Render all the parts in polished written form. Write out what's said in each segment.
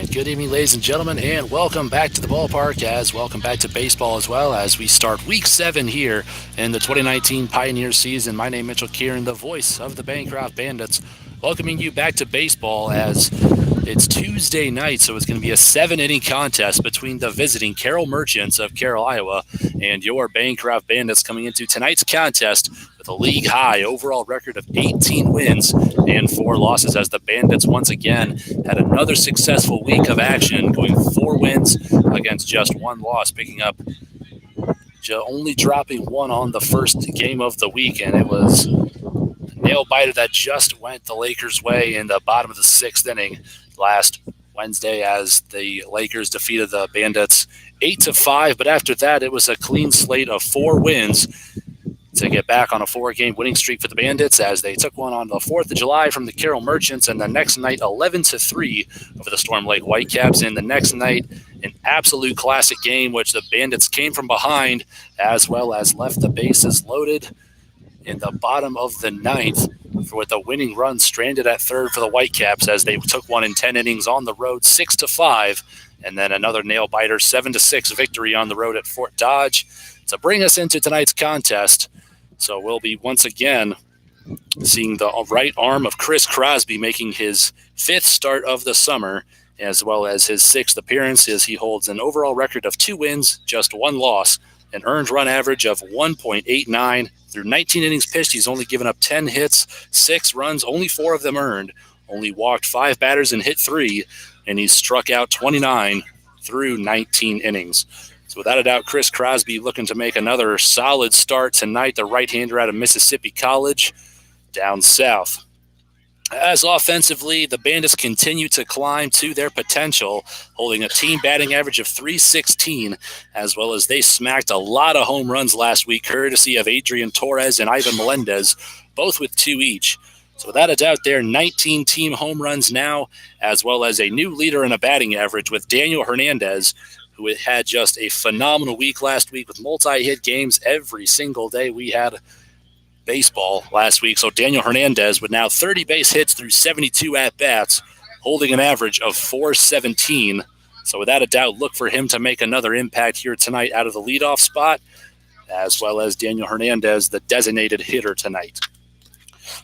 And good evening, ladies and gentlemen, and welcome back to the ballpark, as welcome back to baseball as well, as we start Week 7 here in the 2019 Pioneer season. My name is Mitchell Kieran, the voice of the Bancroft Bandits, welcoming you back to baseball as it's Tuesday night, so it's going to be a 7-inning contest between the visiting Carroll Merchants of Carroll, Iowa, and your Bancroft Bandits coming into tonight's contest with a league-high overall record of 18 wins and 4 losses, as the Bandits once again had another successful week of action, going 4 wins against just 1 loss, picking up only dropping 1 on the first game of the week, and it was a nail-biter that just went the Lakers' way in the bottom of the 6th inning last Wednesday, as the Lakers defeated the Bandits 8-5, but after that it was a clean slate of 4 wins to get back on a 4-game winning streak for the Bandits, as they took one on the 4th of July from the Carroll Merchants, and the next night 11-3 over the Storm Lake Whitecaps, and the next night an absolute classic game which the Bandits came from behind as well as left the bases loaded in the bottom of the 9th with a winning run stranded at third for the Whitecaps, as they took one in 10 innings on the road 6-5, and then another nail-biter 7-6 victory on the road at Fort Dodge to bring us into tonight's contest. So we'll be once again seeing the right arm of Chris Crosby making his 5th start of the summer, as well as his 6th appearance, as he holds an overall record of 2 wins, just 1 loss, an earned run average of 1.89. Through 19 innings pitched, he's only given up 10 hits, 6 runs, only 4 of them earned, only walked 5 batters and hit 3, and he's struck out 29 through 19 innings. So without a doubt, Chris Crosby looking to make another solid start tonight, the right-hander out of Mississippi College down south. As offensively, the Bandits continue to climb to their potential, holding a team batting average of .316, as well as they smacked a lot of home runs last week, courtesy of Adrian Torres and Ivan Melendez, both with 2 each. So without a doubt, they're 19 team home runs now, as well as a new leader in a batting average with Daniel Hernandez, who had just a phenomenal week last week with multi-hit games every single day we had baseball last week. So Daniel Hernandez with now 30 base hits through 72 at-bats, holding an average of .417. So without a doubt, look for him to make another impact here tonight out of the leadoff spot, as well as Daniel Hernandez, the designated hitter tonight.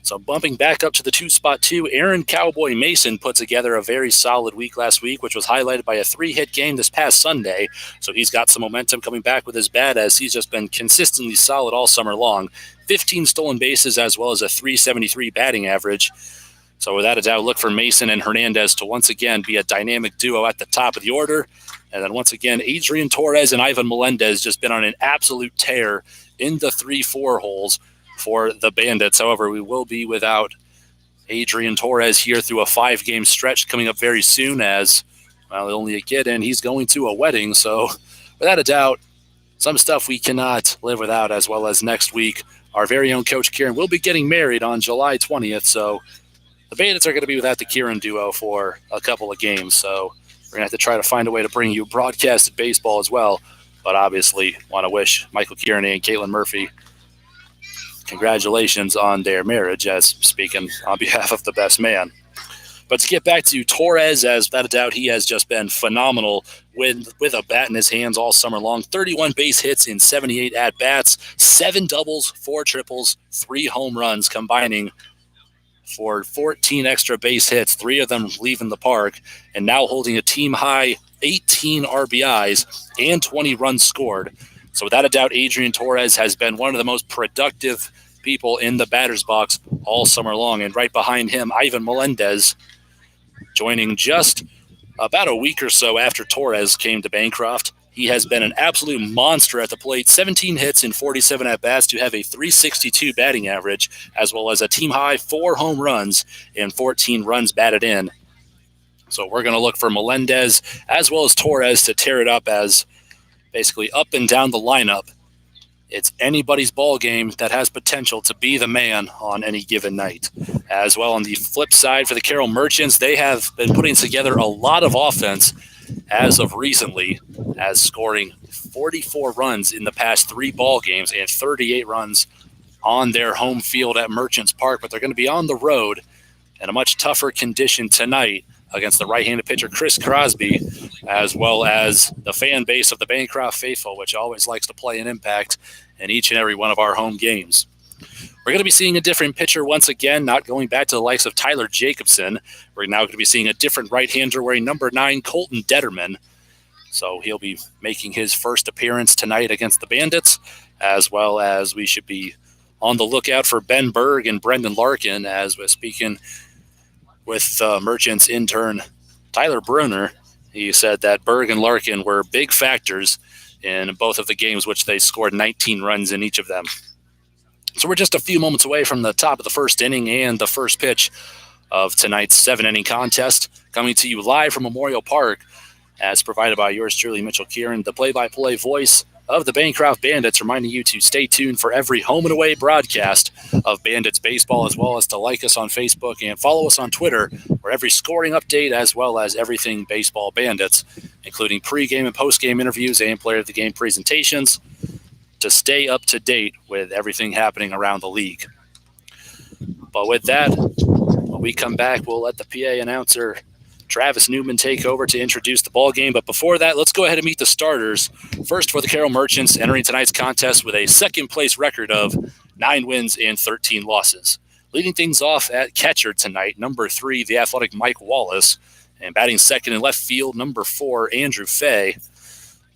So bumping back up to the 2-spot 2, Aaron Cowboy Mason put together a very solid week last week, which was highlighted by a 3-hit game this past Sunday. So he's got some momentum coming back with his bat, as he's just been consistently solid all summer long. 15 stolen bases, as well as a .373 batting average. So without a doubt, look for Mason and Hernandez to once again be a dynamic duo at the top of the order. And then once again, Adrian Torres and Ivan Melendez just been on an absolute tear in the 3-4 holes for the Bandits. However, we will be without Adrian Torres here through a 5-game stretch coming up very soon, as, well, only a kid, and he's going to a wedding. So without a doubt, some stuff we cannot live without, as well as next week, our very own Coach Kieran will be getting married on July 20th. So the Bandits are going to be without the Kieran duo for a couple of games. So we're going to have to try to find a way to bring you broadcasted baseball as well. But obviously, want to wish Michael Kieran and Caitlin Murphy congratulations on their marriage, as speaking on behalf of the best man. But to get back to Torres, as without a doubt, he has just been phenomenal with a bat in his hands all summer long. 31 base hits in 78 at-bats, 7 doubles, 4 triples, 3 home runs, combining for 14 extra base hits, 3 of them leaving the park, and now holding a team-high 18 RBIs and 20 runs scored. So without a doubt, Adrian Torres has been one of the most productive people in the batter's box all summer long. And right behind him, Ivan Melendez, joining just about a week or so after Torres came to Bancroft. He has been an absolute monster at the plate, 17 hits in 47 at-bats to have a .362 batting average, as well as a team-high 4 home runs and 14 runs batted in. So we're going to look for Melendez as well as Torres to tear it up, as basically up and down the lineup, it's anybody's ball game that has potential to be the man on any given night. As well, on the flip side for the Carroll Merchants, they have been putting together a lot of offense as of recently, as scoring 44 runs in the past 3 ball games and 38 runs on their home field at Merchants Park. But they're going to be on the road in a much tougher condition tonight against the right-handed pitcher Chris Crosby, as well as the fan base of the Bancroft faithful, which always likes to play an impact in each and every one of our home games. We're going to be seeing a different pitcher once again, not going back to the likes of Tyler Jacobson. We're now going to be seeing a different right-hander wearing number 9, Colton Detterman. So he'll be making his first appearance tonight against the Bandits, as well as we should be on the lookout for Ben Berg and Brendan Larkin, as we're speaking with Merchants intern Tyler Bruner. He said that Berg and Larkin were big factors in both of the games, which they scored 19 runs in each of them. So we're just a few moments away from the top of the first inning and the first pitch of tonight's 7-inning contest, coming to you live from Memorial Park, as provided by yours truly, Mitchell Kieran, the play-by-play voice of the Bancroft Bandits, reminding you to stay tuned for every home and away broadcast of Bandits baseball, as well as to like us on Facebook and follow us on Twitter for every scoring update, as well as everything baseball Bandits, including pre-game and post-game interviews and player of the game presentations, to stay up to date with everything happening around the league. But with that, when we come back, we'll let the PA announcer Travis Newman take over to introduce the ball game. But before that, let's go ahead and meet the starters. First, for the Carroll Merchants, entering tonight's contest with a second-place record of 9 wins and 13 losses. Leading things off at catcher tonight, number 3, the athletic Mike Wallace. And batting second in left field, number 4, Andrew Fay.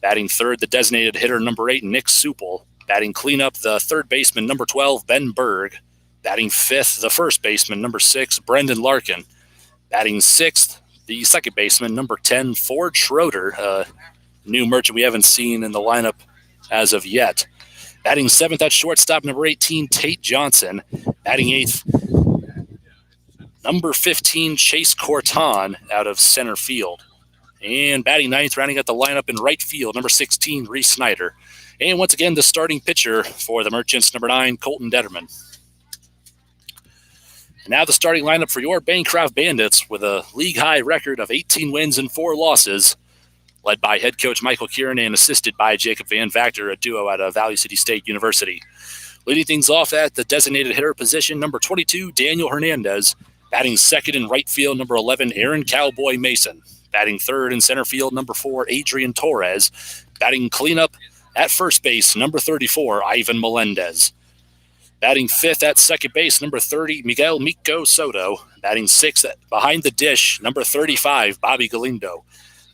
Batting third, the designated hitter, number 8, Nick Supel. Batting cleanup, the third baseman, number 12, Ben Berg. Batting fifth, the first baseman, number 6, Brendan Larkin. Batting sixth, the second baseman, number 10, Ford Schroeder, a new Merchant we haven't seen in the lineup as of yet. Batting seventh at shortstop, number 18, Tate Johnson. Batting eighth, number 15, Chase Corton out of center field. And batting ninth, rounding out the lineup in right field, number 16, Reese Snyder. And once again, the starting pitcher for the Merchants, number 9, Colton Detterman. And now the starting lineup for your Bancroft Bandits with a league-high record of 18 wins and 4 losses, led by head coach Michael Kieran and assisted by Jacob Van Vactor, a duo out of Valley City State University. Leading things off at the designated hitter position, number 22, Daniel Hernandez. Batting second in right field, number 11, Aaron Cowboy Mason. Batting third in center field, number 4, Adrian Torres. Batting cleanup at first base, number 34, Ivan Melendez. Batting fifth at second base, number 30, Miguel Miko Soto. Batting sixth behind the dish, number 35, Bobby Galindo.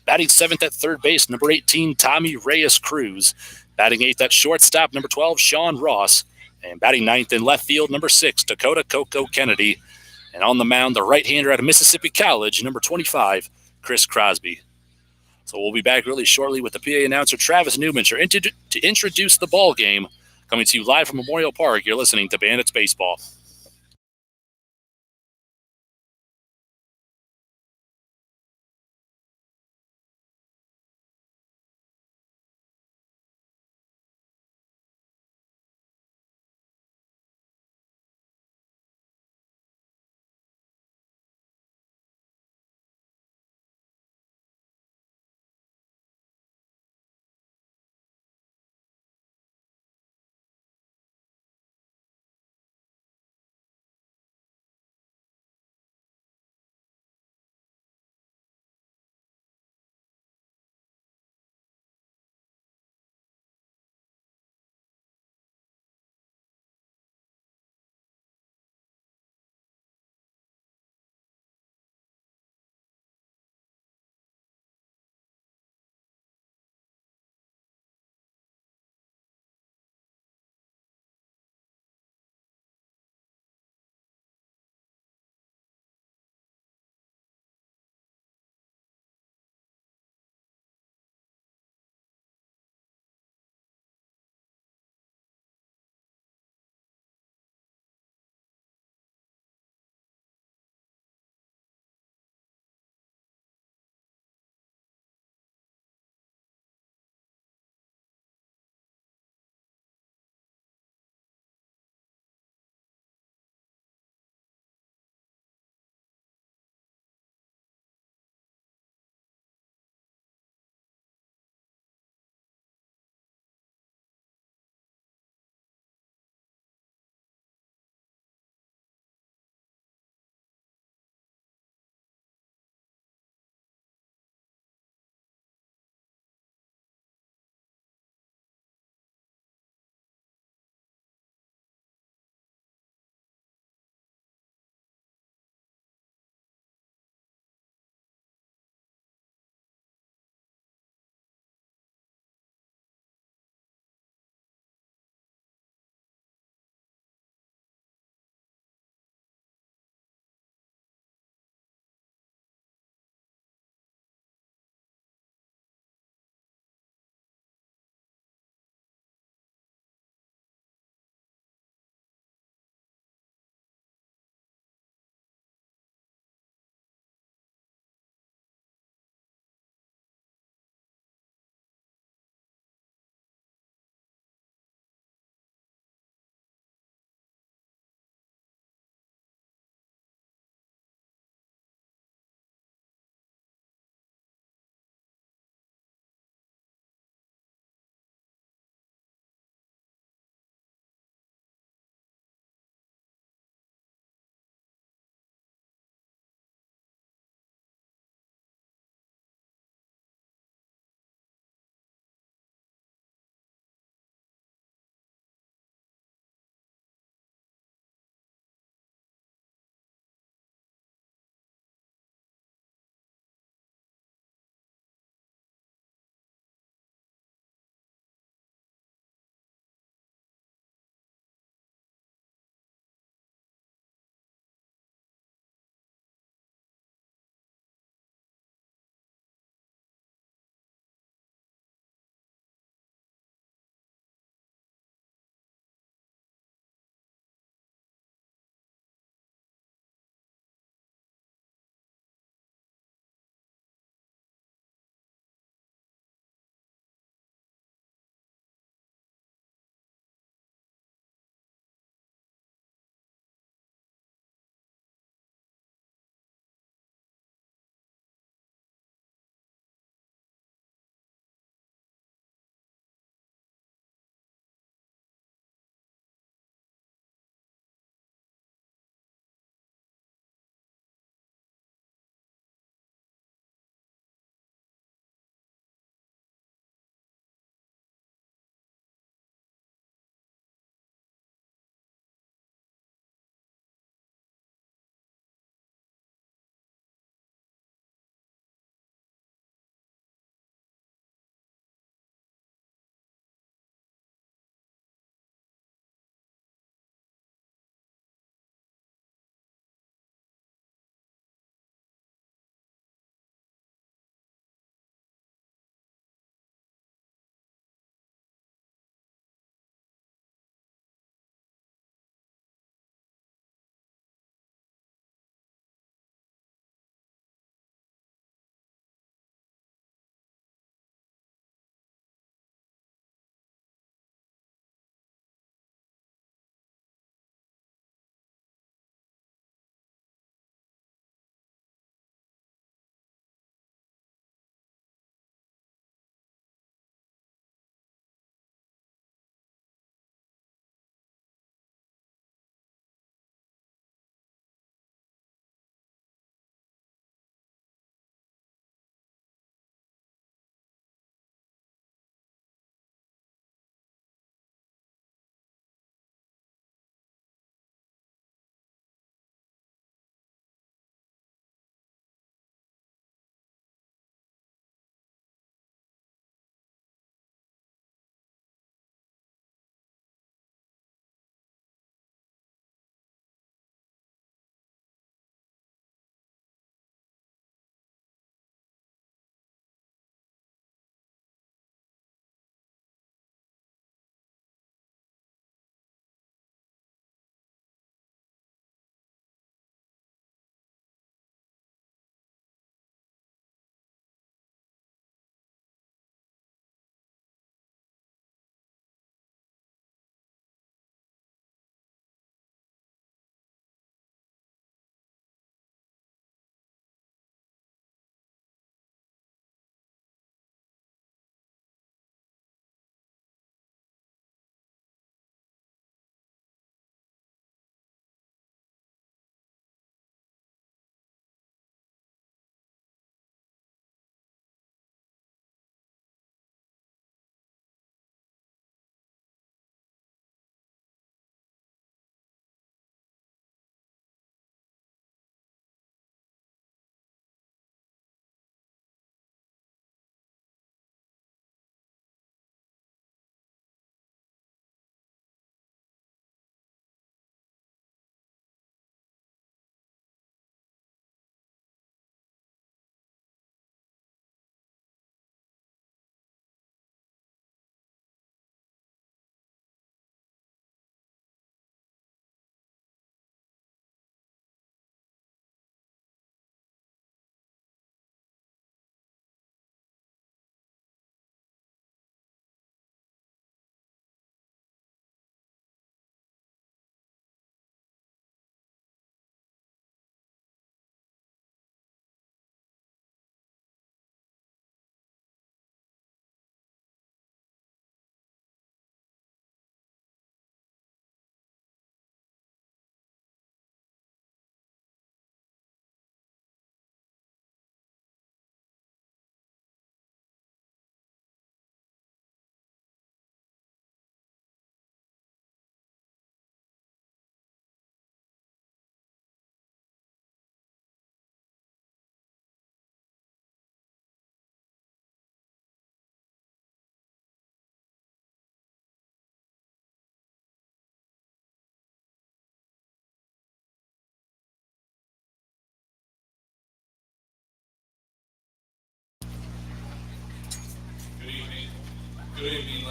Batting seventh at third base, number 18, Tommy Reyes Cruz. Batting eighth at shortstop, number 12, Sean Ross. And batting ninth in left field, number 6, Dakota Coco Kennedy. And on the mound, the right-hander out of Mississippi College, number 25, Chris Crosby. So we'll be back really shortly with the PA announcer Travis Newman to introduce the ball game. Coming to you live from Memorial Park, you're listening to Bandits Baseball.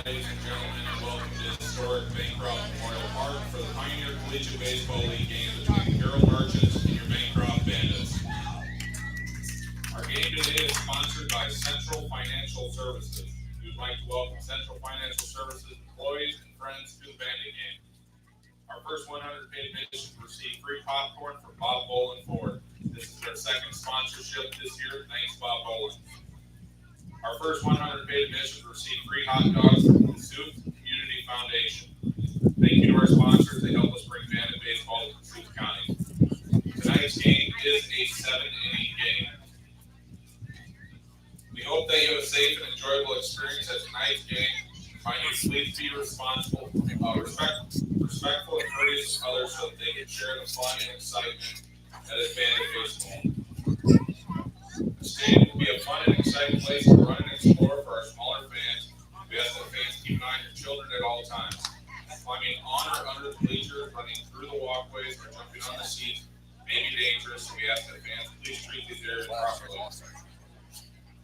ladies and gentlemen, and welcome to historic Bancroft Memorial Park for the Pioneer Collegiate Baseball League game between the Carroll Merchants and your Bancroft Bandits. Our game today is sponsored by Central Financial Services. We would like to welcome Central Financial Services employees and friends to the Bandit game. Our first 100 paid admissions receive free popcorn from Bob Bolin Ford. This is their second sponsorship this year. Thanks, Bob Bolin. Our first 100 paid admissions receive free hot dogs from the Kasuth Community Foundation. Thank you to our sponsors. They help us bring Bandit baseball to Kasuth County. Tonight's game is a 7-inning game. We hope that you have a safe and enjoyable experience at tonight's game. Please be responsible, respectful and courteous to others so that they can share the fun and excitement that is Bandit baseball. The stadium will be a fun and exciting place to run and explore for our smaller fans. We ask that fans keep an eye on your children at all times. Climbing on or under the bleachers, running through the walkways, or jumping on the seats may be dangerous, so we ask that fans please treat these areas properly.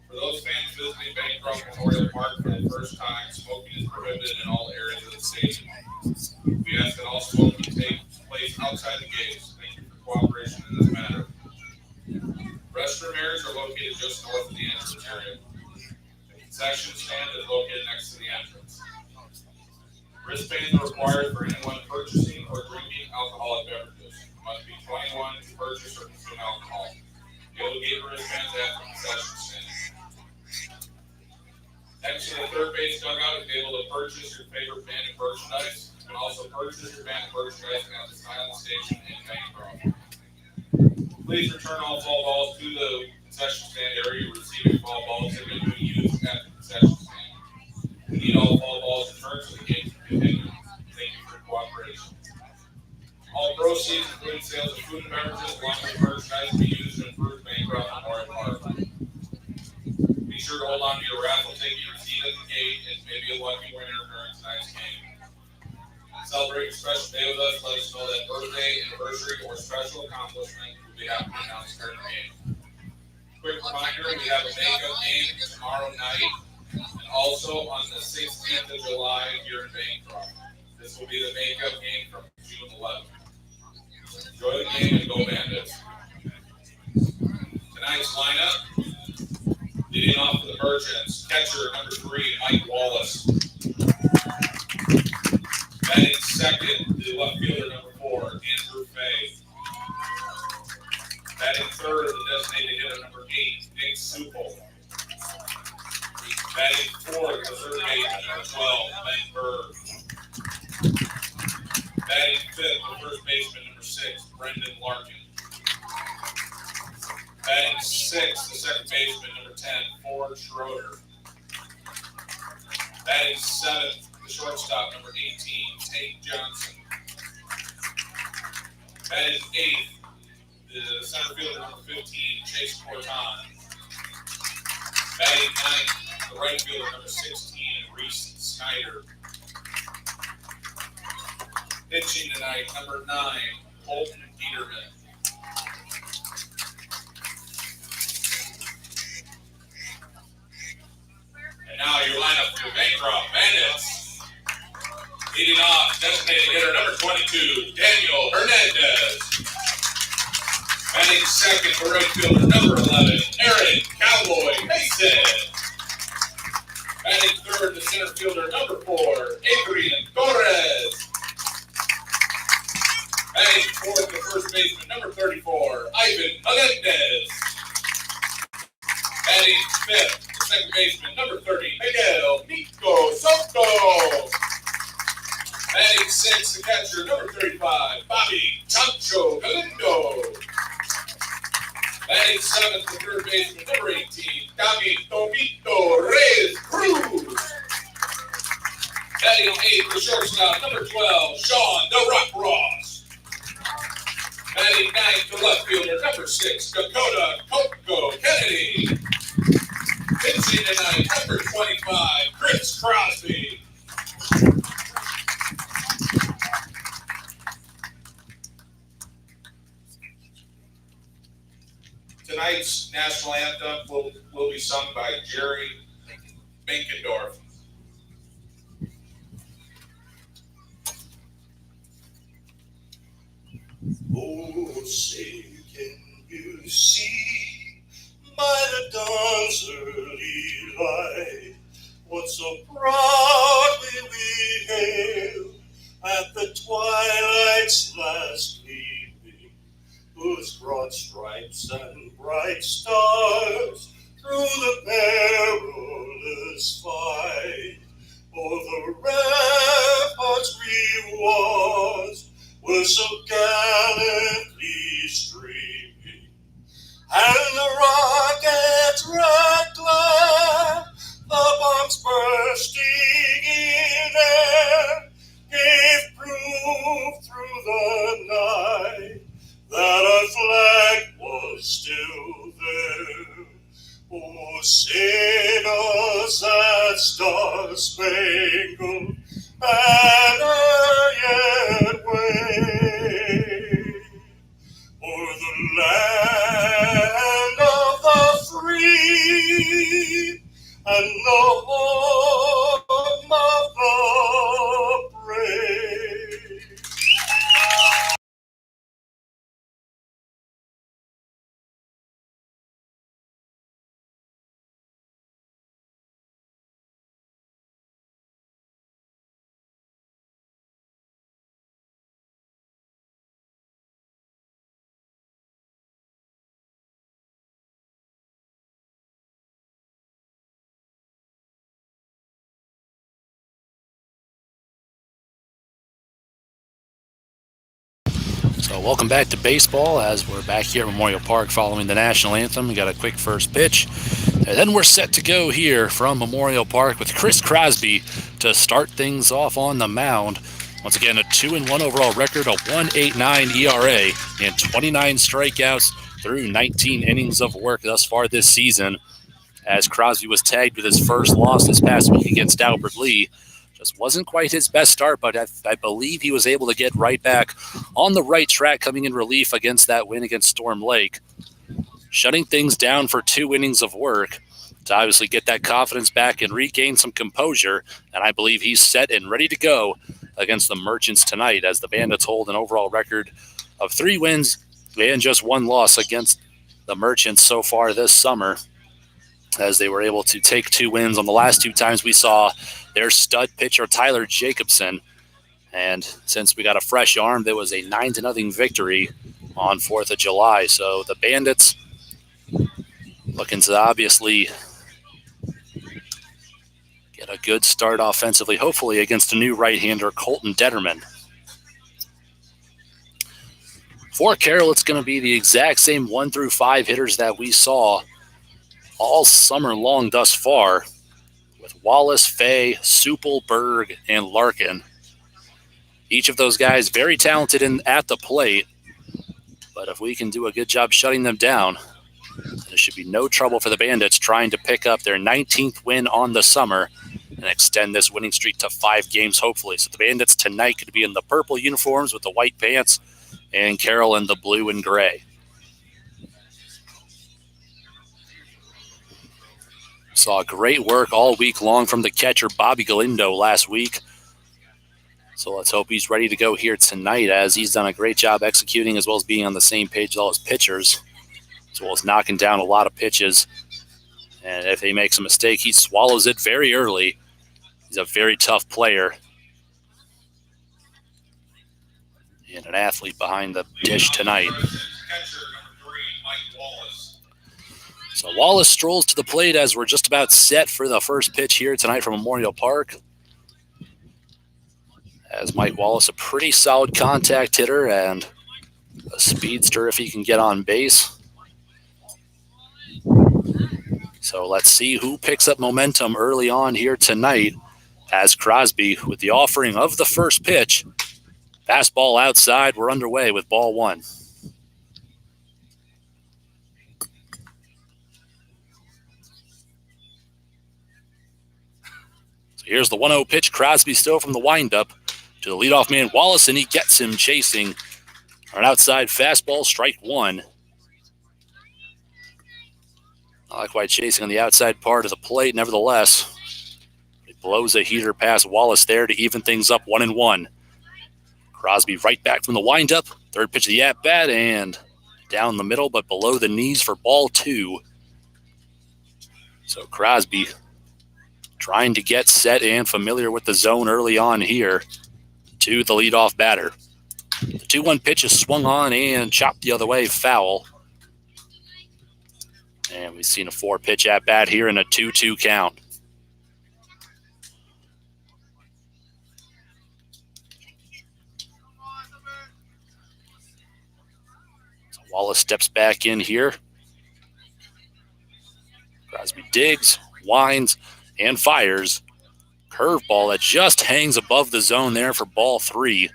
For those fans visiting Bancroft Memorial Park for the first time, smoking is prohibited in all areas of the stadium. We ask that all smoking take place outside the gates. Thank you for cooperation in this matter. Restroom areas are located just north of the entrance area. The concession stand is located next to the entrance. Wristbands are required for anyone purchasing or drinking alcoholic beverages. You must be 21 to purchase or consume alcohol. You'll get wristbands at the concession stand. Next to the third base dugout, you'll be able to purchase your favorite Bandit merchandise. You can also purchase your Bandit merchandise at the silent station in Bancroft. Please return all foul balls to the concession stand area. Receiving foul balls have been used at the concession stand. We need all foul balls returned so the game can continue. Thank you for your cooperation. All proceeds, including sales of food and beverages, along with merchandise, will be used to improve Bancroft Memorial Park. Be sure to hold on to your raffle ticket receipt at the gate and maybe a lucky winner during tonight's game. Celebrate your special day with us. Let us know that birthday, anniversary, or special accomplishment will be happy to announce during the game. Quick reminder, we have a makeup game tomorrow night and also on the 16th of July here in Bancroft. This will be the makeup game from June 11th. Enjoy the game and go Bandits. Tonight's lineup, leading off for the Merchants, catcher number 3, Mike Wallace. Batting second, the left fielder number 4, Andrew Fay. Batting third, the designated hitter number 8, Nick Supple. Batting fourth, the third baseman number 12, Ben Berg. Batting fifth, the first baseman number 6, Brendan Larkin. Batting sixth, the second baseman number 10, Ford Schroeder. Batting seventh, the shortstop number 18, Tate Johnson. Batting eighth, the center fielder number 15, Chase Corton. Batting ninth, the right fielder number 16, Reese Snyder. Pitching tonight, number 9, Colton Peterman. And now your lineup for your Bancroft Bandits. Leading off, designated hitter number 22, Daniel Hernandez. Batting second for right fielder number 11, Aaron Cowboy Mason. Batting third, the center fielder number 4, Adrian Torres. Batting fourth, the first baseman number 34, Ivan Melendez. Batting fifth, the second baseman number 30, Miguel Nico Soto. Batting sixth, the catcher number 35, Bobby Chancho Galindo. Batting seventh, the third baseman number 18, Cami Tomito Reyes Cruz. Batting eighth, the shortstop number 12, Sean The Rock Ross. Batting ninth, the left fielder number 6, Dakota Coco Kennedy. Pitching tonight, number 25, Chris Crosby. Tonight's national anthem will be sung by Jerry Binkendorf. Oh, say, can you see by the dawn's early light what so proudly we hailed at the twilight's last gleaming, whose broad stripes and bright stars through the perilous fight o'er the ramparts we was were so gallantly streaming, and the rocket's red glare, the bombs bursting in air, gave proof through the night that our flag was still there. Oh, sing us that star-spangled banner yet wave, o'er the land of the free and the home of the brave. So welcome back to baseball as we're back here at Memorial Park following the national anthem. We got a quick first pitch. And then we're set to go here from Memorial Park with Chris Crosby to start things off on the mound. Once again, a 2-1 overall record, a 1.89 ERA, and 29 strikeouts through 19 innings of work thus far this season, as Crosby was tagged with his first loss this past week against Albert Lee. Just wasn't quite his best start, but I believe he was able to get right back on the right track coming in relief against that win against Storm Lake, shutting things down for 2 innings of work to obviously get that confidence back and regain some composure. And I believe he's set and ready to go against the Merchants tonight, as the Bandits hold an overall record of 3 wins and just 1 loss against the Merchants so far this summer, as they were able to take 2 wins on the last 2 times we saw their stud pitcher Tyler Jacobson. And since we got a fresh arm, there was a 9-0 victory on 4th of July. So the Bandits looking to obviously get a good start offensively, hopefully against a new right-hander, Colton Detterman. For Carroll, it's going to be the exact same 1 through 5 hitters that we saw all summer long thus far, with Wallace, Fay, Supple, Berg, and Larkin. Each of those guys very talented at the plate, but if we can do a good job shutting them down, there should be no trouble for the Bandits trying to pick up their 19th win on the summer and extend this winning streak to 5 games, hopefully. So the Bandits tonight could be in the purple uniforms with the white pants, and Carroll in the blue and gray. Saw great work all week long from the catcher Bobby Galindo last week. So let's hope he's ready to go here tonight, as he's done a great job executing as well as being on the same page with all his pitchers, as well as knocking down a lot of pitches. And if he makes a mistake, he swallows it very early. He's a very tough player and an athlete behind the dish tonight. So Wallace strolls to the plate as we're just about set for the first pitch here tonight from Memorial Park. As Mike Wallace, a pretty solid contact hitter and a speedster if he can get on base. So let's see who picks up momentum early on here tonight, as Crosby with the offering of the first pitch. Fastball outside, we're underway with ball 1. So here's the 1-0 pitch. Crosby still from the windup to the leadoff man Wallace, and he gets him chasing an outside fastball, strike 1. Not quite chasing on the outside part of the plate, nevertheless. It blows a heater past Wallace there to even things up 1-1. Crosby right back from the windup, Third pitch of the at-bat, and down the middle, but below the knees for ball 2. So Crosby trying to get set and familiar with the zone early on here to the leadoff batter. The 2-1 pitch is swung on and chopped the other way, foul. And we've seen a 4-pitch at-bat here in a 2-2 count. So Wallace steps back in here. Crosby digs, winds, and fires. Curveball that just hangs above the zone there for ball 3.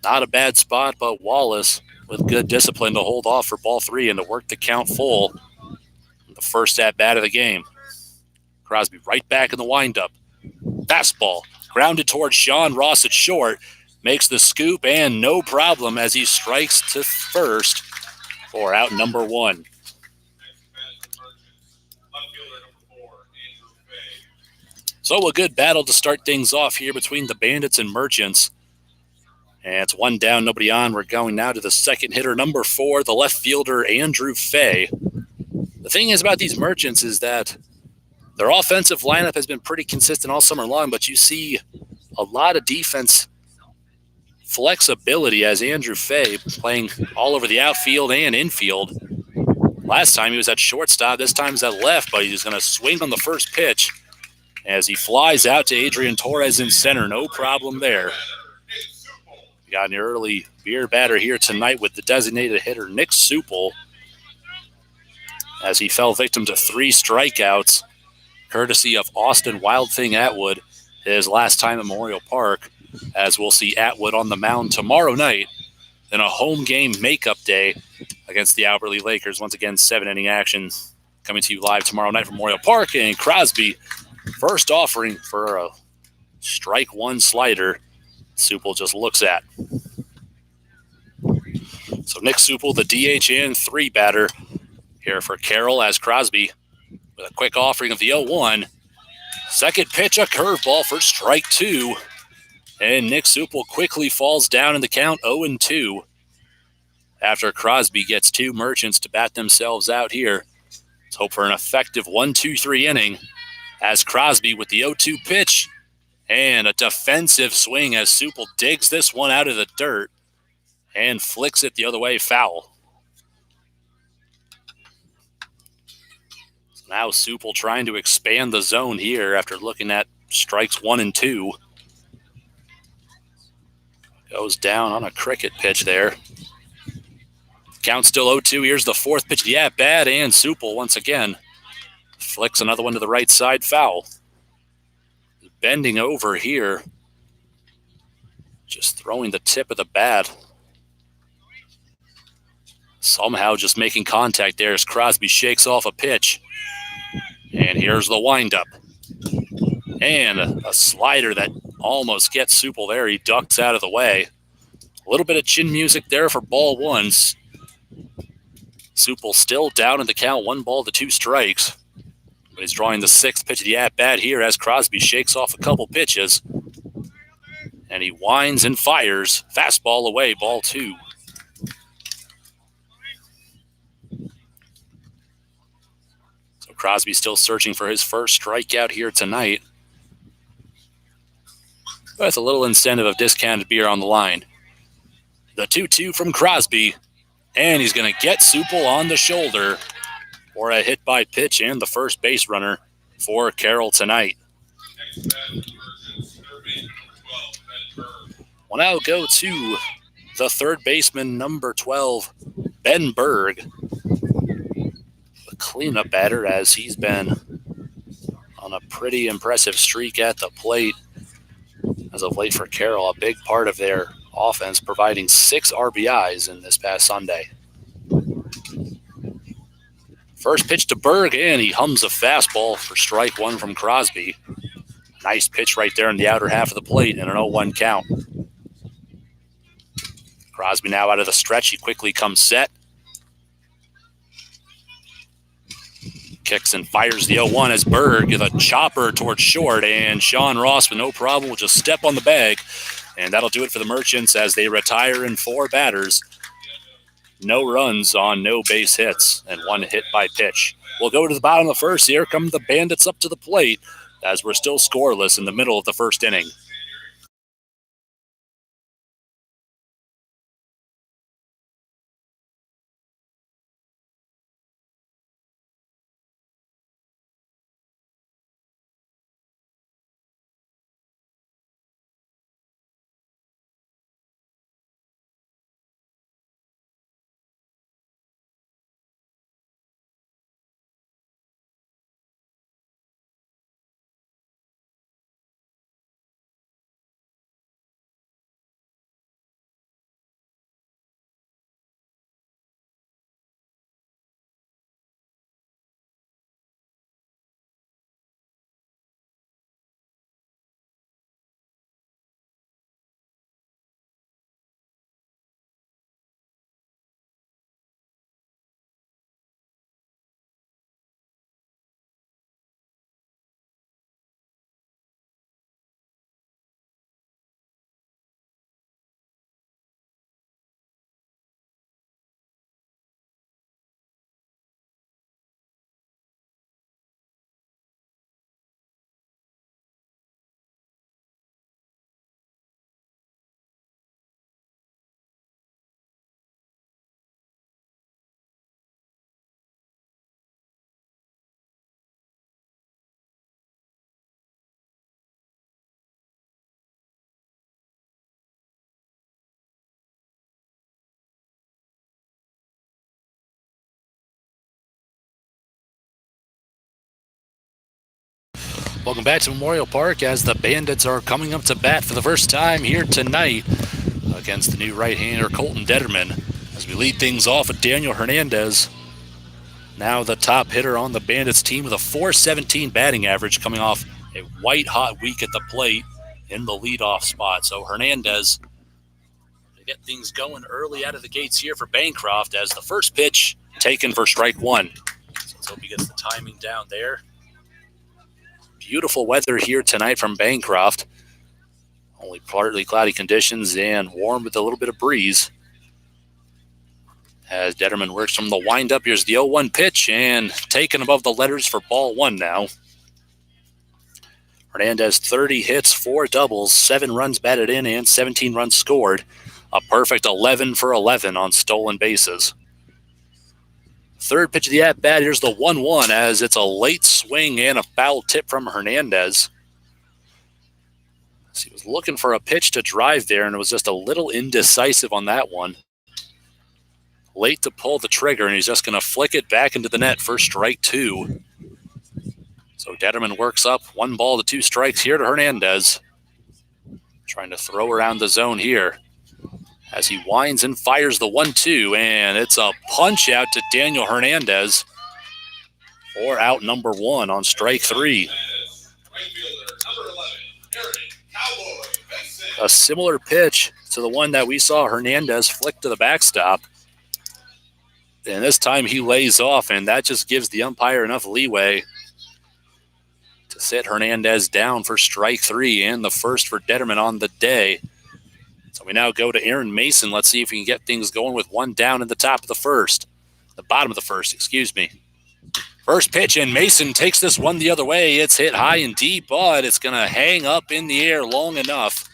Not a bad spot, but Wallace with good discipline to hold off for ball 3 and to work the count full. The first at-bat of the game. Crosby right back in the windup. Fastball grounded towards Sean Ross at short. Makes the scoop and no problem as he strikes to first for out number 1. So a good battle to start things off here between the Bandits and Merchants. And it's 1 down, nobody on. We're going now to the second hitter, number 4, the left fielder, Andrew Fay. The thing is about these Merchants is that their offensive lineup has been pretty consistent all summer long, but you see a lot of defense flexibility as Andrew Fay playing all over the outfield and infield. Last time he was at shortstop, this time he's at left, but he's going to swing on the first pitch as he flies out to Adrian Torres in center. No problem there. We got an early beer batter here tonight with the designated hitter, Nick Supple, as he fell victim to 3 strikeouts, courtesy of Austin Wild Thing Atwood, his last time at Memorial Park, as we'll see Atwood on the mound tomorrow night in a home game makeup day against the Alberley Lakers. Once again, 7-inning action coming to you live tomorrow night from Memorial Park. And Crosby, first offering for a strike 1 slider, Supple just looks at. So Nick Supple, the DH and 3 batter here for Carroll, as Crosby with a quick offering of the 0-1. Second pitch, a curveball for strike 2. And Nick Supple quickly falls down in the count, 0-2. After Crosby gets 2 Merchants to bat themselves out here. Let's hope for an effective 1-2-3 inning as Crosby with the 0-2 pitch and a defensive swing as Supple digs this one out of the dirt and flicks it the other way, foul. So now Supple trying to expand the zone here after looking at strikes 1 and 2. Goes down on a cricket pitch there. Count still 0-2. Here's the 4th pitch of the at-bat, and Supple once again flicks another one to the right side, foul. Bending over here, just throwing the tip of the bat. Somehow just making contact there as Crosby shakes off a pitch. And here's the windup. And a slider that almost gets Supple there. He ducks out of the way. A little bit of chin music there for ball 1. Supple still down in the count, 1 ball to 2 strikes. But he's drawing the 6th pitch of the at-bat here as Crosby shakes off a couple pitches. And he winds and fires. Fastball away, ball 2. So Crosby still searching for his first strikeout here tonight. With a little incentive of discounted beer on the line. The 2-2 from Crosby. And he's going to get Supple on the shoulder for a hit by pitch and the first base runner for Carroll tonight. We'll now go to the third baseman, number 12, Ben Berg. The cleanup batter, as he's been on a pretty impressive streak at the plate as of late for Carroll. A big part of their offense, providing 6 RBIs in this past Sunday. First pitch to Berg, and he hums a fastball for strike 1 from Crosby. Nice pitch right there in the outer half of the plate and an 0-1 count. Crosby now out of the stretch. He quickly comes set. Kicks and fires the 0-1 as Berg with a chopper towards short, and Sean Ross with no problem will just step on the bag And that'll do it for the Merchants as they retire in 4 batters. No runs on no base hits and 1 hit by pitch. We'll go to the bottom of the first. Here come the Bandits up to the plate as we're still scoreless in the middle of the first inning. Welcome back to Memorial Park as the Bandits are coming up to bat for the first time here tonight against the new right-hander Colton Detterman. As we lead things off with Daniel Hernandez, now the top hitter on the Bandits team with a .417 batting average, coming off a white-hot week at the plate in the leadoff spot. So Hernandez to get things going early out of the gates here for Bancroft as the first pitch taken for strike 1. So let's hope he gets the timing down there. Beautiful weather here tonight from Bancroft. Only partly cloudy conditions and warm with a little bit of breeze. As Detterman works from the windup, here's the 0-1 pitch and taken above the letters for ball 1 now. Hernandez 30 hits, 4 doubles, 7 runs batted in and 17 runs scored. A perfect 11 for 11 on stolen bases. Third pitch of the at-bat, here's the 1-1 as it's a late swing and a foul tip from Hernandez. So he was looking for a pitch to drive there and it was just a little indecisive on that one. Late to pull the trigger and he's just going to flick it back into the net for strike 2. So Detterman works up 1 ball to 2 strikes here to Hernandez. Trying to throw around the zone here. As he winds and fires the 1-2, and it's a punch out to Daniel Hernandez for out number 1 on strike 3. A similar pitch to the one that we saw Hernandez flick to the backstop. And this time he lays off, and that just gives the umpire enough leeway to sit Hernandez down for strike 3 and the first for Detterman on the day. So we now go to Aaron Mason. Let's see if we can get things going with 1 down in the top of the first. The bottom of the first, excuse me. First pitch, and Mason takes this one the other way. It's hit high and deep, but it's going to hang up in the air long enough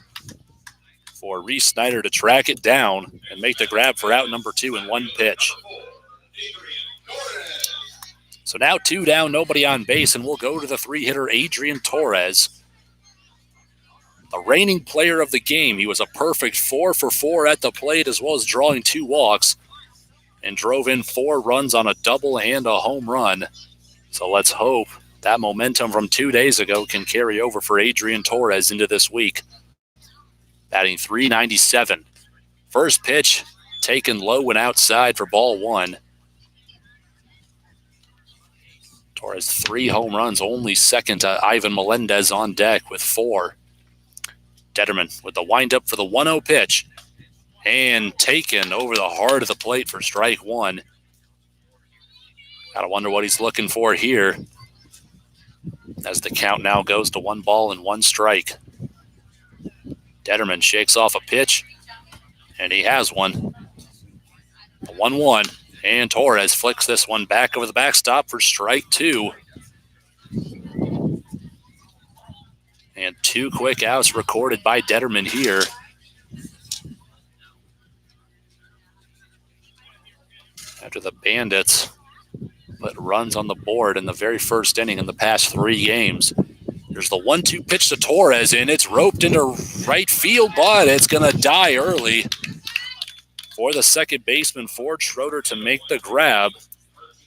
for Reese Snyder to track it down and make the grab for out number 2 in 1 pitch. So now 2 down, nobody on base, and we'll go to the 3-hitter Adrian Torres. The reigning player of the game. He was a perfect 4 for 4 at the plate as well as drawing 2 walks and drove in 4 runs on a double and a home run. So let's hope that momentum from 2 days ago can carry over for Adrian Torres into this week. Batting .397. First pitch taken low and outside for ball 1. Torres 3 home runs, only second to Ivan Melendez on deck with 4. Detterman with the windup for the 1-0 pitch and taken over the heart of the plate for strike 1. Gotta wonder what he's looking for here as the count now goes to 1 ball and 1 strike. Detterman shakes off a pitch, and he has one. A 1-1, and Torres flicks this one back over the backstop for strike 2. And 2 quick outs recorded by Detterman here. After the Bandits put runs on the board in the very first inning in the past 3 games. There's the 1-2 pitch to Torres, and it's roped into right field, but it's going to die early for the second baseman, Ford Schroeder, to make the grab,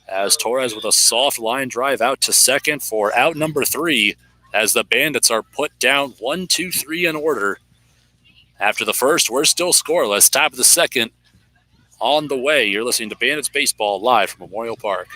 as Torres with a soft line drive out to second for out number 3, as the Bandits are put down 1-2-3 in order. After the first, we're still scoreless. Top of the second on the way. You're listening to Bandits Baseball live from Memorial Park.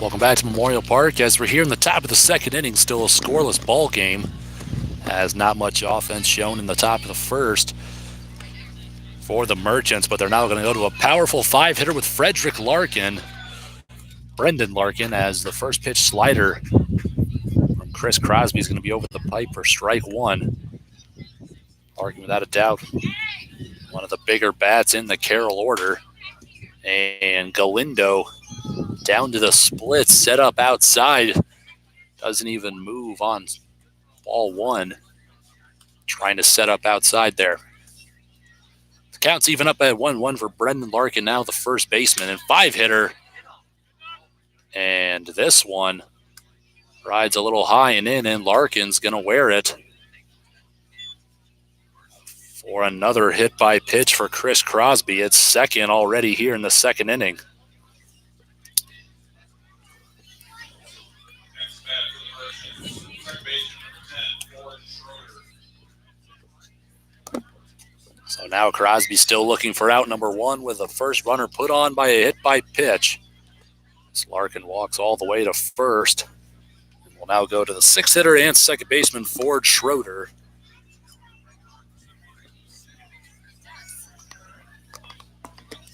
Welcome back to Memorial Park as we're here in the top of the second inning, still a scoreless ball game, as not much offense shown in the top of the first for the Merchants, but they're now going to go to a powerful 5-hitter with Frederick Larkin, Brendan Larkin, as the first pitch slider from Chris Crosby is going to be over the pipe for strike 1. Larkin, without a doubt, one of the bigger bats in the Carroll order. And Galindo down to the split, set up outside. Doesn't even move on ball 1. Trying to set up outside there. The count's even up at 1-1 for Brendan Larkin, now the first baseman, and 5-hitter. And this one rides a little high and in, and Larkin's going to wear it for another hit by pitch for Chris Crosby. It's second already here in the second inning. So now Crosby still looking for out number 1 with the first runner put on by a hit by pitch. As Larkin walks all the way to first. We'll now go to the 6-hitter and second baseman, Ford Schroeder.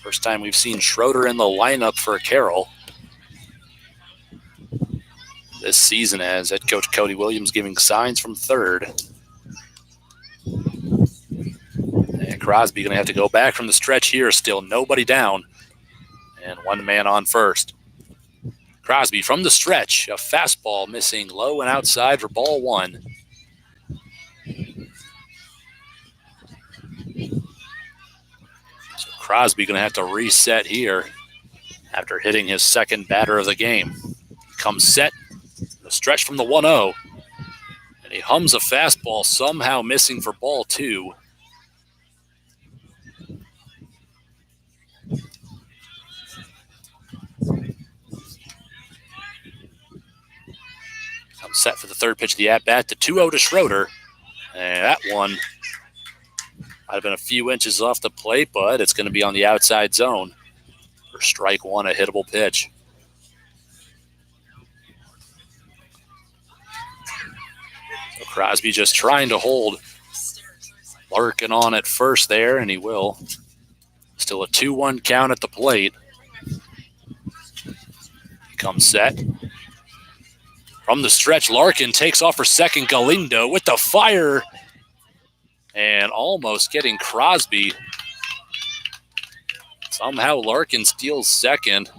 First time we've seen Schroeder in the lineup for Carroll this season, as head coach Cody Williams giving signs from third. And Crosby going to have to go back from the stretch here. Still nobody down. And 1 man on first. Crosby from the stretch. A fastball missing low and outside for ball 1. So Crosby going to have to reset here after hitting his second batter of the game. Comes set. The stretch from the 1-0. And he hums a fastball, somehow missing for ball 2. Comes set for the third pitch of the at-bat, the 2-0 to Schroeder. And that one might have been a few inches off the plate, but it's going to be on the outside zone for strike 1, a hittable pitch. So Crosby just trying to hold Larkin on at first there, and he will. Still a 2-1 count at the plate. He comes set. From the stretch, Larkin takes off for second. Galindo with the fire. And almost getting Crosby. Somehow Larkin steals second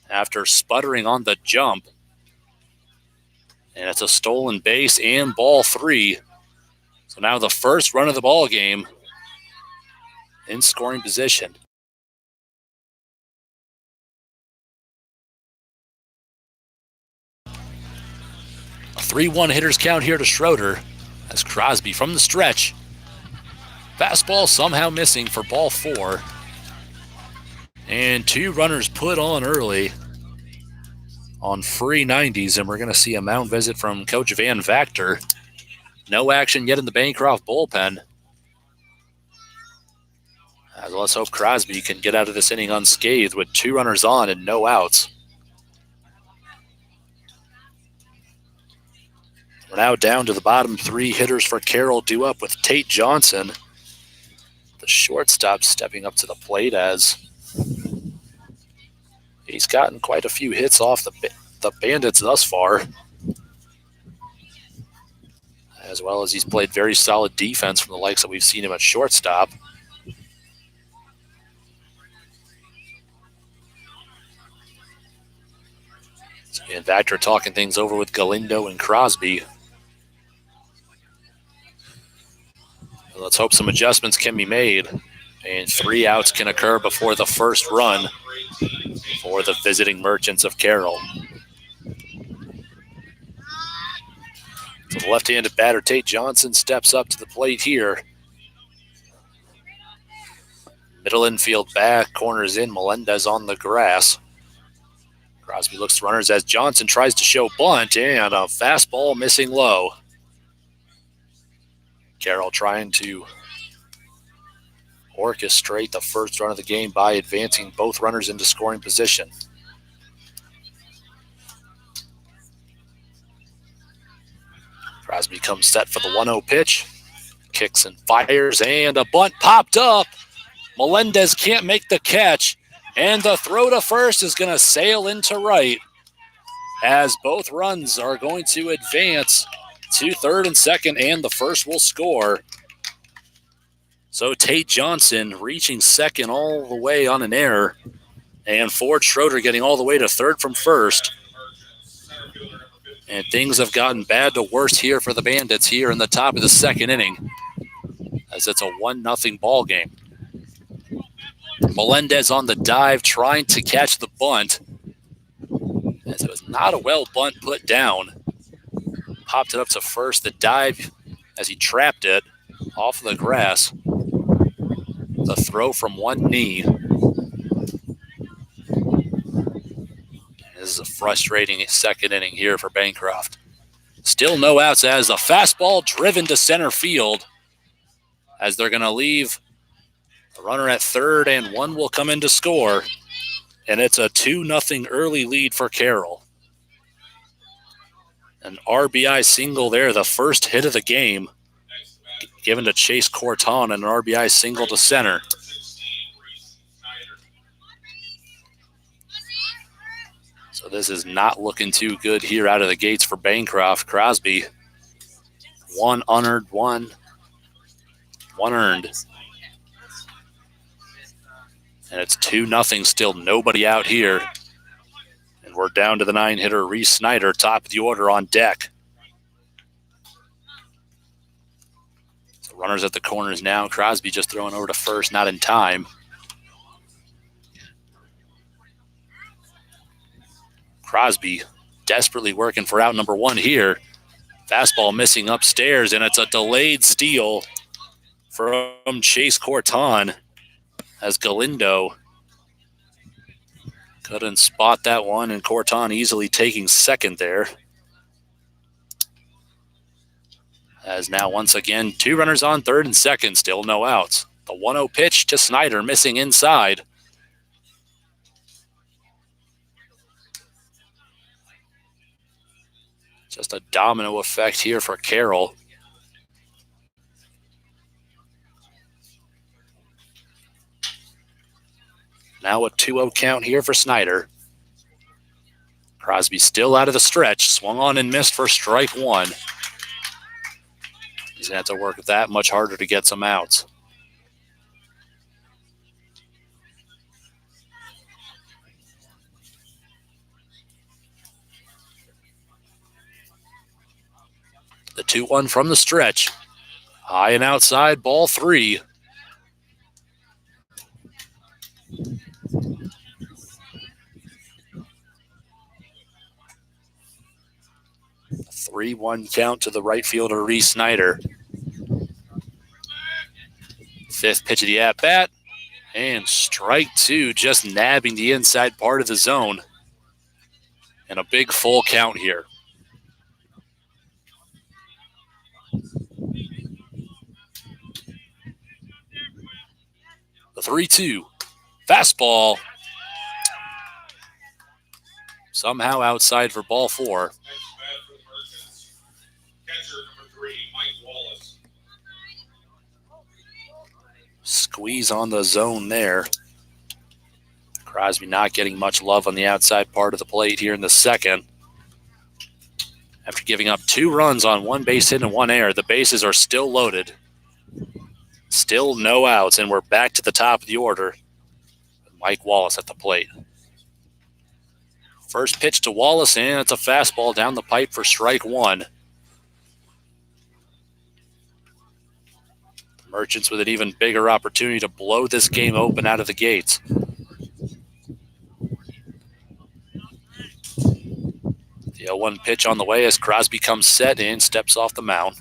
after sputtering on the jump. And it's a stolen base and ball 3. So now the first run of the ball game in scoring position. A 3-1 hitters count here to Schroeder as Crosby from the stretch. Fastball somehow missing for ball 4. And 2 runners put on early on free 90s, and we're going to see a mound visit from Coach Van Vactor. No action yet in the Bancroft bullpen. Let's hope Crosby can get out of this inning unscathed with 2 runners on and no outs. We're now down to the bottom 3 hitters for Carroll, due up with Tate Johnson. The shortstop stepping up to the plate as he's gotten quite a few hits off the Bandits thus far, as well as he's played very solid defense from the likes that we've seen him at shortstop. And Vactor talking things over with Galindo and Crosby. Let's hope some adjustments can be made and 3 outs can occur before the first run for the visiting Merchants of Carroll. So the left-handed batter Tate Johnson steps up to the plate here. Middle infield back, corners in, Melendez on the grass. Crosby looks to runners as Johnson tries to show bunt, and a fastball missing low. Carroll trying to orchestrate the first run of the game by advancing both runners into scoring position. Crosby comes set for the 1-0 pitch. Kicks and fires, and a bunt popped up. Melendez can't make the catch, and the throw to first is going to sail into right as both runs are going to advance to third and second, and the first will score. So Tate Johnson reaching second all the way on an error, and Ford Schroeder getting all the way to third from first. And things have gotten bad to worse here for the Bandits here in the top of the second inning, as it's a 1-0 ball game. Melendez on the dive trying to catch the bunt, as it was not a well bunt put down. Popped it up to first. The dive as he trapped it off of the grass. The throw from one knee. This is a frustrating second inning here for Bancroft. Still no outs as the fastball driven to center field, as they're going to leave a runner at third, and one will come in to score. And it's a 2-0 early lead for Carroll. An RBI single there, the first hit of the game, given to Chase Corton, and an RBI single to center. So this is not looking too good here out of the gates for Bancroft. Crosby, 1 unearned, 1 earned. And it's 2-0 still, nobody out here. And we're down to the 9-hitter, Reese Snyder, top of the order on deck. So runners at the corners now. Crosby just throwing over to first, not in time. Crosby desperately working for out number 1 here. Fastball missing upstairs, and it's a delayed steal from Chase Corton, as Galindo couldn't spot that one, and Corton easily taking second there. As now once again 2 runners on third and second, still no outs. The 1-0 pitch to Snyder, missing inside. Just a domino effect here for Carroll. Now a 2-0 count here for Snyder. Crosby still out of the stretch. Swung on and missed for strike one. He's going to have to work that much harder to get some outs. The 2-1 from the stretch. High and outside, ball 3. A 3-1 count to the right fielder, Reese Snyder. 5th pitch of the at-bat. And strike 2, just nabbing the inside part of the zone. And a big full count here. The 3-2. Fastball. Somehow outside for ball 4. Catcher number 3, Mike Wallace. Squeeze on the zone there. Crosby not getting much love on the outside part of the plate here in the second. After giving up 2 runs on 1 base hit and 1 error, the bases are still loaded. Still no outs, and we're back to the top of the order. Mike Wallace at the plate. First pitch to Wallace, and it's a fastball down the pipe for strike 1. Merchants with an even bigger opportunity to blow this game open out of the gates. The 0-1 pitch on the way as Crosby comes set and steps off the mound.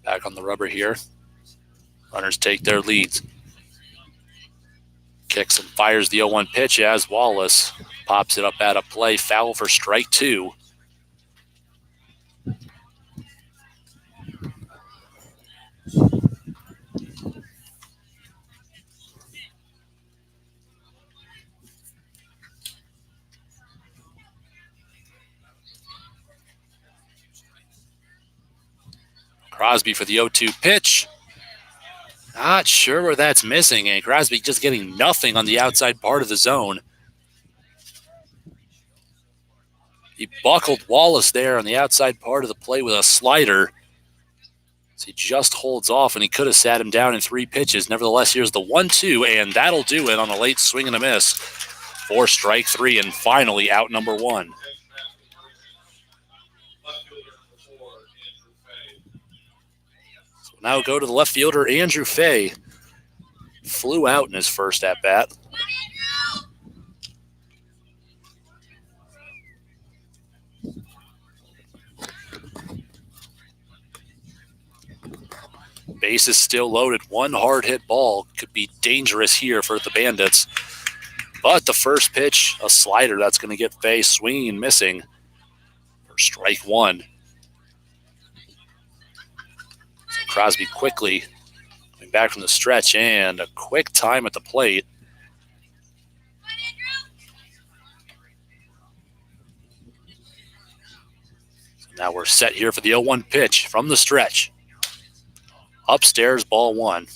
Back on the rubber here. Runners take their leads. Kicks and fires the 0-1 pitch as Wallace pops it up out of play. Foul for strike 2. Crosby for the 0-2 pitch. Not sure where that's missing, and Crosby just getting nothing on the outside part of the zone. He buckled Wallace there on the outside part of the plate with a slider. So he just holds off, and he could have sat him down in 3 pitches. Nevertheless, here's the 1-2, and that'll do it on a late swing and a miss for strike 3, and finally out number 1. Now go to the left fielder, Andrew Fay. Flew out in his first at-bat. Base is still loaded. 1 hard hit ball could be dangerous here for the Bandits. But the first pitch, a slider that's going to get Fay swinging and missing for strike 1. Crosby quickly coming back from the stretch and a quick time at the plate. So now we're set here for the 0-1 pitch from the stretch. Upstairs, ball 1.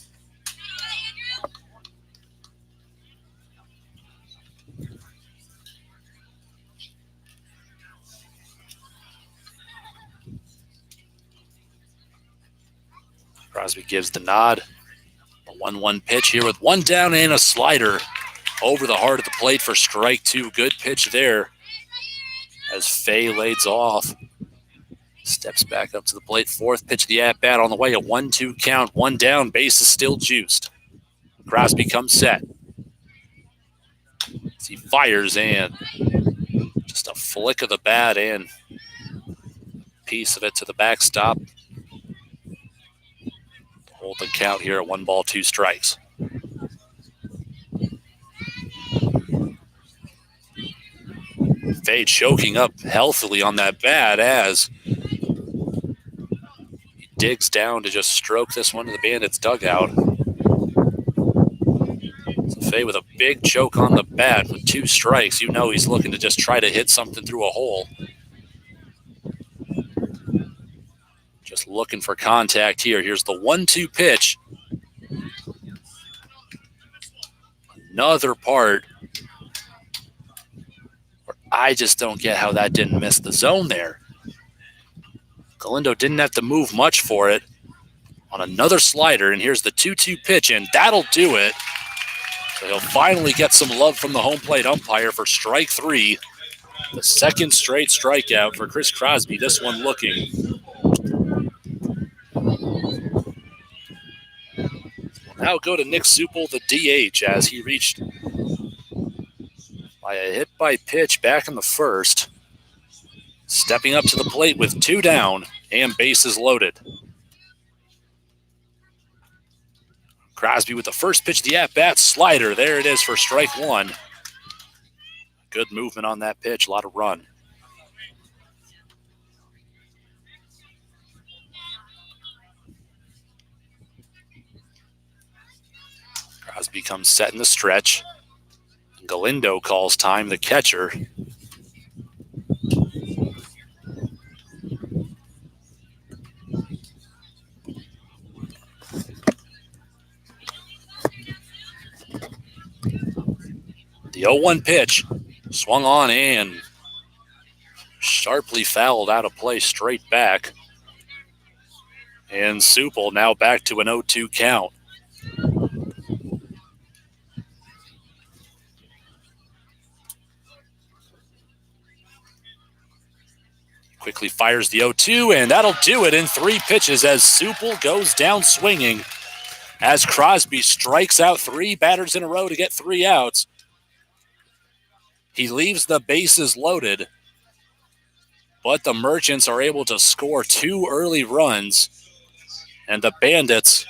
Crosby gives the nod. A 1-1 pitch here with 1 down and a slider over the heart of the plate for strike 2. Good pitch there as Fay lays off. Steps back up to the plate. 4th pitch of the at-bat on the way. A 1-2 count. 1 down. Base is still juiced. Crosby comes set. As he fires and just a flick of the bat and a piece of it to the backstop. Hold the count here at 1 ball, 2 strikes. Fay choking up healthily on that bat as he digs down to just stroke this one to the Bandits' dugout. So Fay with a big choke on the bat with 2 strikes. You know he's looking to just try to hit something through a hole. Just looking for contact here. Here's the 1-2 pitch. Another part where I just don't get how that didn't miss the zone there. Galindo didn't have to move much for it on another slider, and here's the 2-2 pitch, and that'll do it. So he'll finally get some love from the home plate umpire for strike 3. The second straight strikeout for Chris Crosby, this one looking. We'll now go to Nick Supel, the DH, as he reached by a hit by pitch back in the first. Stepping up to the plate with 2 down and bases loaded. Crosby with the first pitch, the at-bat slider. There it is for strike 1. Good movement on that pitch, a lot of run. Crosby comes set in the stretch. Galindo calls time, the catcher. The 0-1 pitch swung on and sharply fouled out of play straight back. And Supel now back to an 0-2 count. Quickly fires the 0-2, and that'll do it in 3 pitches as Supel goes down swinging. As Crosby strikes out 3 batters in a row to get 3 outs. He leaves the bases loaded, but the Merchants are able to score 2 early runs, and the Bandits,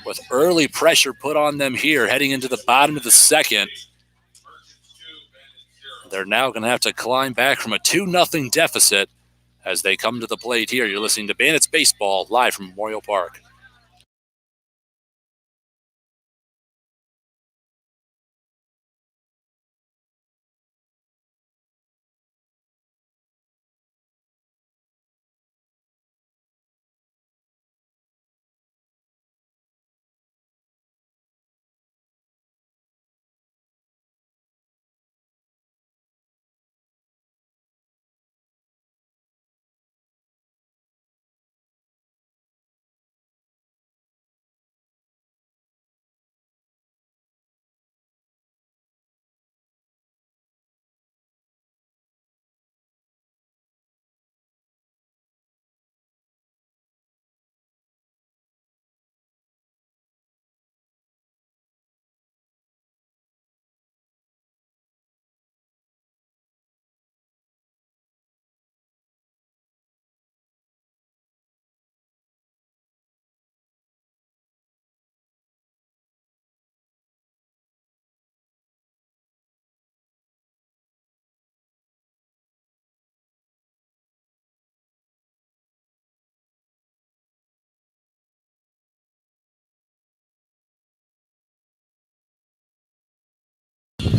with early pressure put on them here heading into the bottom of the second, they're now going to have to climb back from a 2-0 deficit as they come to the plate here. You're listening to Bandits Baseball live from Memorial Park.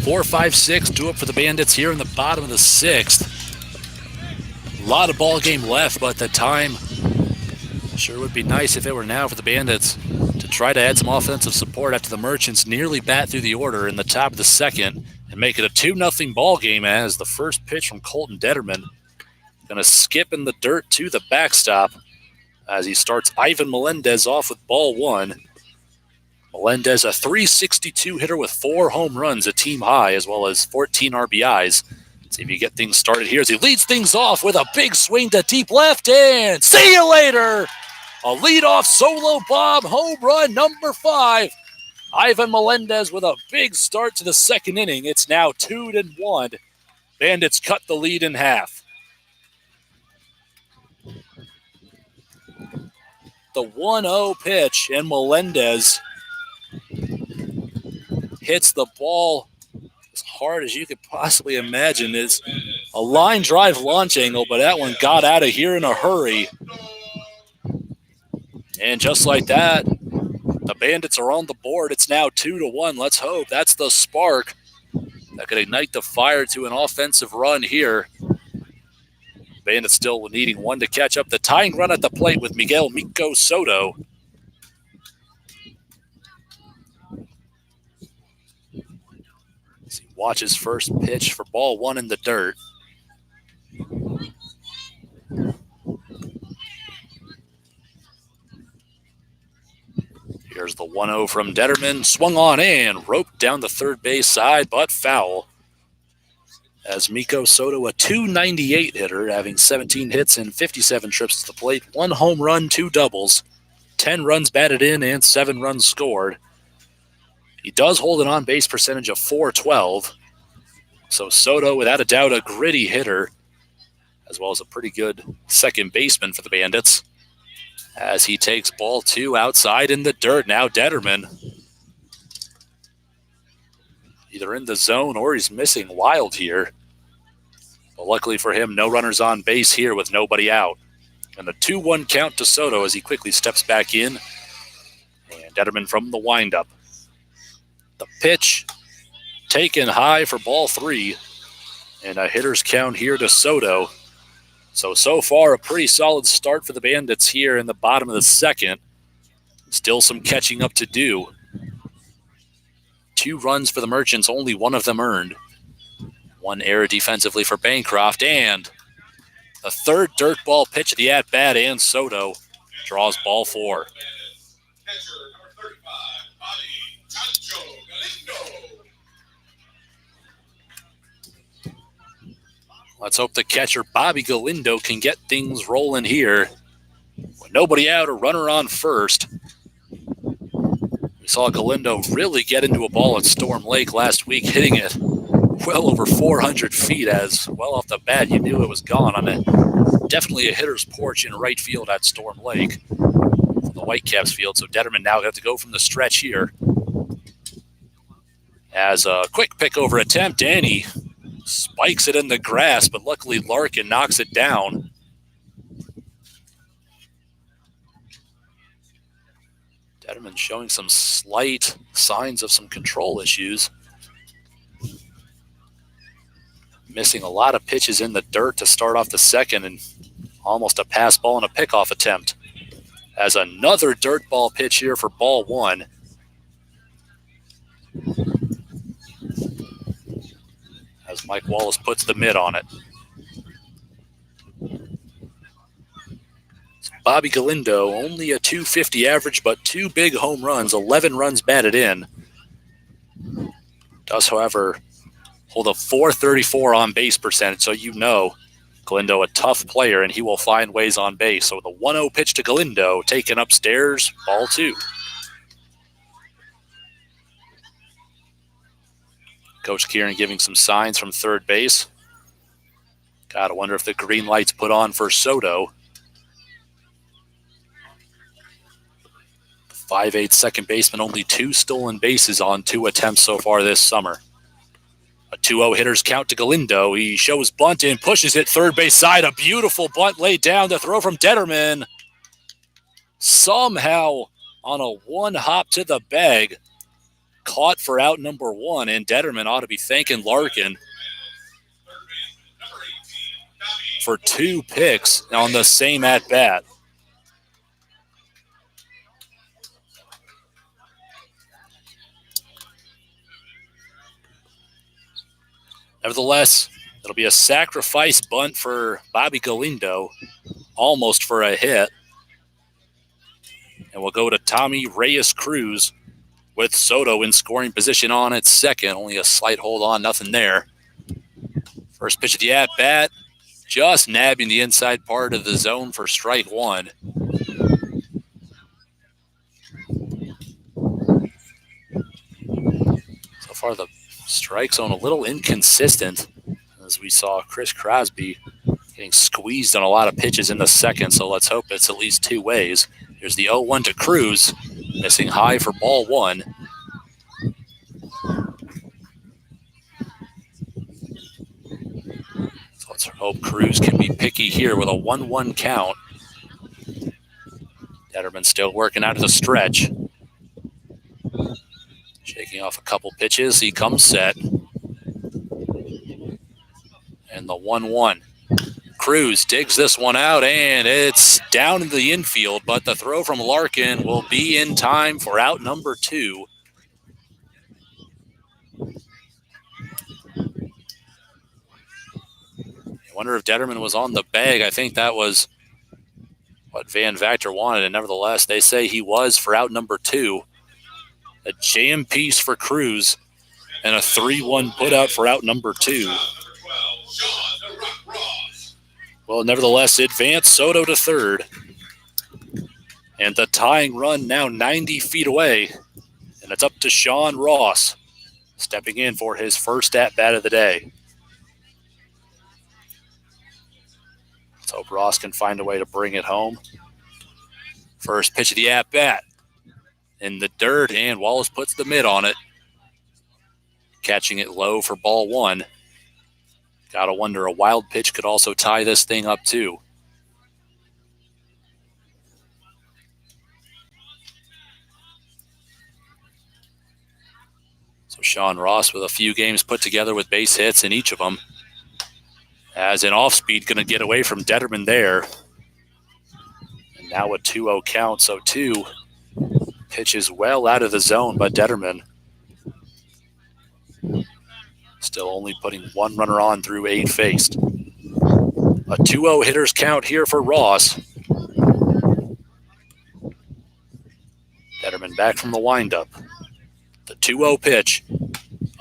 Four, 5, 6, 2 up for the Bandits here in the bottom of the 6th. A lot of ball game left, but the time sure would be nice if it were now for the Bandits to try to add some offensive support after the Merchants nearly bat through the order in the top of the second and make it a 2-0 ball game as the first pitch from Colton Detterman going to skip in the dirt to the backstop as he starts Ivan Melendez off with ball 1. Melendez, a .362 hitter with 4 home runs, a team high, as well as 14 RBIs. Let's see if you get things started here as he leads things off with a big swing to deep left, and see you later! A leadoff solo bomb, home run number 5. Ivan Melendez with a big start to the second inning. It's now 2-1. Bandits cut the lead in half. The 1-0 pitch, and Melendez hits the ball as hard as you could possibly imagine. It's a line drive launch angle, but that one got out of here in a hurry. And just like that, The Bandits are on the board. It's now 2-1. Let's hope that's the spark that could ignite the fire to an offensive run here. Bandits still needing one to catch up. The tying run at the plate with Miguel Miko Soto. As he watches first pitch for ball one in the dirt. Here's the 1-0 from Detterman. Swung on and roped down the third base side, but foul. As Miko Soto, a .298 hitter, having 17 hits and 57 trips to the plate, 1 home run, 2 doubles, 10 runs batted in, and 7 runs scored. He does hold an on-base percentage of .412. So Soto, without a doubt, a gritty hitter, as well as a pretty good second baseman for the Bandits. As he takes ball 2 outside in the dirt. Now Detterman, either in the zone or he's missing wild here. But luckily for him, no runners on base here with nobody out. And a 2-1 count to Soto as he quickly steps back in. And Detterman from the windup. The pitch taken high for ball 3. And a hitter's count here to Soto. So far, a pretty solid start for the Bandits here in the bottom of the second. Still some catching up to do. 2 runs for the Merchants, only 1 of them earned. 1 error defensively for Bancroft, and a third dirt ball pitch at the at-bat, and Soto draws ball 4. Catcher number 35, Bobby Chancho Galindo. Let's hope the catcher, Bobby Galindo, can get things rolling here. With nobody out, a runner on first. We saw Galindo really get into a ball at Storm Lake last week, hitting it well over 400 feet as well off the bat. You knew it was gone on it. Definitely a hitter's porch in right field at Storm Lake from the Whitecaps field. So Detterman now have to go from the stretch here. As a quick pick over attempt, and he spikes it in the grass, but luckily Larkin knocks it down. Detterman showing some slight signs of some control issues. Missing a lot of pitches in the dirt to start off the second, and almost a pass ball and a pickoff attempt. As another dirt ball pitch here for ball 1. As Mike Wallace puts the mitt on it. Bobby Galindo, only a .250 average, but 2 big home runs, 11 runs batted in. Does, however, hold a .434 on-base percentage, so you know Galindo a tough player, and he will find ways on base. So the 1-0 pitch to Galindo, taken upstairs, ball 2. Coach Kieran giving some signs from third base. Gotta wonder if the green light's put on for Soto. 5'8" second baseman, only 2 stolen bases on 2 attempts so far this summer. A 2-0 hitter's count to Galindo. He shows bunt and pushes it third base side. A beautiful bunt laid down to throw from Detterman. Somehow on a 1 hop to the bag. Caught for out number 1, and Detterman ought to be thanking Larkin for 2 picks on the same at-bat. Nevertheless, it'll be a sacrifice bunt for Bobby Galindo, almost for a hit. And we'll go to Tommy Reyes-Cruz with Soto in scoring position on at second. Only a slight hold on, nothing there. First pitch of the at-bat, just nabbing the inside part of the zone for strike 1. So far, the strike zone a little inconsistent, as we saw Chris Crosby getting squeezed on a lot of pitches in the second, so let's hope it's at least 2 ways. Here's the 0-1 to Cruz, missing high for ball 1. So let's hope Cruz can be picky here with a 1-1 count. Detterman still working out of the stretch. Shaking off a couple pitches. He comes set. And the 1-1. Cruz digs this one out, and it's down in the infield, but the throw from Larkin will be in time for out number 2. I wonder if Detterman was on the bag. I think that was what Van Vactor wanted, and nevertheless, they say he was for out number 2. A jam piece for Cruz, and a 3-1 putout for out number 2. Well, nevertheless, advance Soto to third. And the tying run now 90 feet away. And it's up to Sean Ross, stepping in for his first at-bat of the day. Let's hope Ross can find a way to bring it home. First pitch of the at-bat. In the dirt, and Wallace puts the mitt on it. Catching it low for ball 1. Gotta wonder, a wild pitch could also tie this thing up too. So Sean Ross with a few games put together with base hits in each of them. As an off-speed, going to get away from Detterman there. And now a 2-0 count, so 2 pitches well out of the zone by Detterman. Still only putting 1 runner on through 8 faced. A 2-0 hitters count here for Ross. Detterman back from the windup. The 2-0 pitch.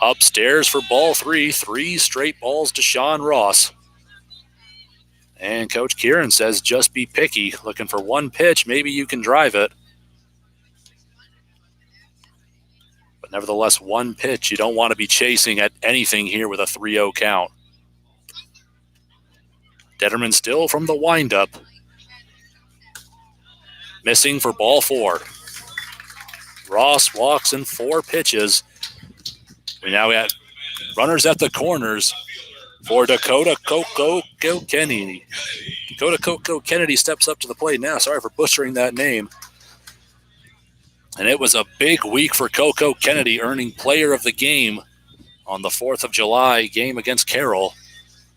Upstairs for ball 3. 3 straight balls to Sean Ross. And Coach Kieran says just be picky. Looking for 1 pitch. Maybe you can drive it. But nevertheless, 1 pitch. You don't want to be chasing at anything here with a 3-0 count. Detterman still from the windup. Missing for ball 4. Ross walks in 4 pitches. We now got runners at the corners for Dakota Coco Kennedy. Dakota Coco Kennedy steps up to the plate now. Sorry for butchering that name. And it was a big week for Coco Kennedy, earning player of the game on the 4th of July game against Carroll.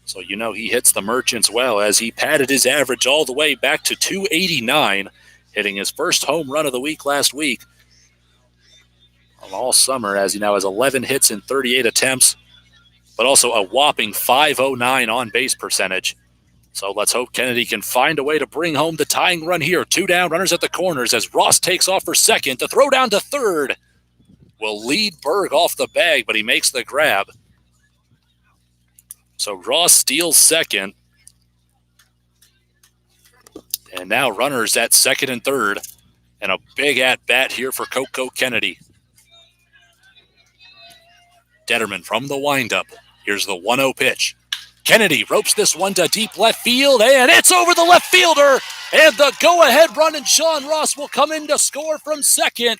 So you know he hits the Merchants well, as he padded his average all the way back to 289, hitting his first home run of the week last week. All summer, as he now has 11 hits in 38 attempts, but also a whopping .509 on-base percentage. So let's hope Kennedy can find a way to bring home the tying run here. 2 down, runners at the corners as Ross takes off for second. The throw down to third will lead Berg off the bag, but he makes the grab. So Ross steals second. And now runners at second and third. And a big at-bat here for Coco Kennedy. Detterman from the windup. Here's the 1-0 pitch. Kennedy ropes this one to deep left field, and it's over the left fielder. And the go-ahead run, and Sean Ross will come in to score from second.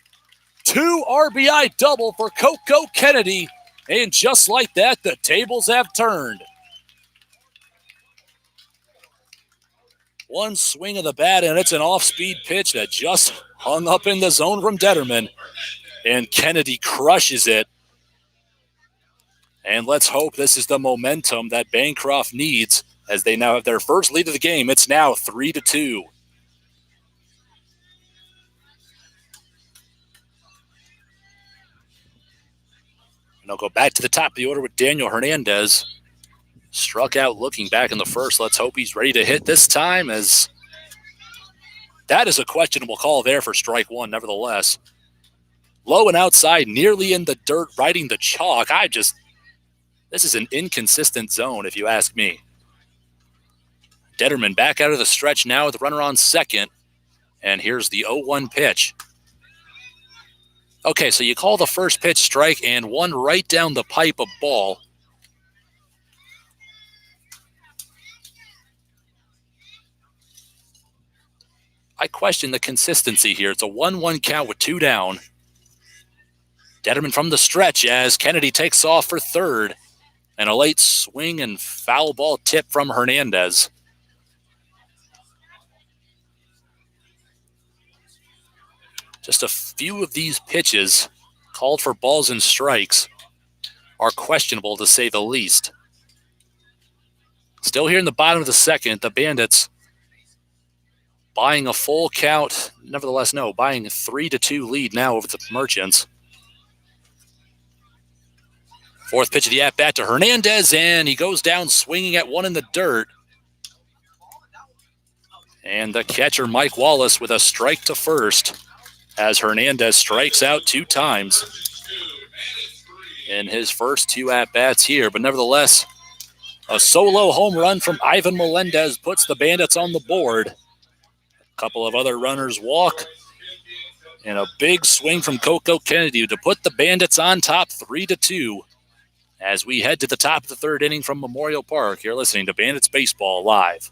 2 RBI double for Coco Kennedy. And just like that, the tables have turned. 1 swing of the bat, and it's an off-speed pitch that just hung up in the zone from Detterman. And Kennedy crushes it. And let's hope this is the momentum that Bancroft needs as they now have their first lead of the game. It's now 3-2. And I'll go back to the top of the order with Daniel Hernandez. Struck out looking back in the first. Let's hope he's ready to hit this time, as that is a questionable call there for strike 1 nevertheless. Low and outside, nearly in the dirt, riding the chalk. This is an inconsistent zone, if you ask me. Detterman back out of the stretch now with the runner on second. And here's the 0-1 pitch. Okay, so you call the first pitch strike and 1 right down the pipe of ball. I question the consistency here. It's a 1-1 count with 2 down. Detterman from the stretch as Kennedy takes off for third. And a late swing and foul ball tip from Hernandez. Just a few of these pitches called for balls and strikes are questionable to say the least. Still here in the bottom of the second, the Bandits buying a full count, nevertheless, no, buying a 3-2 lead now over the Merchants. Fourth pitch of the at-bat to Hernandez, and he goes down swinging at one in the dirt. And the catcher, Mike Wallace, with a strike to first as Hernandez strikes out 2 times in his first 2 at-bats here. But nevertheless, a solo home run from Ivan Melendez puts the Bandits on the board. A couple of other runners walk, and a big swing from Coco Kennedy to put the Bandits on top 3-2 as we head to the top of the third inning from Memorial Park. You're listening to Bandits Baseball Live.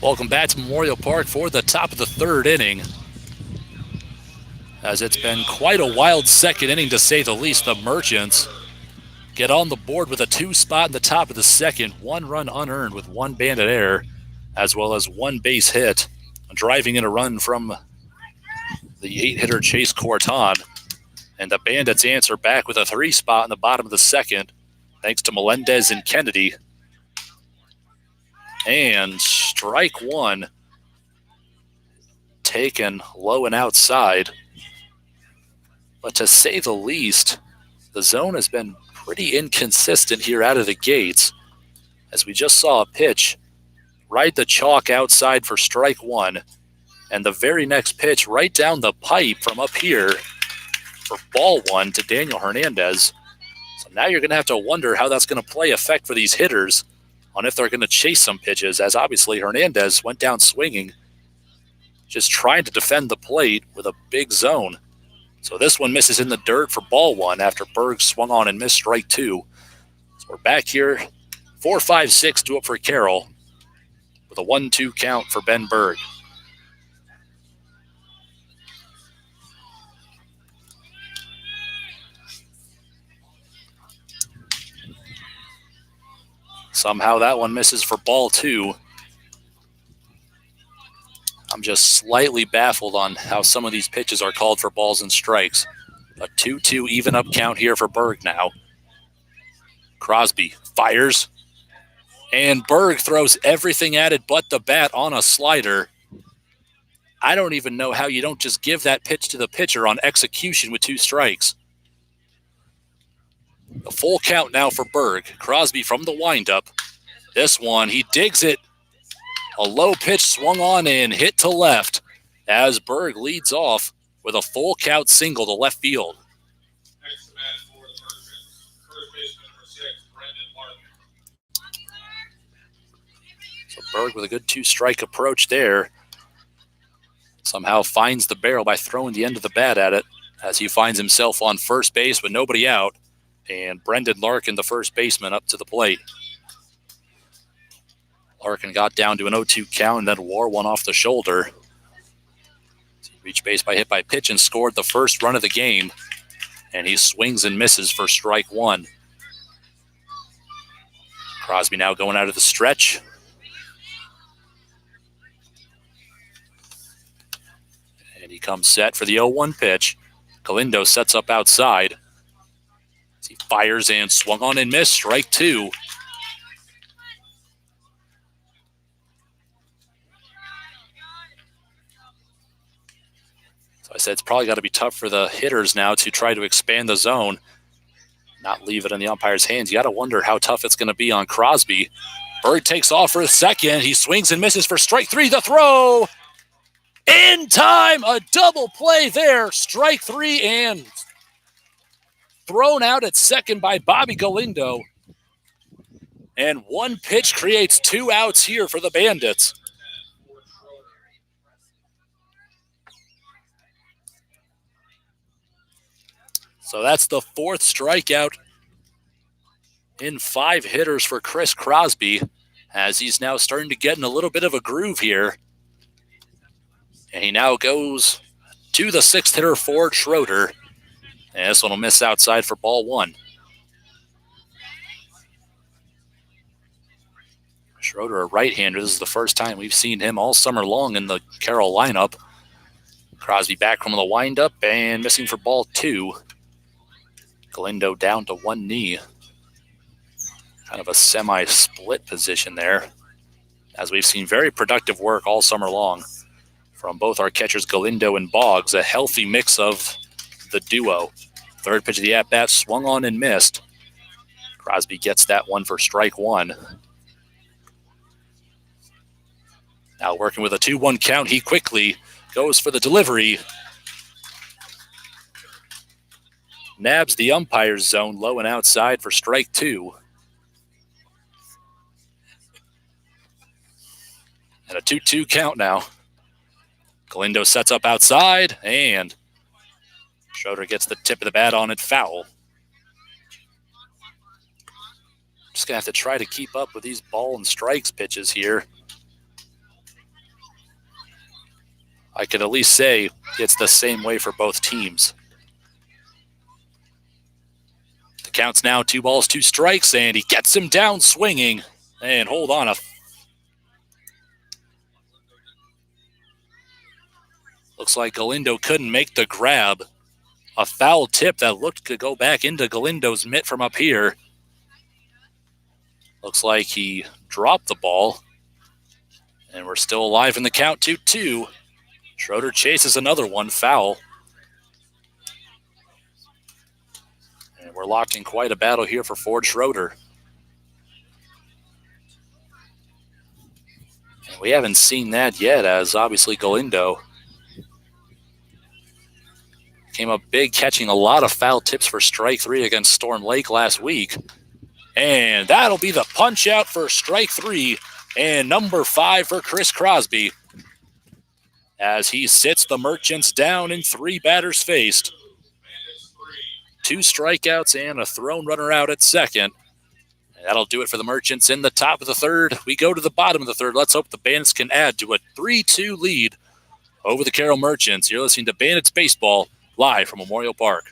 Welcome back to Memorial Park for the top of the third inning. As it's been quite a wild second inning, to say the least. The Merchants get on the board with a 2 spot in the top of the second, 1 run unearned with 1 Bandit error, as well as 1 base hit, driving in a run from the 8-hitter Chase Corton. And the Bandits answer back with a 3 spot in the bottom of the second, thanks to Melendez and Kennedy. And strike 1, taken low and outside. But to say the least, the zone has been pretty inconsistent here out of the gates, as we just saw a pitch right the chalk outside for strike 1, and the very next pitch right down the pipe from up here for ball 1 to Daniel Hernandez. So now you're going to have to wonder how that's going to play effect for these hitters on if they're going to chase some pitches, as obviously Hernandez went down swinging, just trying to defend the plate with a big zone. So this one misses in the dirt for ball 1 after Berg swung on and missed strike 2. So we're back here, 4-5-6 due up for Carroll with a 1-2 count for Ben Berg. Somehow that one misses for ball 2. I'm just slightly baffled on how some of these pitches are called for balls and strikes. A 2-2 even up count here for Berg now. Crosby fires, and Berg throws everything at it but the bat on a slider. I don't even know how you don't just give that pitch to the pitcher on execution with 2 strikes. A full count now for Berg. Crosby from the windup. This one, he digs it. A low pitch swung on and hit to left as Berg leads off with a full count single to left field. Next to bat for the Merchants, first baseman number 6, Brendan Martin. So Berg with a good 2-strike approach there. Somehow finds the barrel by throwing the end of the bat at it as he finds himself on first base with nobody out. And Brendan Larkin, the first baseman, up to the plate. Larkin got down to an 0-2 count and then wore one off the shoulder. He reached base by hit by pitch and scored the first run of the game. And he swings and misses for strike 1. Crosby now going out of the stretch. And he comes set for the 0-1 pitch. Galindo sets up outside. He fires and swung on and missed. Strike 2. So I said it's probably got to be tough for the hitters now to try to expand the zone, not leave it in the umpire's hands. You got to wonder how tough it's going to be on Crosby Bird takes off for a second. He swings and misses for strike three. The throw. In time. A double play there. Strike three and thrown out at second by Bobby Galindo. And one pitch creates 2 outs here for the Bandits. So that's the 4th strikeout in 5 hitters for Chris Crosby, as he's now starting to get in a little bit of a groove here. And he now goes to the 6th hitter, Ford Schroeder. And this one will miss outside for ball 1. Schroeder, a right-hander. This is the first time we've seen him all summer long in the Carroll lineup. Crosby back from the windup and missing for ball 2. Galindo down to one knee. Kind of a semi-split position there, as we've seen very productive work all summer long from both our catchers Galindo and Boggs, a healthy mix of the duo. 3rd pitch of the at-bat swung on and missed. Crosby gets that one for strike 1. Now working with a 2-1 count, he quickly goes for the delivery. Nabs the umpire's zone low and outside for strike 2. And a 2-2 count now. Galindo sets up outside, and Schroeder gets the tip of the bat on it, foul. Just going to have to try to keep up with these ball and strikes pitches here. I could at least say it's the same way for both teams. The count's now 2 balls, 2 strikes, and he gets him down swinging. And hold on, looks like Galindo couldn't make the grab. A foul tip that looked to go back into Galindo's mitt from up here. Looks like he dropped the ball. And we're still alive in the count, 2-2. Schroeder chases another one, foul. And we're locked in quite a battle here for Ford Schroeder. And we haven't seen that yet, as obviously Galindo came up big, catching a lot of foul tips for strike 3 against Storm Lake last week. And that'll be the punch out for strike 3 and number 5 for Chris Crosby, as he sits the Merchants down in 3 batters faced. 2 strikeouts and a thrown runner out at second. And that'll do it for the Merchants in the top of the 3rd. We go to the bottom of the 3rd. Let's hope the Bandits can add to a 3-2 lead over the Carroll Merchants. You're listening to Bandits Baseball live from Memorial Park.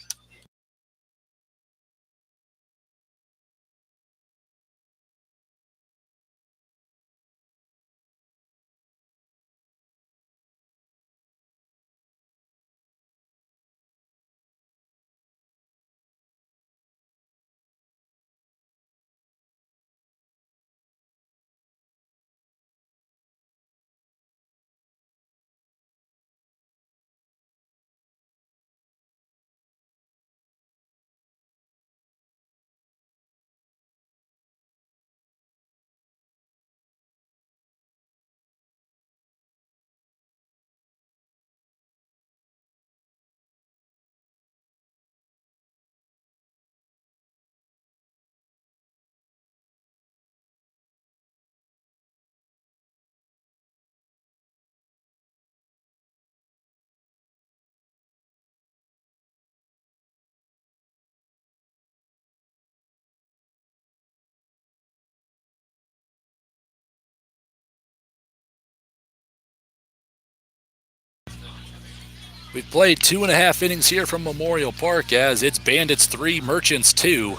We've played 2.5 innings here from Memorial Park, as it's Bandits 3, Merchants 2.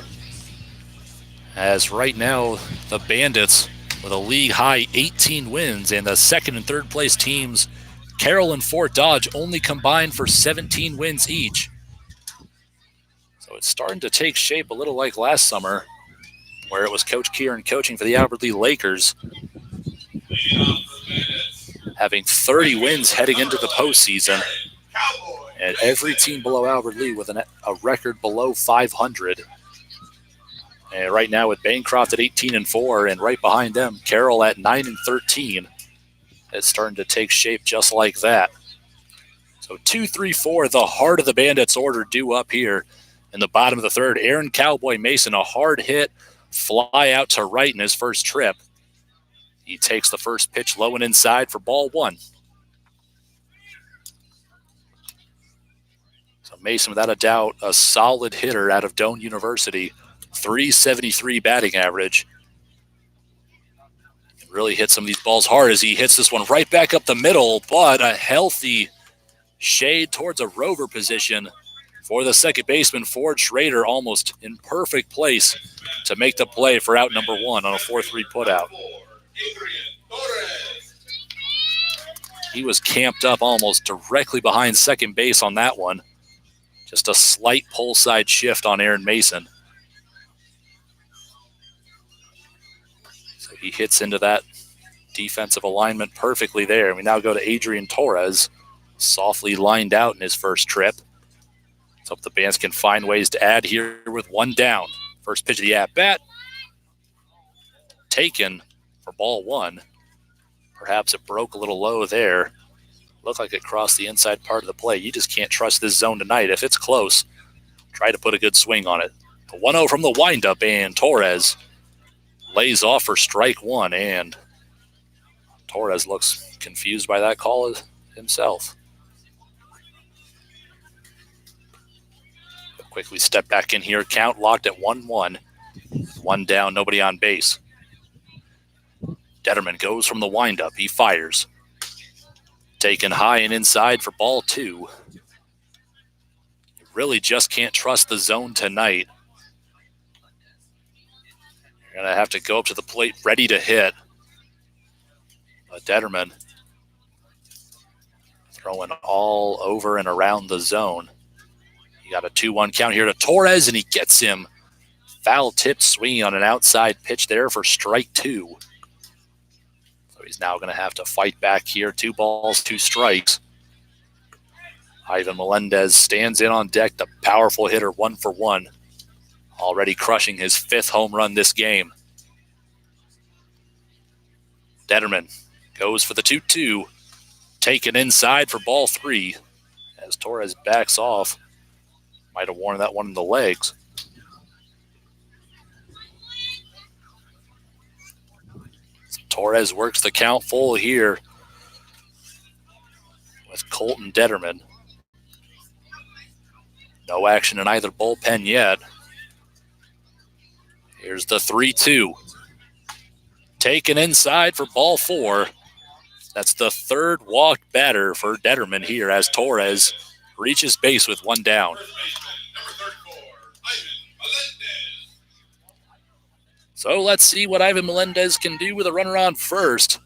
As right now, the Bandits with a league-high 18 wins, and the 2nd and 3rd place teams, Carroll and Fort Dodge, only combined for 17 wins each. So it's starting to take shape a little like last summer, where it was Coach Kieran coaching for the Albert Lee Lakers, having 30 wins heading into the postseason. And every team below Albert Lee with a record below 500. And right now with Bancroft at 18-4, and right behind them, Carroll at 9-13. It's starting to take shape just like that. So 2-3-4, the heart of the Bandits order due up here in the bottom of the third. Aaron Cowboy Mason, a hard hit, fly out to right in his first trip. He takes the first pitch low and inside for ball one. So Mason, without a doubt, a solid hitter out of Doane University. 373 batting average. Really hit some of these balls hard as he hits this one right back up the middle, but a healthy shade towards a rover position for the second baseman, Ford Schrader, almost in perfect place to make the play for out number one on a 4-3 putout. He was camped up almost directly behind second base on that one. Just a slight pull side shift on Aaron Mason. So he hits into that defensive alignment perfectly there. We now go to Adrian Torres, softly lined out in his first trip. Let's hope the Bands can find ways to add here with one down. First pitch of the at-bat. Taken for ball one. Perhaps it broke a little low there. Looked like it crossed the inside part of the plate. You just can't trust this zone tonight. If it's close, try to put a good swing on it. The 1-0 from the windup, and Torres lays off for strike one, and Torres looks confused by that call himself. Quickly step back in here. Count locked at 1-1. One down, nobody on base. Detterman goes from the windup. He fires. Taken high and inside for ball two. You really just can't trust the zone tonight. You're going to have to go up to the plate ready to hit. But Detterman throwing all over and around the zone. You got a 2-1 count here to Torres, and he gets him. Foul-tipped swinging on an outside pitch there for strike two. So he's now going to have to fight back here. 2 balls, 2 strikes. Ivan Melendez stands in on deck, the powerful hitter, 1 for 1. Already crushing his 5th home run this game. Detterman goes for the 2-2. Taken inside for ball 3 as Torres backs off. Might have worn that one in the legs. Torres works the count full here with Colton Detterman. No action in either bullpen yet. Here's the 3-2. Taken inside for ball 4. That's the 3rd walked batter for Detterman here as Torres reaches base with one down. So let's see what Ivan Melendez can do with a runner on first.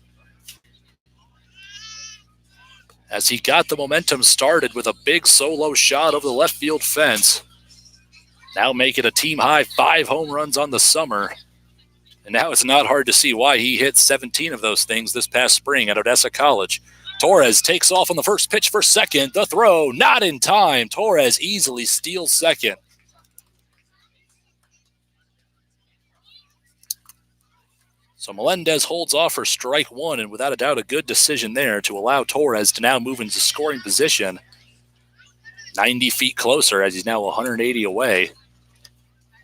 As he got the momentum started with a big solo shot over the left field fence. Now make it a team high 5 home runs on the summer. And now it's not hard to see why he hit 17 of those things this past spring at Odessa College. Torres takes off on the first pitch for second. The throw not in time. Torres easily steals second. So Melendez holds off for strike one, and without a doubt a good decision there to allow Torres to now move into scoring position. 90 feet closer as he's now 180 away.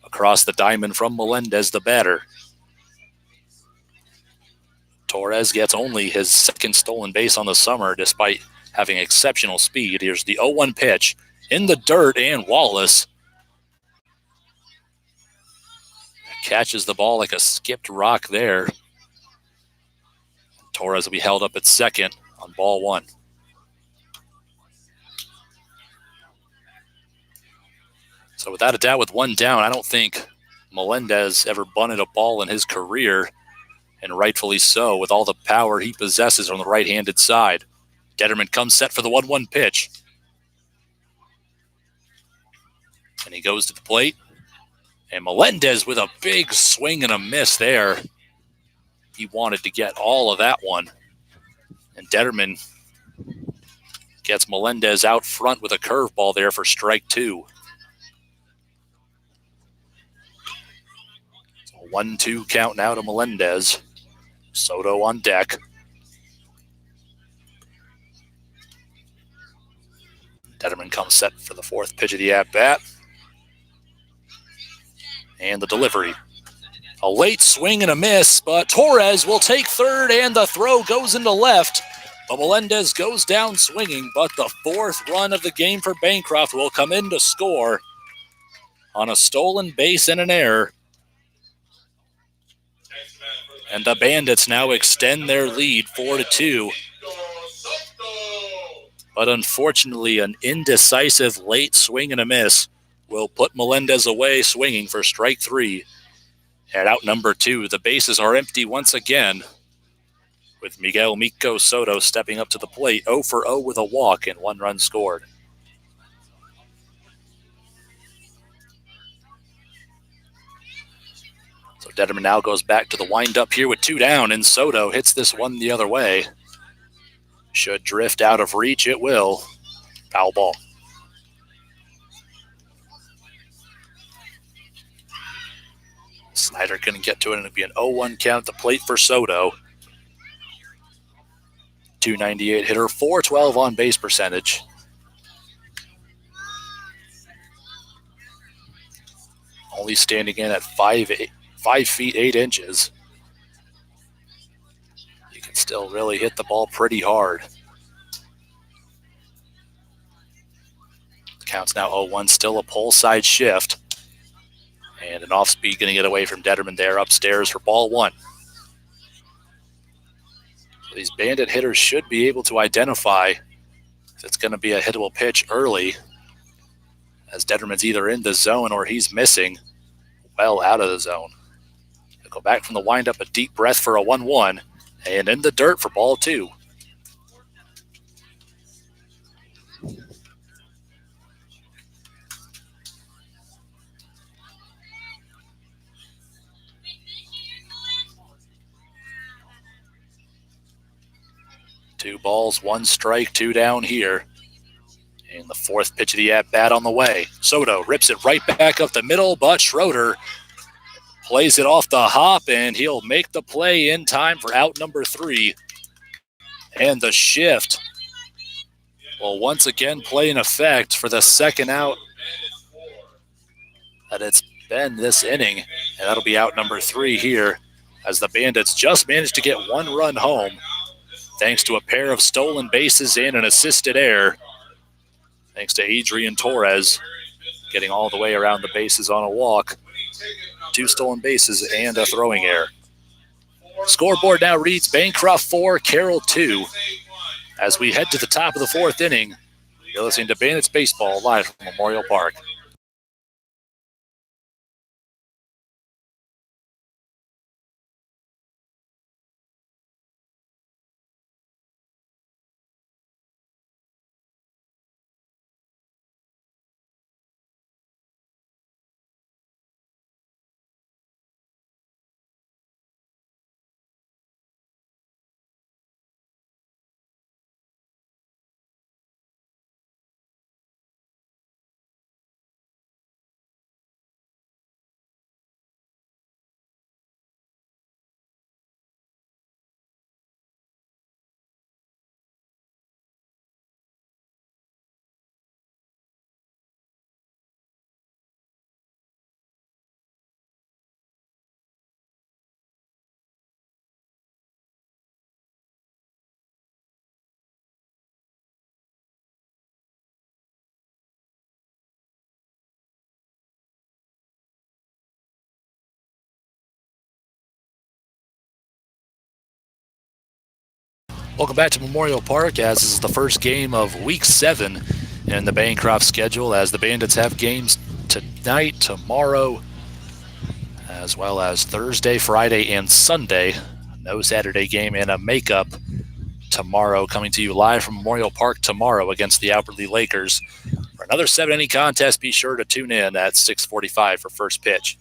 Across the diamond from Melendez, the batter. Torres gets only his 2nd stolen base on the summer despite having exceptional speed. Here's the 0-1 pitch in the dirt, and Wallace catches the ball like a skipped rock there. Torres will be held up at second on ball 1. So without a doubt, with one down, I don't think Melendez ever bunted a ball in his career, and rightfully so with all the power he possesses on the right-handed side. Detterman comes set for the 1-1 pitch. And he goes to the plate. And Melendez with a big swing and a miss there. He wanted to get all of that one. And Detterman gets Melendez out front with a curveball there for strike 2. 1-2 count now to Melendez. Soto on deck. Detterman comes set for the fourth pitch of the at-bat. And the delivery. A late swing and a miss, but Torres will take third, and the throw goes into left. But Melendez goes down swinging, but the fourth run of the game for Bancroft will come in to score on a stolen base and an error. And the Bandits now extend their lead 4-2. But unfortunately, an indecisive late swing and a miss will put Melendez away swinging for strike 3. At out number 2, the bases are empty once again, with Miguel Mico Soto stepping up to the plate, 0 for 0 with a walk and 1 run scored. So Detterman now goes back to the windup here with 2 down, and Soto hits this one the other way. Should drift out of reach, it will. Foul ball. Snyder couldn't get to it, and it'll be an 0-1 count at the plate for Soto. 298 hitter, 412 on base percentage. Only standing in at 5 feet 8 inches. You can still really hit the ball pretty hard. The count's now 0-1, still a pole side shift. And an off speed going to get away from Detterman there upstairs for ball 1. So these Bandit hitters should be able to identify if it's going to be a hittable pitch early, as Detterman's either in the zone or he's missing well out of the zone. They'll go back from the windup, a deep breath for a 1-1, and in the dirt for ball 2. Two balls, 1 strike, 2 down here. And the fourth pitch of the at-bat on the way. Soto rips it right back up the middle, but Schroeder plays it off the hop, and he'll make the play in time for out number 3. And the shift will once again play in effect for the second out that it's been this inning. And that'll be out number 3 here, as the Bandits just managed to get 1 run home, thanks to a pair of stolen bases and an assisted error, thanks to Adrian Torres getting all the way around the bases on a walk. 2 stolen bases and a throwing error. Scoreboard now reads Bancroft 4, Carroll 2. As we head to the top of the 4th inning, you're listening to Bandits Baseball live from Memorial Park. Welcome back to Memorial Park, as this is the first game of Week 7 in the Bancroft schedule, as the Bandits have games tonight, tomorrow, as well as Thursday, Friday, and Sunday. No Saturday game, and a makeup tomorrow, coming to you live from Memorial Park tomorrow against the Albertley Lakers. For another 7-inning contest, be sure to tune in at 6:45 for first pitch.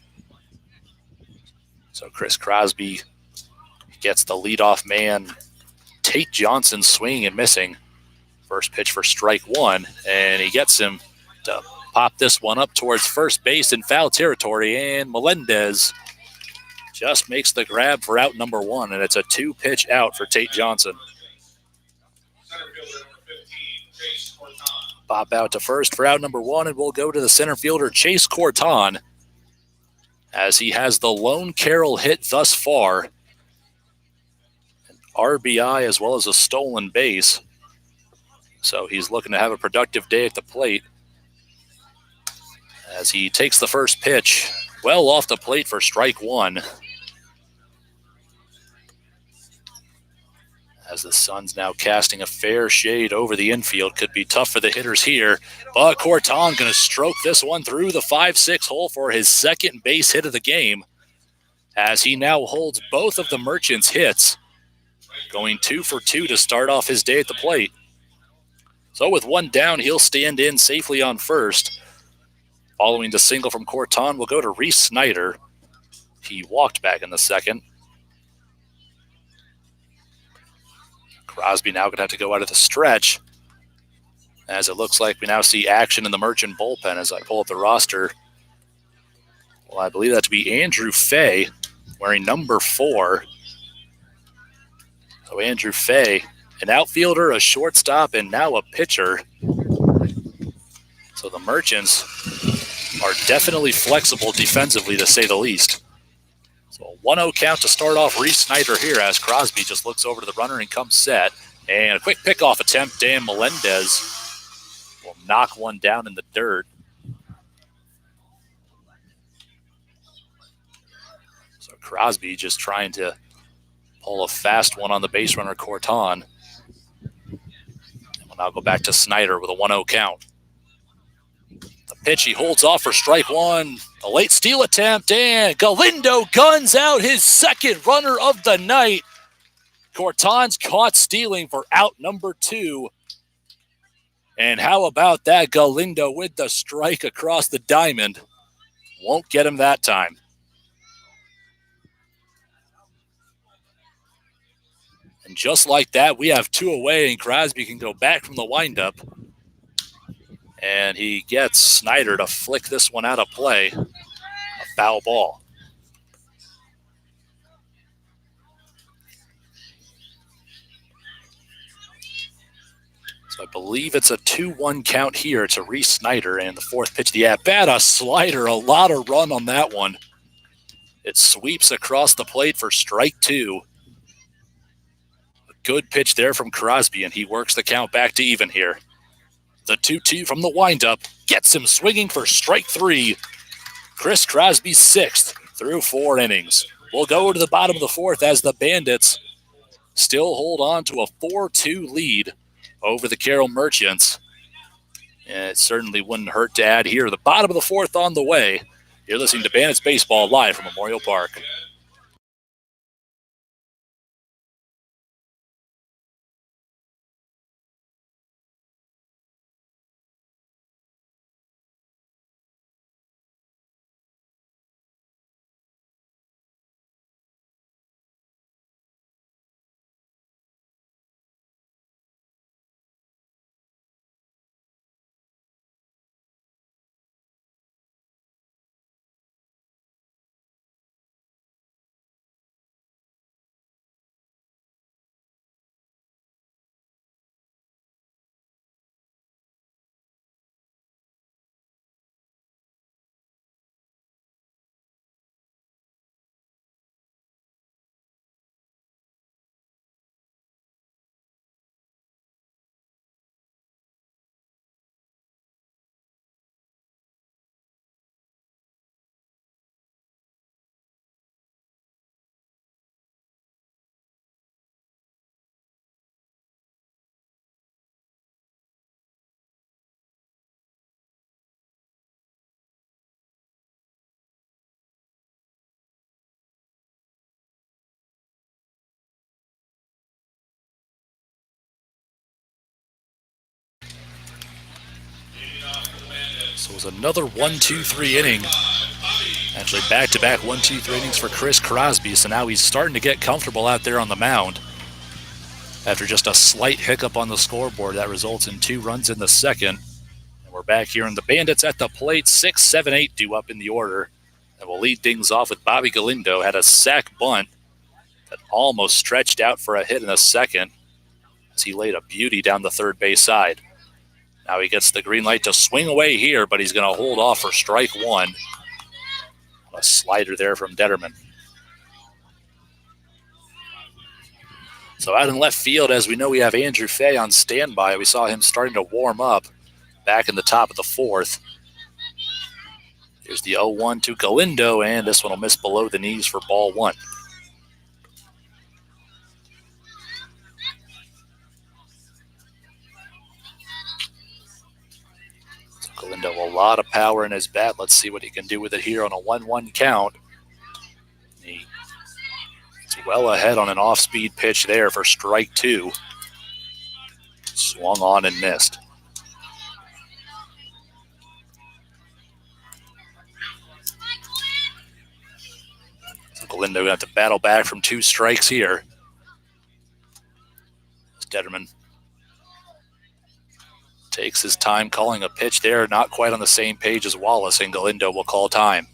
So Chris Crosby gets the leadoff man, Tate Johnson, swinging and missing. First pitch for strike 1, and he gets him to pop this one up towards first base in foul territory, and Melendez just makes the grab for out number 1, and it's a 2-pitch out for Tate Johnson. Center fielder number 15, Chase Corton. Pop out to first for out number 1, and we'll go to the center fielder, Chase Corton, as he has the lone Carroll hit thus far. An RBI as well as a stolen base. So he's looking to have a productive day at the plate as he takes the first pitch well off the plate for strike 1. As the sun's now casting a fair shade over the infield. Could be tough for the hitters here. But Corton going to stroke this one through the 5-6 hole for his second base hit of the game, as he now holds both of the Merchants' hits, going 2 for 2 to start off his day at the plate. So with 1 down, he'll stand in safely on first. Following the single from Corton, we'll go to Reese Snyder. He walked back in the second. Crosby now going to have to go out of the stretch, as it looks like we now see action in the Merchant bullpen as I pull up the roster. Well, I believe that to be Andrew Fay, wearing number 4. So Andrew Fay, an outfielder, a shortstop, and now a pitcher. So the Merchants are definitely flexible defensively, to say the least. So a 1-0 count to start off Reese Snyder here, as Crosby just looks over to the runner and comes set. And a quick pickoff attempt. Dan Melendez will knock one down in the dirt. So Crosby just trying to pull a fast one on the base runner, Corton. And we'll now go back to Snyder with a 1-0 count. The pitch he holds off for strike 1. A late steal attempt, and Galindo guns out his second runner of the night. Corton's caught stealing for out number 2. And how about that? Galindo with the strike across the diamond. Won't get him that time. And just like that, we have 2 away, and Crosby can go back from the windup. And he gets Snyder to flick this one out of play. A foul ball. So I believe it's a 2-1 count here to Reese Snyder, and the 4th pitch of the at-bat, a slider, a lot of run on that one. It sweeps across the plate for strike 2. A good pitch there from Crosby, and he works the count back to even here. The 2-2 from the windup gets him swinging for strike 3. Chris Crosby's 6th through 4 innings. We'll go to the bottom of the 4th as the Bandits still hold on to a 4-2 lead over the Carroll Merchants. And it certainly wouldn't hurt to add here. The bottom of the 4th on the way. You're listening to Bandits Baseball live from Memorial Park. So it was another 1-2-3 inning. Actually, back-to-back 1-2-3 innings for Chris Crosby. So now he's starting to get comfortable out there on the mound. After just a slight hiccup on the scoreboard, that results in 2 runs in the second. And we're back here in the Bandits at the plate. 6, 7, 8 due up in the order And we'll lead things off with Bobby Galindo. Had a sack bunt that almost stretched out for a hit in a second as he laid a beauty down the third base side. Now he gets the green light to swing away here, but he's going to hold off for strike one. A slider there from Detterman. So out in left field, as we know, we have Andrew Fay on standby. We saw him starting to warm up back in the top of the fourth. Here's the 0-1 to Galindo, and this one will miss below the knees for ball one. So Galindo, a lot of power in his bat. Let's see what he can do with it here on a 1-1 count. He's well ahead on an off-speed pitch there for strike two. Swung on and missed. Galindo going to have to battle back from two strikes here. Detterman takes his time calling a pitch there, not quite on the same page as Wallace, and Galindo will call time.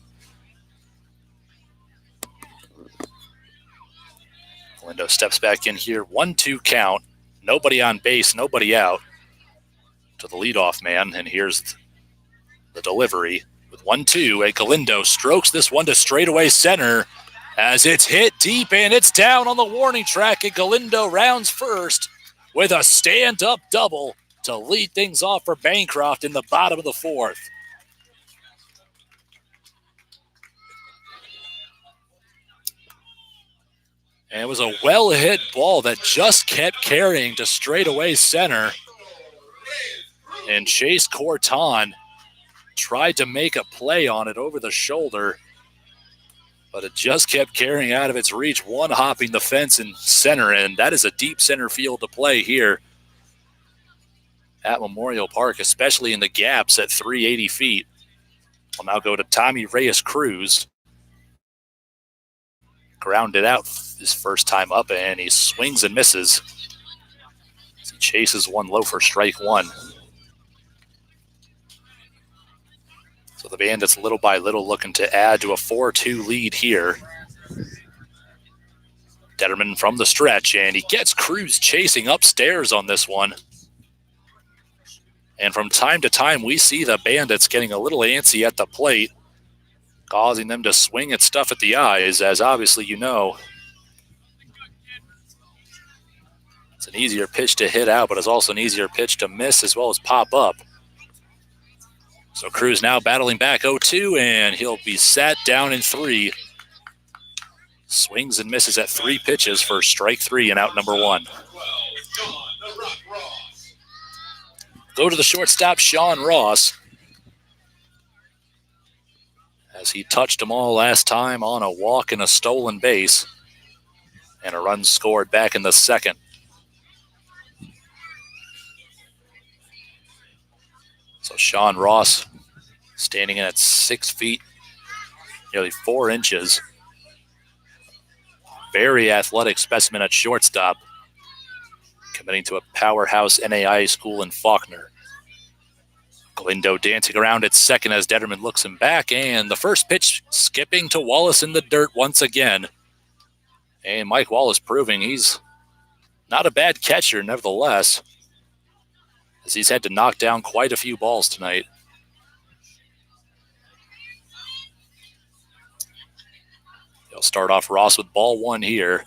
Galindo steps back in here, 1-2 count. Nobody on base, nobody out. To the leadoff man, and here's the delivery. With 1-2, Galindo strokes this one to straightaway center as it's hit deep and it's down on the warning track, and Galindo rounds first with a stand-up double to lead things off for Bancroft in the bottom of the fourth. And it was a well-hit ball that just kept carrying to straightaway center. And Chase Corton tried to make a play on it over the shoulder, but it just kept carrying out of its reach, one hopping the fence in center end. That is a deep center field to play here at Memorial Park, especially in the gaps at 380 feet. We'll now go to Tommy Reyes-Cruz. Grounded out his first time up, and he swings and misses. He chases one low for strike one. So the Bandits little by little looking to add to a 4-2 lead here. Detterman from the stretch, and he gets Cruz chasing upstairs on this one. And from time to time, we see the Bandits getting a little antsy at the plate, causing them to swing at stuff at the eyes, as obviously you know. It's an easier pitch to hit out, but it's also an easier pitch to miss as well as pop up. So Cruz now battling back 0-2, and he'll be sat down in 3. Swings and misses at 3 pitches for strike 3 and out number 1. Go to the shortstop, Sean Ross, as he touched them all last time on a walk and a stolen base, and a run scored back in the second. So Sean Ross standing in at 6 feet, nearly 4 inches. Very athletic specimen at shortstop, committing to a powerhouse NAIA school in Faulkner. Galindo dancing around at second as Detterman looks him back, and the first pitch skipping to Wallace in the dirt once again. And Mike Wallace proving he's not a bad catcher nevertheless, as he's had to knock down quite a few balls tonight. He'll start off Ross with ball 1 here,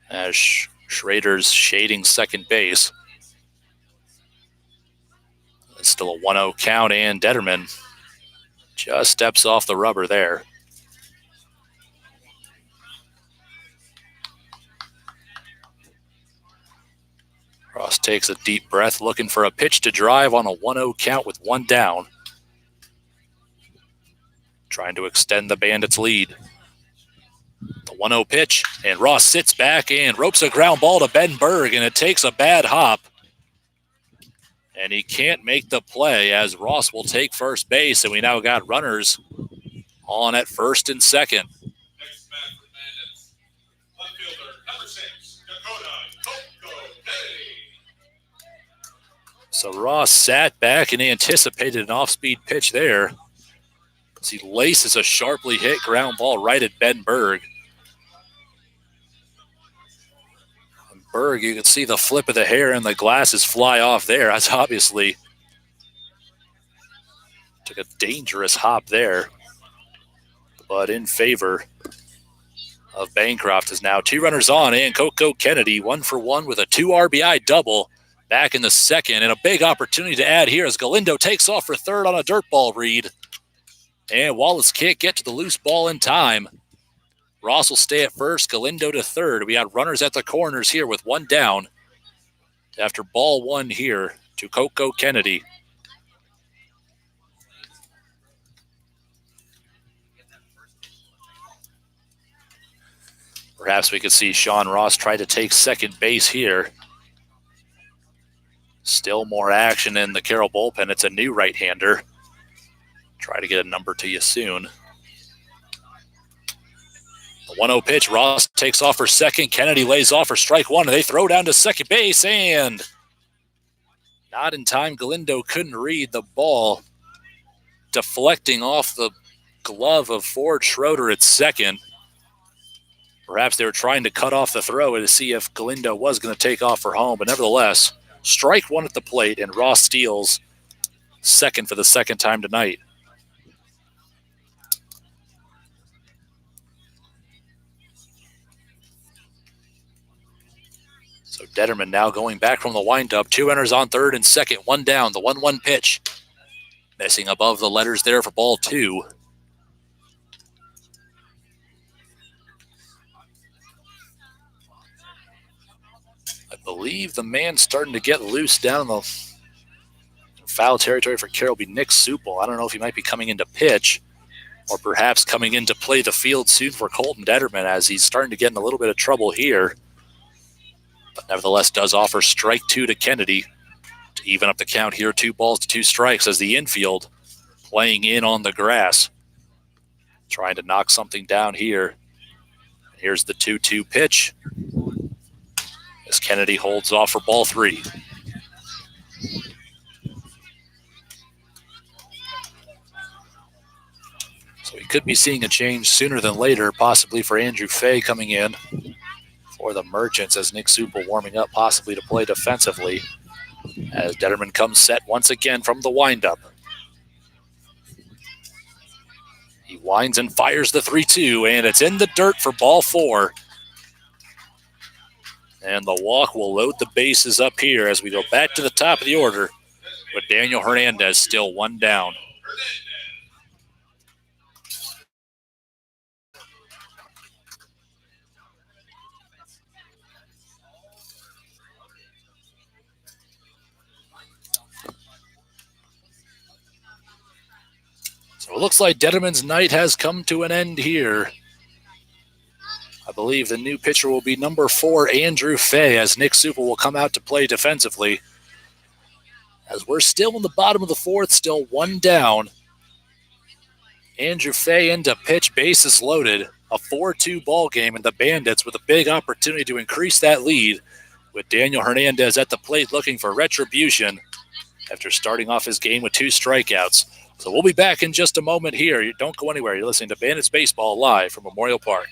as Schrader's shading second base. It's still a 1-0 count, and Detterman just steps off the rubber there. Ross takes a deep breath, looking for a pitch to drive on a 1-0 count with 1 down. Trying to extend the Bandits' lead. The 1-0 pitch, and Ross sits back and ropes a ground ball to Ben Berg, and it takes a bad hop. And he can't make the play as Ross will take first base, and we now got runners on at first and second. Next man for Bandits, left fielder, number 6, Dakota Coco-Day. So Ross sat back and anticipated an off-speed pitch there. as he laces a sharply hit ground ball right at Ben Berg. And Berg, you can see the flip of the hair and the glasses fly off there. That's obviously took a dangerous hop there. But in favor of Bancroft is now 2 runners on, and Coco Kennedy 1 for 1 with a 2 RBI double back in the second. And a big opportunity to add here as Galindo takes off for third on a dirt ball read. And Wallace can't get to the loose ball in time. Ross will stay at first, Galindo to third. We had runners at the corners here with 1 down after ball 1 here to Coco Kennedy. Perhaps we could see Sean Ross try to take second base here. Still more action in the Carroll bullpen. It's a new right-hander. Try to get a number to you soon. The 1-0 pitch. Ross takes off for second. Kennedy lays off for strike one. They throw down to second base, and not in time. Galindo couldn't read the ball, deflecting off the glove of Ford Schroeder at second. Perhaps they were trying to cut off the throw to see if Galindo was going to take off for home, but nevertheless, strike one at the plate, and Ross steals second for the second time tonight. So Detterman now going back from the windup. 2 runners on third and second, 1 down. The 1-1 pitch. Missing above the letters there for ball 2. I believe the man starting to get loose down in the foul territory for Carroll will be Nick Supel. I don't know if he might be coming into pitch or perhaps coming in to play the field soon for Colton Detterman, as he's starting to get in a little bit of trouble here. But nevertheless does offer strike 2 to Kennedy to even up the count here. 2 balls to 2 strikes as the infield playing in on the grass, trying to knock something down here. Here's the 2-2 pitch as Kennedy holds off for ball 3. So we could be seeing a change sooner than later, possibly for Andrew Fay coming in for the Merchants, as Nick Supel warming up possibly to play defensively, as Detterman comes set once again from the windup. He winds and fires the 3-2, and it's in the dirt for ball 4. And the walk will load the bases up here as we go back to the top of the order with Daniel Hernandez still 1 down. So it looks like Detterman's night has come to an end here. I believe the new pitcher will be number 4, Andrew Fay, as Nick Supel will come out to play defensively. As we're still in the bottom of the 4th, still 1 down. Andrew Fay into pitch, bases loaded. A 4-2 ball game, and the Bandits with a big opportunity to increase that lead, with Daniel Hernandez at the plate looking for retribution after starting off his game with 2 strikeouts. So we'll be back in just a moment here. Don't go anywhere. You're listening to Bandits Baseball live from Memorial Park.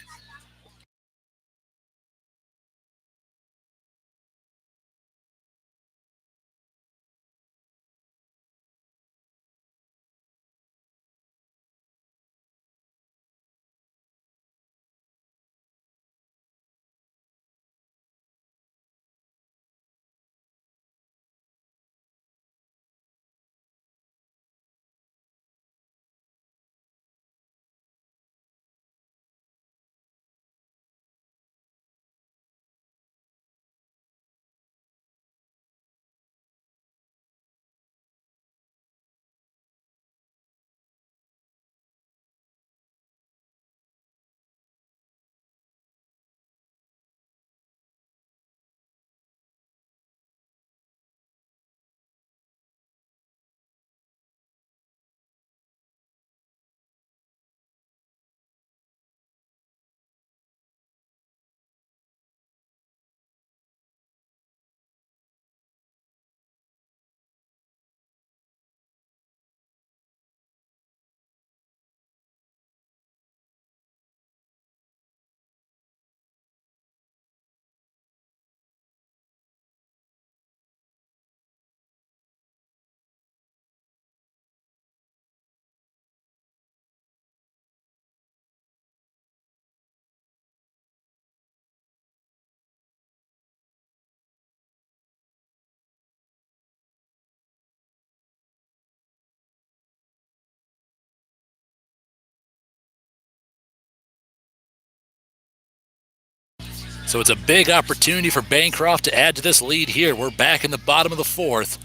So it's a big opportunity for Bancroft to add to this lead here. We're back in the bottom of the fourth.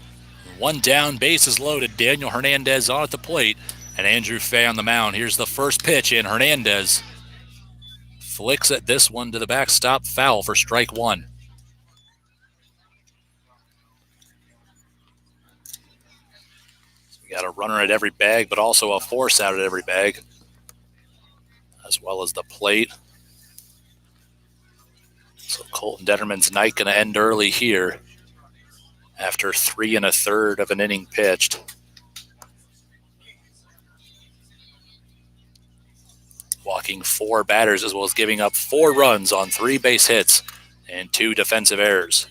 One down, bases loaded. Daniel Hernandez on at the plate, and Andrew Fay on the mound. Here's the first pitch, and Hernandez flicks at this one to the backstop, foul for strike one. We got a runner at every bag, but also a force out at every bag, as well as the plate. So Colton Detterman's night going to end early here after 3 1/3 of an inning pitched. Walking 4 batters as well as giving up 4 runs on 3 base hits and 2 defensive errors.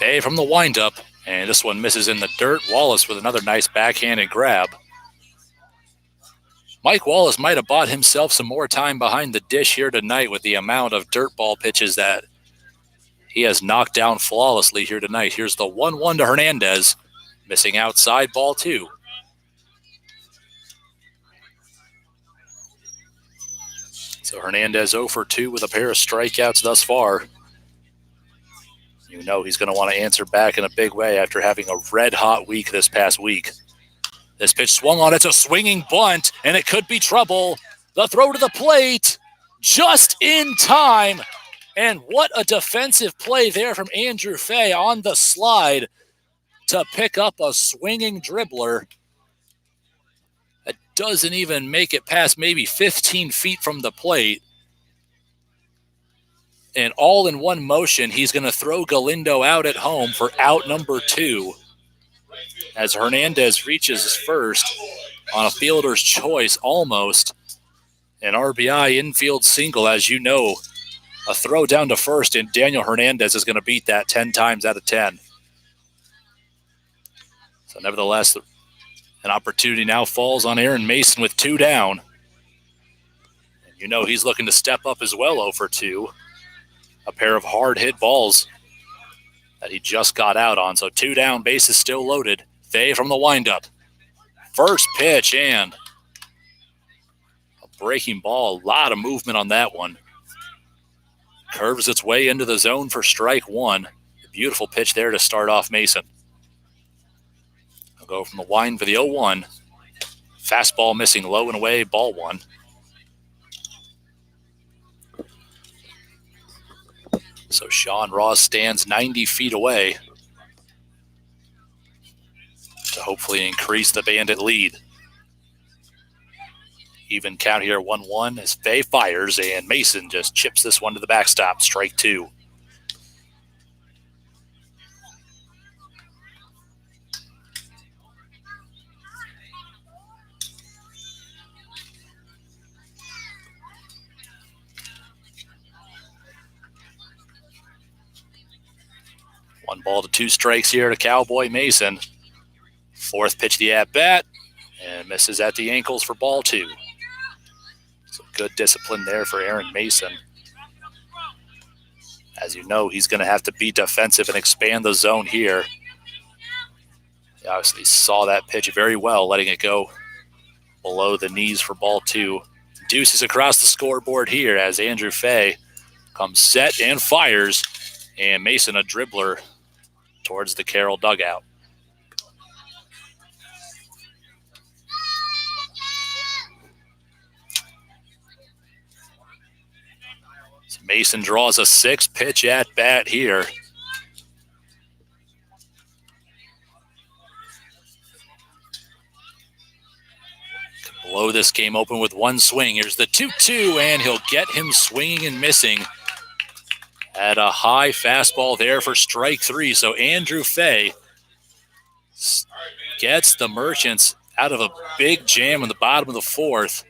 Bay from the windup, and this one misses in the dirt. Wallace with another nice backhanded grab. Mike Wallace might have bought himself some more time behind the dish here tonight with the amount of dirt ball pitches that he has knocked down flawlessly here tonight. Here's the 1-1 to Hernandez, missing outside, ball 2. So Hernandez 0 for 2 with a pair of strikeouts thus far. You know he's going to want to answer back in a big way after having a red-hot week this past week. This pitch swung on. It's a swinging bunt, and it could be trouble. The throw to the plate, just in time. And what a defensive play there from Andrew Fay on the slide to pick up a swinging dribbler. It doesn't even make it past maybe 15 feet from the plate. And all in one motion, he's going to throw Galindo out at home for out number 2. As Hernandez reaches first on a fielder's choice, almost an RBI infield single. As you know, a throw down to first, and Daniel Hernandez is going to beat that 10 times out of 10. So nevertheless, an opportunity now falls on Aaron Mason with 2 down. And you know he's looking to step up as well, 0 for 2. A pair of hard hit balls that he just got out on. So 2 down, bases still loaded. Fay from the windup. First pitch, and a breaking ball. A lot of movement on that one. Curves its way into the zone for strike 1. A beautiful pitch there to start off Mason. He'll go from the wind for the 0-1. Fastball missing low and away, ball 1. So Sean Ross stands 90 feet away to hopefully increase the Bandit lead. Even count here, 1-1 as Fay fires, and Mason just chips this one to the backstop, strike 2. One ball to 2 strikes here to Cowboy Mason. Fourth pitch the at-bat, and misses at the ankles for ball 2. So good discipline there for Aaron Mason. As you know, he's going to have to be defensive and expand the zone here. He obviously saw that pitch very well, letting it go below the knees for ball 2. Deuces across the scoreboard here as Andrew Fay comes set and fires, and Mason a dribbler towards the Carroll dugout. So Mason draws a 6-pitch at bat here. Could blow this game open with 1 swing. Here's the 2-2, and he'll get him swinging and missing at a high fastball there for strike 3. So Andrew Fay gets the Merchants out of a big jam in the bottom of the 4th.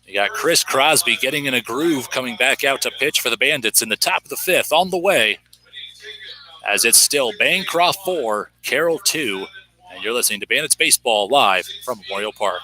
You got Chris Crosby getting in a groove, coming back out to pitch for the Bandits in the top of the 5th on the way, as it's still Bancroft 4, Carroll 2, and you're listening to Bandits Baseball live from Memorial Park.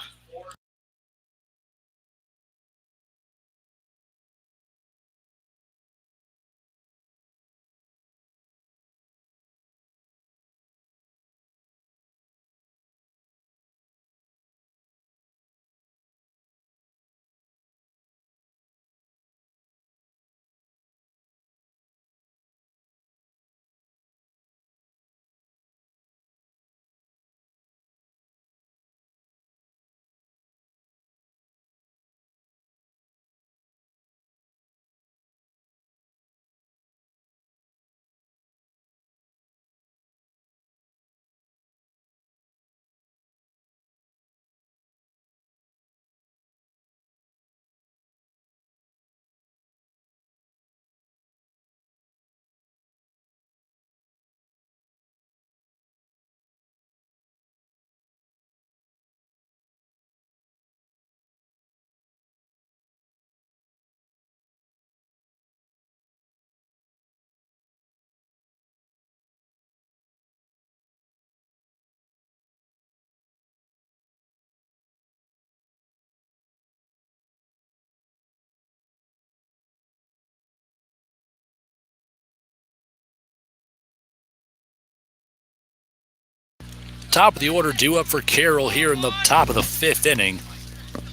top of the order due up for Carroll here in the top of the 5th inning,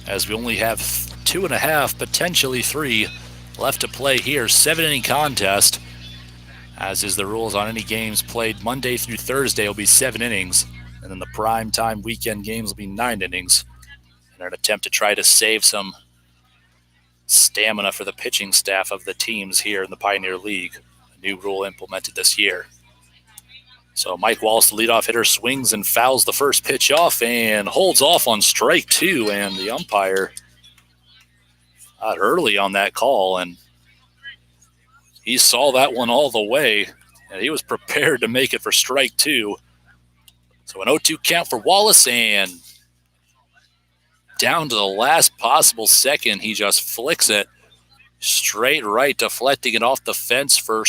as we only have 2.5, potentially 3 left to play here. 7-inning contest, as is the rules on any games played Monday through Thursday, will be 7 innings, and then the prime time weekend games will be 9 innings in an attempt to try to save some stamina for the pitching staff of the teams here in the Pioneer League, a new rule implemented this year. So Mike Wallace, the leadoff hitter, swings and fouls the first pitch off and holds off on strike 2, and the umpire got early on that call, and he saw that one all the way, and he was prepared to make it for strike 2. So an 0-2 count for Wallace, and down to the last possible second, he just flicks it straight right, deflecting it off the fence for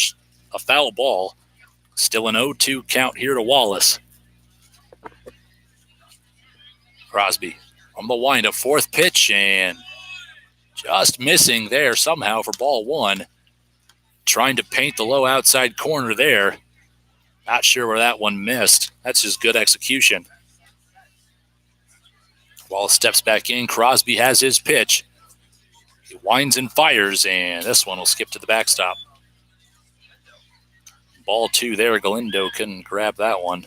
a foul ball. Still an 0-2 count here to Wallace. Crosby on the windup, 4th pitch, and just missing there somehow for ball 1. Trying to paint the low outside corner there. Not sure where that one missed. That's just good execution. Wallace steps back in. Crosby has his pitch. He winds and fires, and this one will skip to the backstop. Ball 2 there. Galindo couldn't grab that one.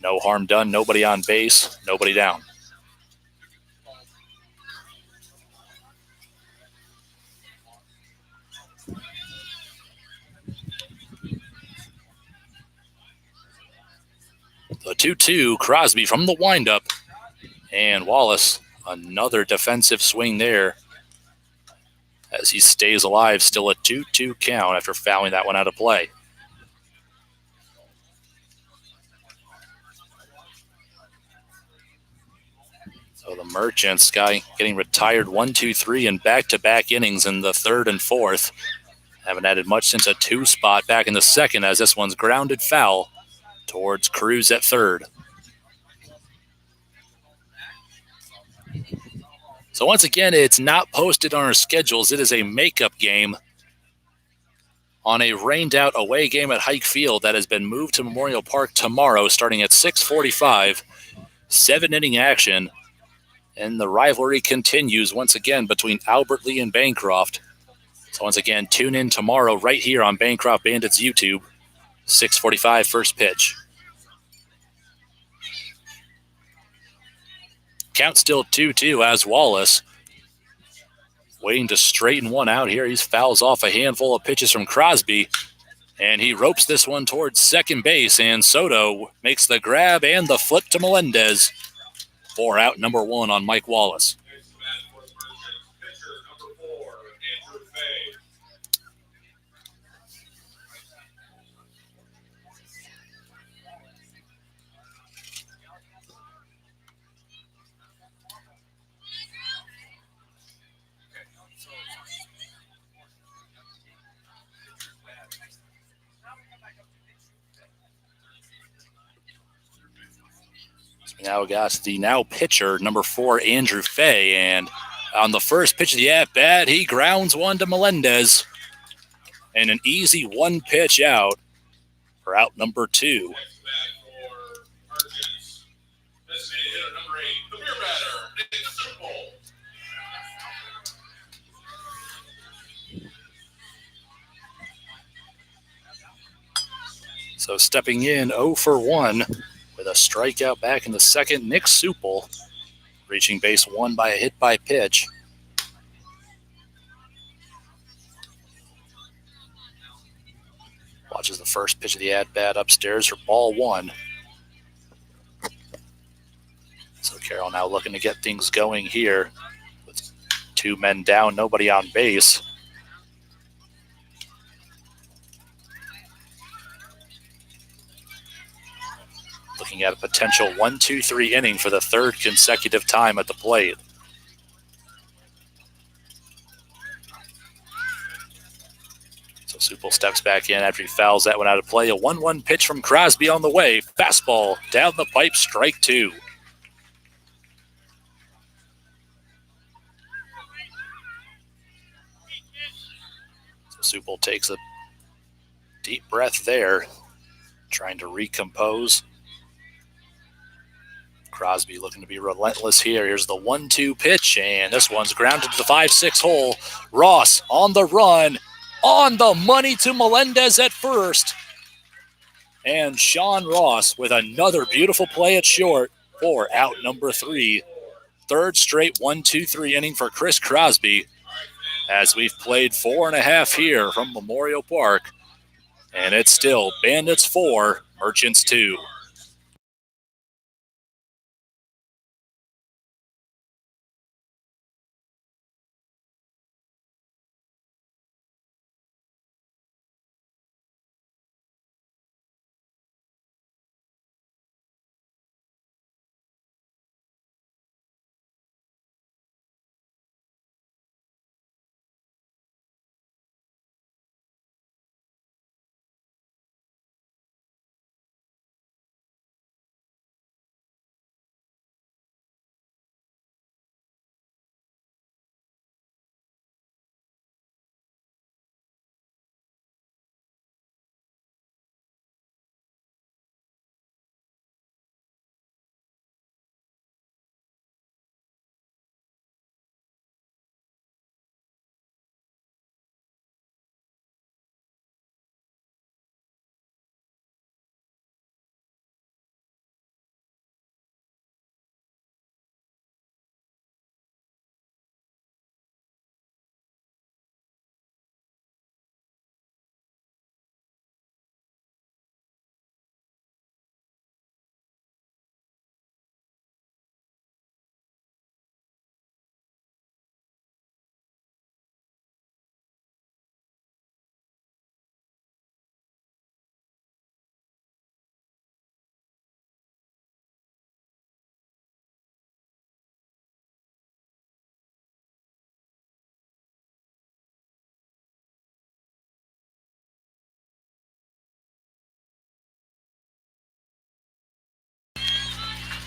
No harm done. Nobody on base. Nobody down. The 2-2. Crosby from the windup. And Wallace, another defensive swing there as he stays alive. Still a 2-2 count after fouling that one out of play. So the Merchants guy getting retired 1, 2, 3 in back-to-back innings in the 3rd and 4th. Haven't added much since a 2 spot back in the 2nd, as this one's grounded foul towards Cruz at 3rd. So once again, it's not posted on our schedules. It is a makeup game on a rained-out away game at Hike Field that has been moved to Memorial Park tomorrow, starting at 6:45. 7-inning action. And the rivalry continues once again between Albert Lee and Bancroft. So once again, tune in tomorrow right here on Bancroft Bandits YouTube. 6:45 first pitch. Count still 2-2 as Wallace waiting to straighten one out here. He fouls off a handful of pitches from Crosby, and he ropes this one towards second base, and Soto makes the grab and the flip to Melendez for out number 1 on Mike Wallace. Now got the now pitcher, number 4, Andrew Fay, and on the first pitch of the at-bat, he grounds one to Melendez, and an easy 1 pitch out for out number 2. So stepping in 0 for 1 with a strikeout back in the 2nd, Nick Supel, reaching base 1 by a hit by pitch. Watches the first pitch of the at-bat upstairs for ball 1. So Carroll now looking to get things going here with 2 men down, nobody on base. Looking at a potential 1-2-3 inning for the 3rd consecutive time at the plate. So Supel steps back in after he fouls that one out of play. A 1-1 pitch from Crosby on the way. Fastball down the pipe, strike 2. So Supel takes a deep breath there, trying to recompose. Crosby looking to be relentless here. Here's the 1-2 pitch, and this one's grounded to the 5-6 hole. Ross on the run, on the money to Melendez at first. And Sean Ross with another beautiful play at short for out number 3. Third straight 1-2-3 inning for Chris Crosby, as we've played 4.5 here from Memorial Park. And it's still Bandits 4, Merchants 2.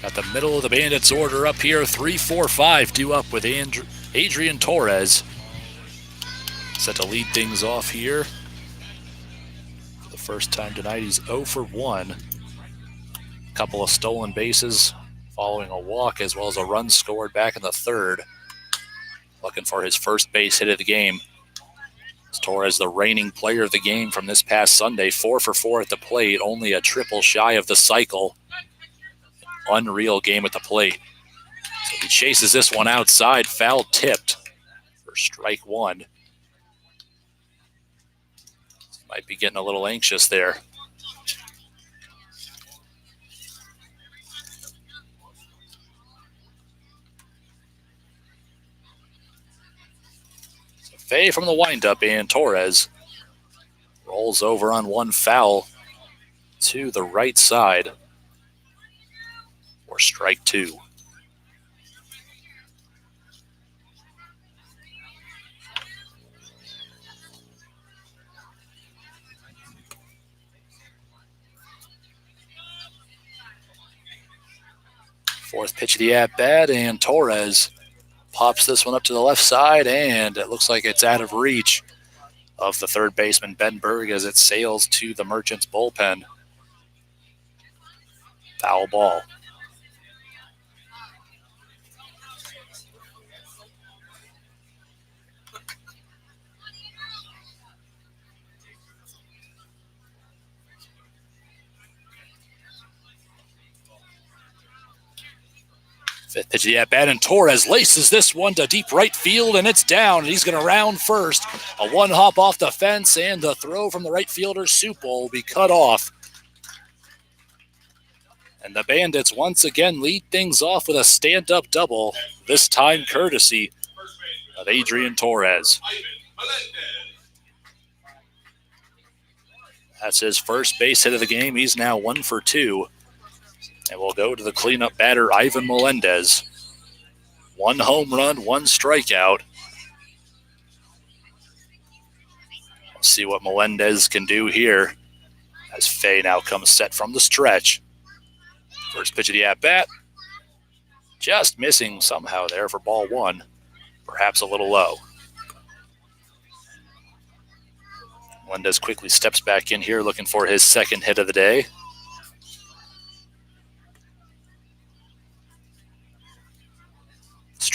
At the middle of the Bandits order up here, 3-4-5 due up with Adrian Torres. Set to lead things off here. For the first time tonight, he's 0 for 1. A couple of stolen bases following a walk, as well as a run scored back in the third. Looking for his first base hit of the game. Torres, the reigning player of the game from this past Sunday, 4 for 4 at the plate, only a triple shy of the cycle. Unreal game at the plate. So he chases this one outside, foul tipped for strike 1. Might be getting a little anxious there. So Fay from the windup, and Torres rolls over on one foul to the right side for strike 2. Fourth pitch of the at-bat, and Torres pops this one up to the left side, and it looks like it's out of reach of the third baseman, Ben Berg, as it sails to the Merchants bullpen. Foul ball. Fifth pitch of the at-bat, and Torres laces this one to deep right field, and it's down, and he's going to round first. A one-hop off the fence, and the throw from the right fielder, Supel, will be cut off. And the Bandits once again lead things off with a stand-up double, this time courtesy of Adrian Torres. That's his first base hit of the game. He's now 1 for 2. And we'll go to the cleanup batter, Ivan Melendez. 1 home run, 1 strikeout. Let's see what Melendez can do here as Fay now comes set from the stretch. First pitch of the at-bat. Just missing somehow there for ball 1. Perhaps a little low. Melendez quickly steps back in here looking for his second hit of the day.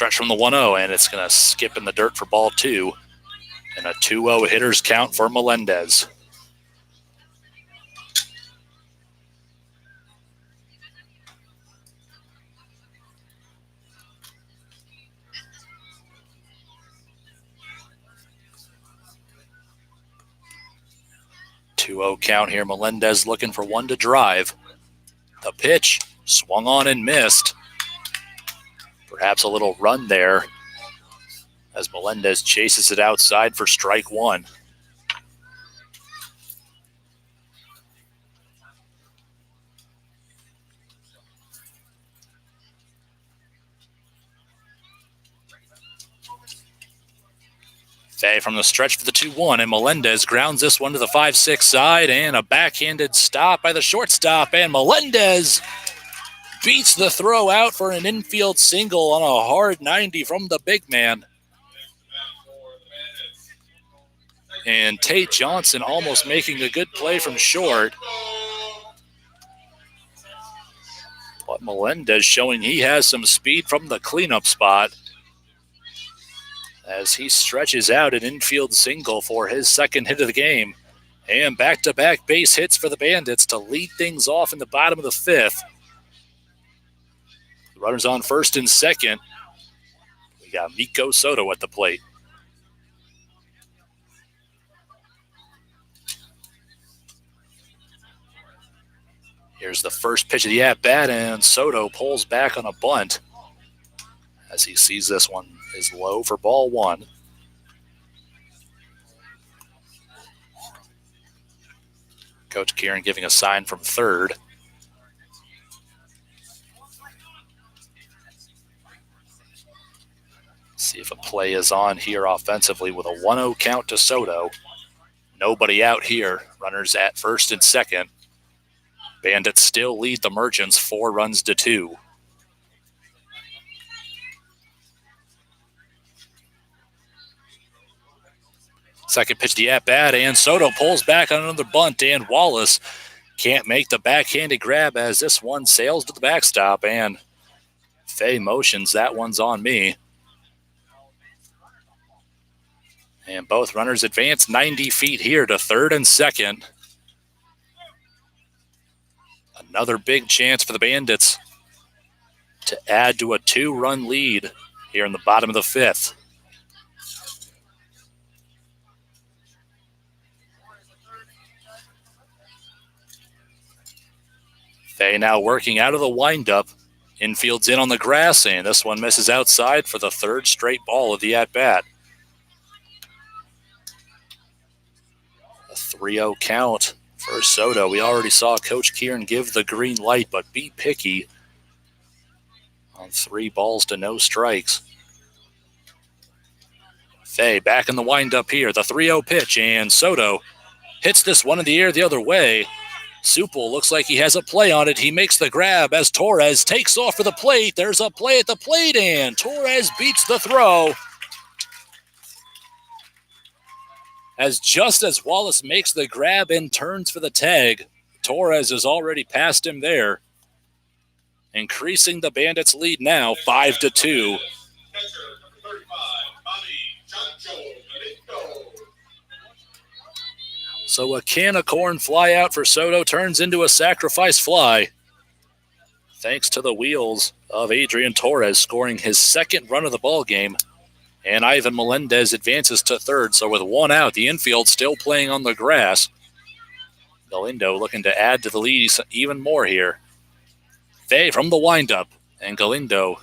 stretch from the 1-0, and it's going to skip in the dirt for ball 2. And a 2-0 hitters count for Melendez. Count here. Melendez looking for one to drive. The pitch swung on and missed. Perhaps a little run there as Melendez chases it outside for strike 1. Fay from the stretch for the 2-1, and Melendez grounds this one to the 5-6 side, and a backhanded stop by the shortstop, and Melendez beats the throw out for an infield single on a hard 90 from the big man. And Tate Johnson almost making a good play from short. But Melendez showing he has some speed from the cleanup spot as he stretches out an infield single for his second hit of the game. And back-to-back base hits for the Bandits to lead things off in the bottom of the 5th. The runners on first and second. We got Miko Soto at the plate. Here's the first pitch of the at-bat, and Soto pulls back on a bunt as he sees this one is low for ball 1. Coach Kieran giving a sign from third. See if a play is on here offensively with a 1-0 count to Soto. Nobody out here. Runners at first and second. Bandits still lead the Merchants 4 runs to 2. Second pitch to the at-bat, and Soto pulls back on another bunt, and Wallace can't make the backhanded grab as this one sails to the backstop, and Fay motions, that one's on me. And both runners advance 90 feet here to third and second. Another big chance for the Bandits to add to a 2-run lead here in the bottom of the 5th. Fay now working out of the windup. Infield's in on the grass, and this one misses outside for the third straight ball of the at-bat. A 3-0 count for Soto. We already saw Coach Kieran give the green light, but be picky on 3 balls to no strikes. Fay back in the windup here. The 3-0 pitch, and Soto hits this one in the air the other way. Supple looks like he has a play on it. He makes the grab as Torres takes off for the plate. There's a play at the plate, and Torres beats the throw. As just as Wallace makes the grab and turns for the tag, Torres has already passed him there, increasing the Bandits' lead now 5-2. So a can of corn fly out for Soto turns into a sacrifice fly, thanks to the wheels of Adrian Torres scoring his second run of the ball game. And Ivan Melendez advances to third, so with 1 out, the infield still playing on the grass. Galindo looking to add to the lead even more here. Fay from the windup, and Galindo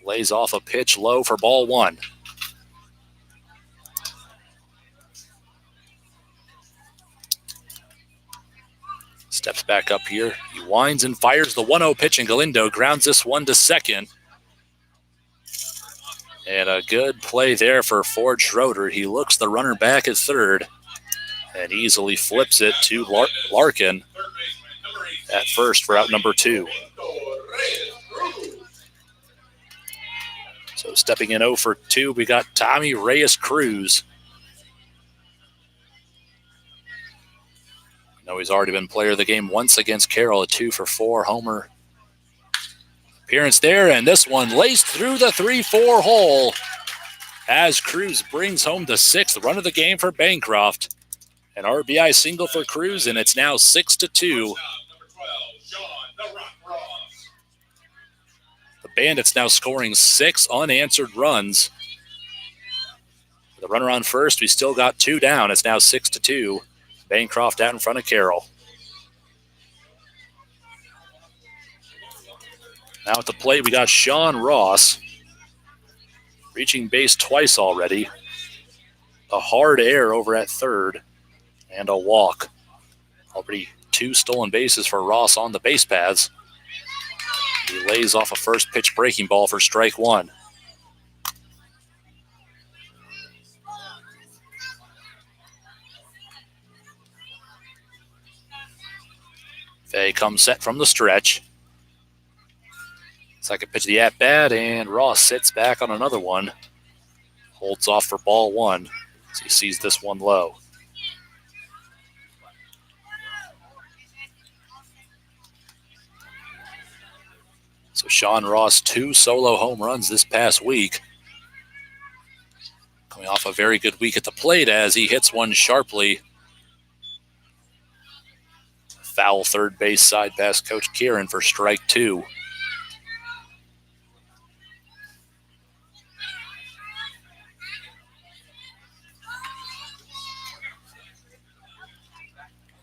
lays off a pitch low for ball 1. Steps back up here. He winds and fires the 1-0 pitch, and Galindo grounds this one to second. And a good play there for Ford Schroeder. He looks the runner back at third and easily flips it to Larkin at first for out number 2. So stepping in 0 for 2, we got Tommy Reyes-Cruz. I know he's already been player of the game once against Carroll, a 2 for 4 homer appearance there, and this one laced through the 3-4 hole as Cruz brings home the 6th run of the game for Bancroft. An RBI single for Cruz, and it's now 6-2. The Bandits now scoring 6 unanswered runs. The runner on first, we still got 2 down. It's now 6-2. Bancroft out in front of Carroll. Now at the plate, we got Sean Ross. Reaching base twice already. A hard error over at third. And a walk. Already 2 stolen bases for Ross on the base paths. He lays off a first pitch breaking ball for strike 1. Fay comes set from the stretch. Second pitch of the at-bat, and Ross sits back on another one. Holds off for ball 1 as he sees this one low. So Sean Ross, 2 solo home runs this past week. Coming off a very good week at the plate as he hits one sharply. Foul third base side past Coach Kieran for strike 2.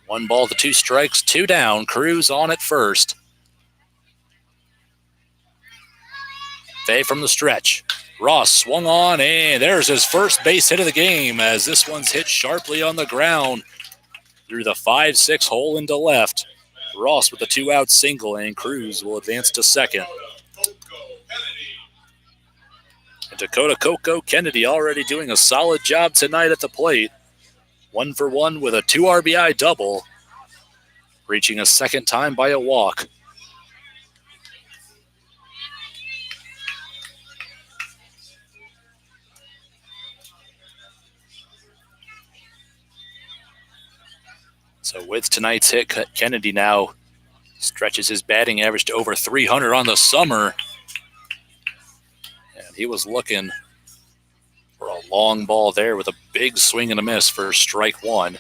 One ball to 2 strikes, 2 down. Cruz on at first. Fay from the stretch. Ross swung on, and there's his first base hit of the game as this one's hit sharply on the ground through the 5-6 hole into left. Ross with a 2-out single, and Cruz will advance to second. And Dakota Coco Kennedy already doing a solid job tonight at the plate. 1 for 1 with a 2 RBI double, reaching a second time by a walk. So with tonight's hit, Kennedy now stretches his batting average to over 300 on the summer. And he was looking for a long ball there with a big swing and a miss for strike 1.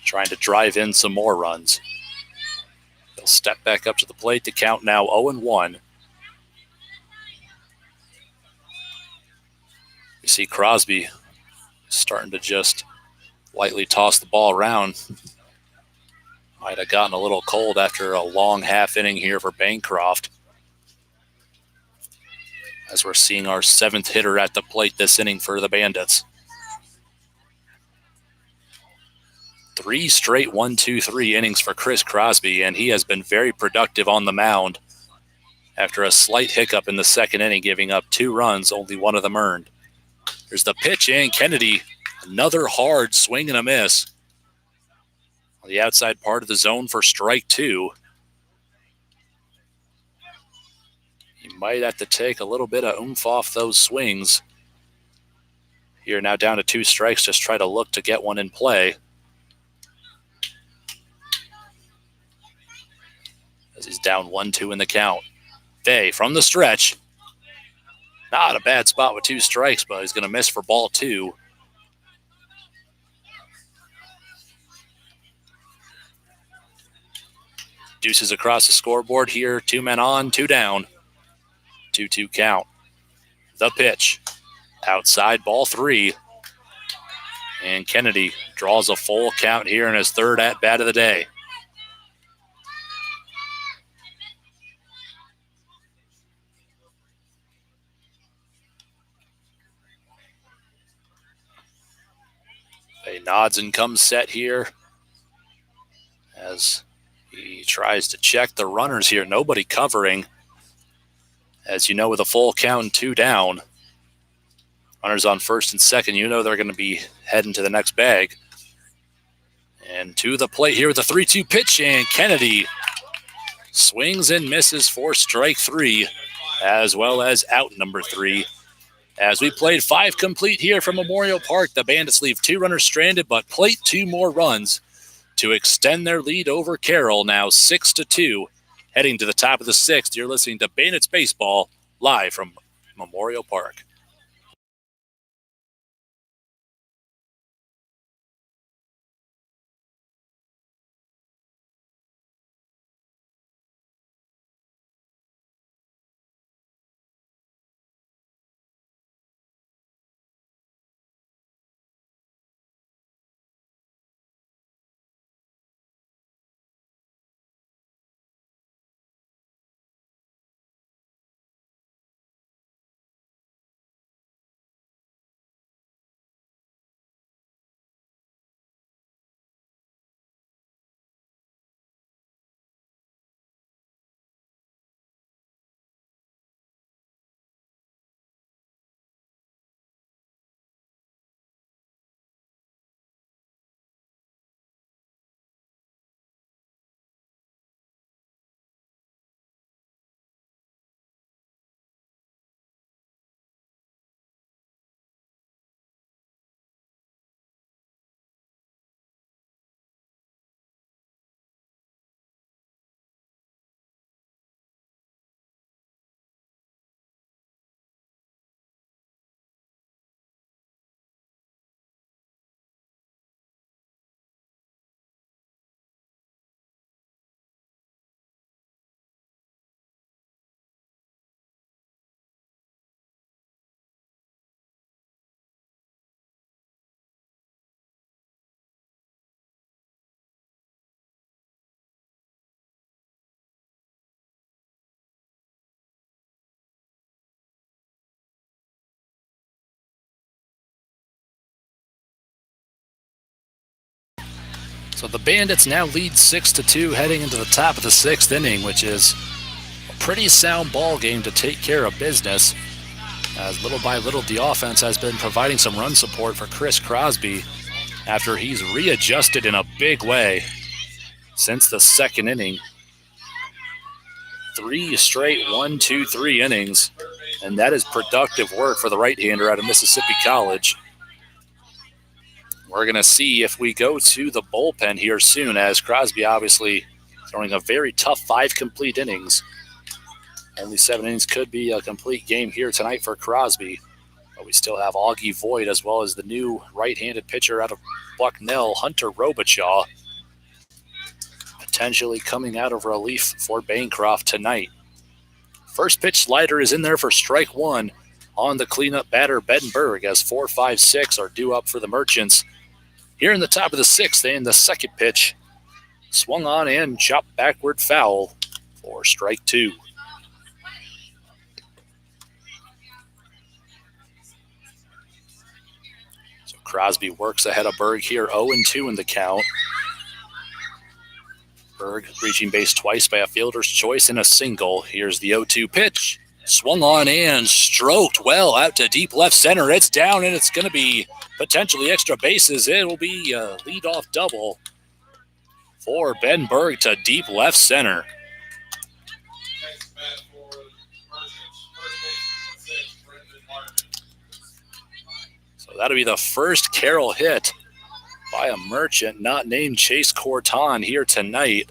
Trying to drive in some more runs. He'll step back up to the plate to count now 0-1. You see Crosby starting to just lightly toss the ball around. Might have gotten a little cold after a long half inning here for Bancroft. As we're seeing our 7th hitter at the plate this inning for the Bandits. 3 straight 1-2-3 innings for Chris Crosby, and he has been very productive on the mound. After a slight hiccup in the second inning, giving up 2 runs, only 1 of them earned. There's the pitch, and Kennedy, another hard swing and a miss on the outside part of the zone for strike 2. He might have to take a little bit of oomph off those swings. Here now down to 2 strikes, just try to look to get one in play. As he's down 1-2 in the count. Fay from the stretch. Not a bad spot with 2 strikes, but he's going to miss for ball 2. Deuces across the scoreboard here. 2 men on, 2 down. 2-2 count. The pitch. Outside, ball 3. And Kennedy draws a full count here in his 3rd at-bat of the day. He nods and comes set here as he tries to check the runners here. Nobody covering. As you know, with a full count and 2 down, runners on first and second, you know they're going to be heading to the next bag. And to the plate here with a 3-2 pitch, and Kennedy swings and misses for strike 3, as well as out number 3. As we played 5 complete here from Memorial Park, the Bandits leave 2 runners stranded, but plate 2 more runs to extend their lead over Carroll, now 6-2 heading to the top of the 6th. You're listening to Bandits Baseball live from Memorial Park. So the Bandits now lead 6-2 heading into the top of the 6th inning, which is a pretty sound ball game to take care of business, as little by little the offense has been providing some run support for Chris Crosby after he's readjusted in a big way since the 2nd inning. 3 straight 1-2-3 innings, and that is productive work for the right-hander out of Mississippi College. We're going to see if we go to the bullpen here soon, as Crosby obviously throwing a very tough 5 complete innings. Only 7 innings could be a complete game here tonight for Crosby. But we still have Augie Voigt as well as the new right-handed pitcher out of Bucknell, Hunter Robichaud, potentially coming out of relief for Bancroft tonight. First pitch slider is in there for strike 1 on the cleanup batter, Benberg, as 4, 5, 6 are due up for the Merchants. Here in the top of the 6th, and the second pitch swung on and chopped backward foul for strike 2. So Crosby works ahead of Berg here, 0-2 in the count. Berg reaching base twice by a fielder's choice and a single. Here's the 0-2 pitch. Swung on and stroked well out to deep left center. It's down, and it's going to be potentially extra bases. It will be a leadoff double for Ben Berg to deep left center. So that'll be the first Carroll hit by a Merchant not named Chase Corton here tonight.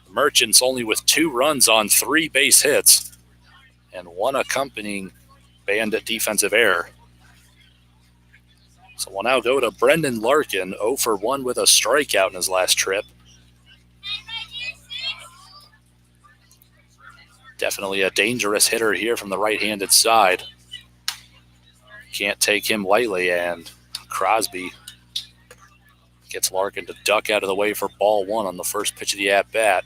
The Merchants only with 2 runs on 3 base hits and 1 accompanying Bandit defensive error. So we'll now go to Brendan Larkin, 0 for 1 with a strikeout in his last trip. Definitely a dangerous hitter here from the right-handed side. Can't take him lightly, and Crosby gets Larkin to duck out of the way for ball 1 on the first pitch of the at-bat.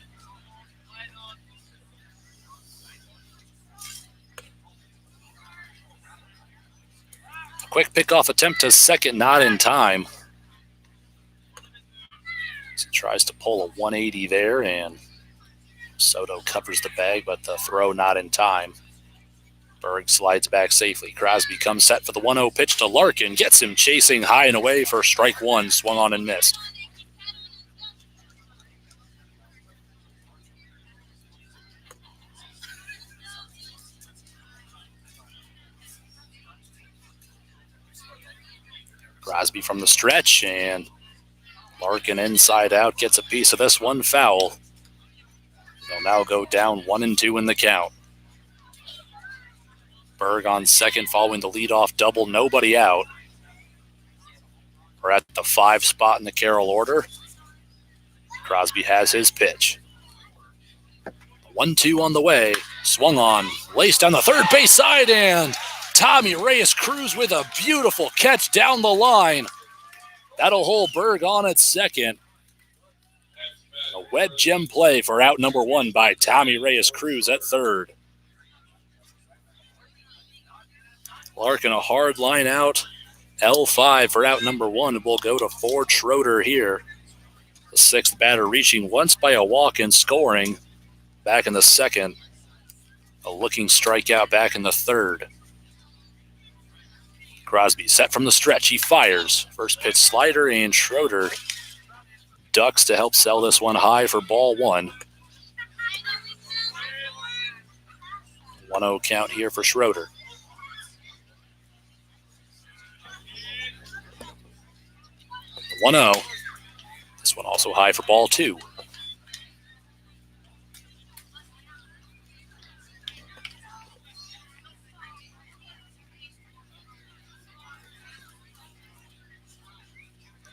Quick pickoff attempt to second, not in time. He tries to pull a 180 there, and Soto covers the bag, but the throw not in time. Berg slides back safely. Crosby comes set for the 1-0 pitch to Larkin. Gets him chasing high and away for strike 1. Swung on and missed. Crosby from the stretch, and Larkin inside out gets a piece of this one, foul. No now go down 1-2 in the count. Berg on second following the leadoff double, nobody out. We're at the 5 spot in the Carroll order. Crosby has his pitch. 1-2 on the way. Swung on, laced down the third base side, and Tommy Reyes-Cruz with a beautiful catch down the line. That'll hold Berg on at second. A web gem play for out number 1 by Tommy Reyes-Cruz at third. Larkin a hard line out. L5 for out number 1. We'll go to Ford Schroeder here. The 6th batter reaching once by a walk and scoring back in the second. A looking strikeout back in the third. Crosby set from the stretch. He fires. First pitch slider, and Schroeder ducks to help sell this one high for ball 1. 1-0 count here for Schroeder. 1-0. This one also high for ball 2.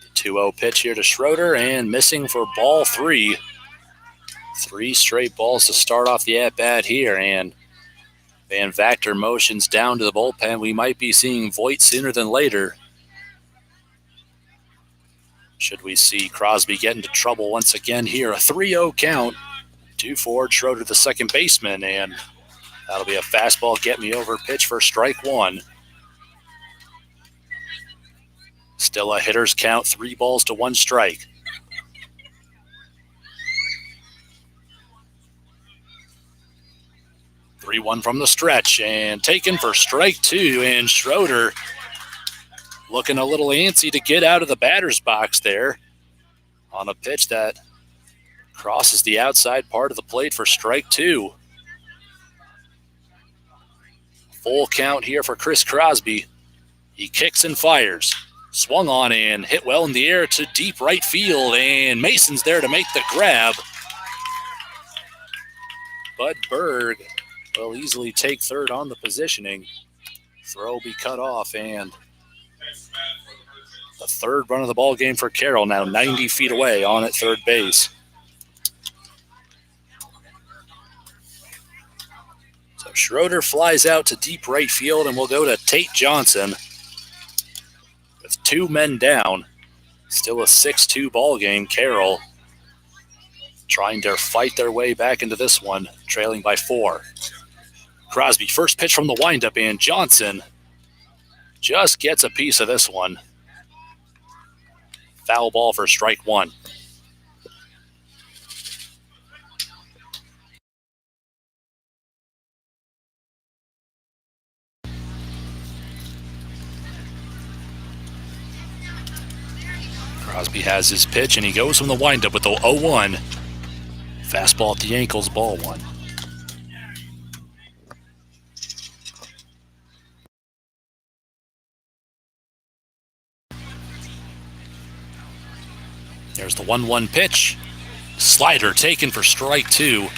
The 2-0 pitch here to Schroeder, and missing for ball 3. 3 straight balls to start off the at-bat here, and Van Vactor motions down to the bullpen. We might be seeing Voit sooner than later. Should we see Crosby get into trouble once again here? A 3-0 count to Ford Schroeder, the second baseman, and that'll be a fastball get me over pitch for strike 1. Still a hitter's count, 3 balls to 1 strike. Three 3-1 from the stretch, and taken for strike 2, and Schroeder looking a little antsy to get out of the batter's box there on a pitch that crosses the outside part of the plate for strike 2. Full count here for Chris Crosby. He kicks and fires. Swung on and hit well in the air to deep right field, and Mason's there to make the grab. Bud Berg will easily take third on the positioning. Throw will be cut off, and the third run of the ball game for Carroll, now 90 feet away on at third base. So Schroeder flies out to deep right field, and we'll go to Tate Johnson with 2 men down. Still a 6-2 ball game. Carroll trying to fight their way back into this one, trailing by 4. Crosby, first pitch from the windup, and Johnson just gets a piece of this one. Foul ball for strike 1. Crosby has his pitch, and he goes from the windup with the 0-1. Fastball at the ankles, ball 1. There's the 1-1 pitch. Slider taken for strike 2.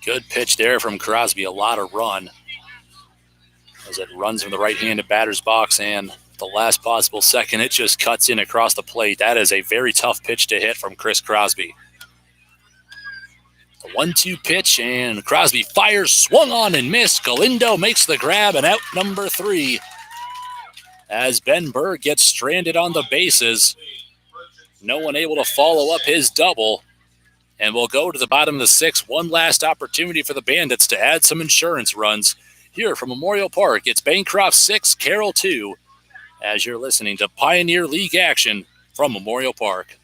Good pitch there from Crosby. A lot of run as it runs from the right-handed batter's box, and the last possible second, it just cuts in across the plate. That is a very tough pitch to hit from Chris Crosby. The 1-2 pitch, and Crosby fires, swung on and missed. Galindo makes the grab, and out number 3 as Ben Berg gets stranded on the bases. No one able to follow up his double, and we'll go to the bottom of the 6th. One last opportunity for the Bandits to add some insurance runs. Here from Memorial Park, it's Bancroft 6, Carroll 2, as you're listening to Pioneer League action from Memorial Park.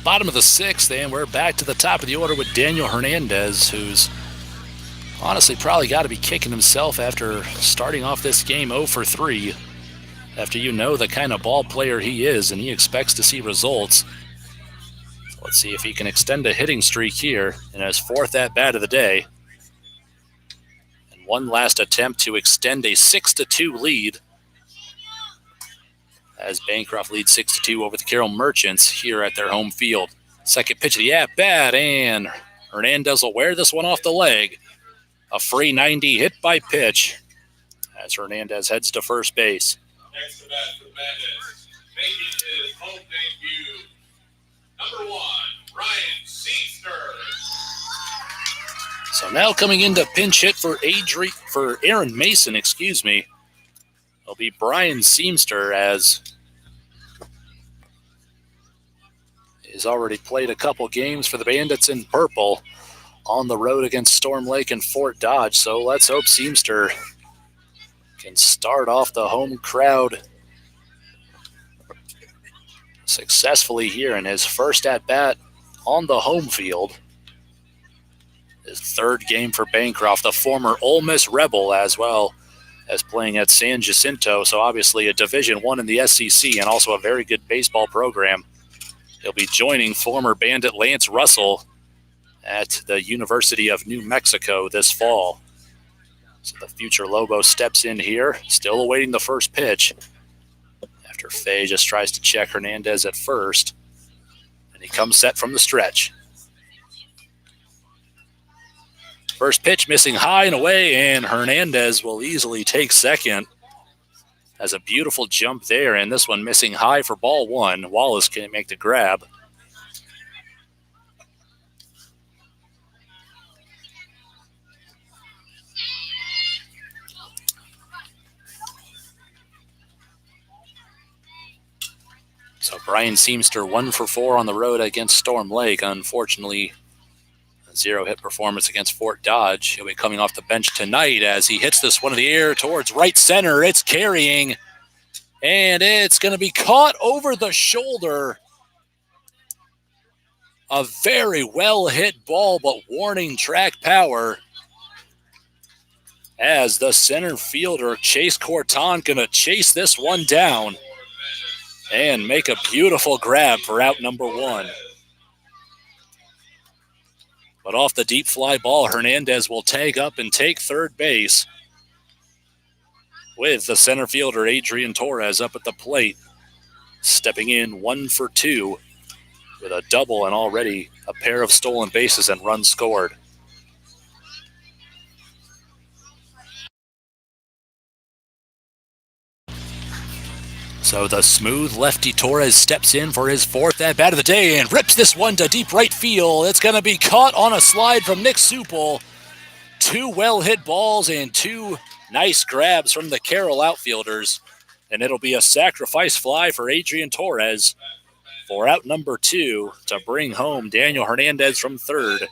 Bottom of the sixth, and we're back to the top of the order with Daniel Hernandez, who's honestly probably got to be kicking himself after starting off this game 0 for 3. After you know the kind of ball player he is and he expects to see results. Let's see if he can extend a hitting streak here in his fourth at-bat of the day. And one last attempt to extend a 6-2 lead as Bancroft leads 6-2 over the Carroll Merchants here at their home field. Second pitch of the at-bat, and Hernandez will wear this one off the leg. A free 90 hit by pitch as Hernandez heads to first base. Next to bat for the Bandits, making his home debut, number 1, Ryan Seamster. So now coming in to pinch hit for Aaron Mason, It'll be Brian Seamster, as he's already played a couple games for the Bandits in purple on the road against Storm Lake and Fort Dodge. So let's hope Seamster can start off the home crowd successfully here in his first at-bat on the home field. His third game for Bancroft, the former Ole Miss Rebel, as well as playing at San Jacinto. So obviously a Division I in the SEC and also a very good baseball program. He'll be joining former Bandit Lance Russell at the University of New Mexico this fall. So the future Lobo steps in here, still awaiting the first pitch after Fay just tries to check Hernandez at first. And he comes set from the stretch. First pitch missing high and away, and Hernandez will easily take second. Has a beautiful jump there, and this one missing high for ball one. Wallace can't make the grab. So Brian Seamster 1 for 4 on the road against Storm Lake. Unfortunately, a 0-hit performance against Fort Dodge. He'll be coming off the bench tonight as he hits this one in the air towards right center. It's carrying, and it's going to be caught over the shoulder. A very well-hit ball, but warning track power as the center fielder, Chase Corton, going to chase this one down and make a beautiful grab for out number 1. But off the deep fly ball, Hernandez will tag up and take third base with the center fielder, Adrian Torres, up at the plate, stepping in 1 for 2 with a double and already a pair of stolen bases and runs scored. So the smooth lefty Torres steps in for his fourth at-bat of the day and rips this one to deep right field. It's going to be caught on a slide from Nick Supel. 2 well-hit balls and 2 nice grabs from the Carroll outfielders. And it'll be a sacrifice fly for Adrian Torres for out number 2 to bring home Daniel Hernandez from third.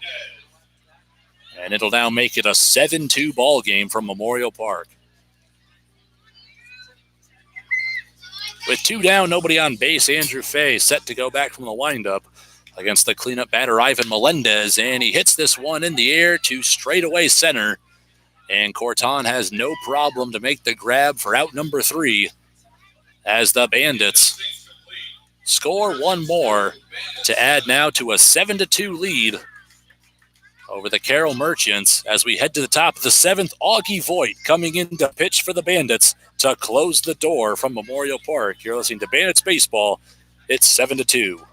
And it'll now make it a 7-2 ball game from Memorial Park. With 2 down, nobody on base, Andrew Fay set to go back from the windup against the cleanup batter, Ivan Melendez, and he hits this one in the air to straightaway center. And Corton has no problem to make the grab for out number 3 as the Bandits score one more to add now to a 7-2 lead over the Carroll Merchants as we head to the top of the 7th. Augie Voigt coming in to pitch for the Bandits to close the door from Memorial Park. You're listening to Bandits Baseball. It's 7-2.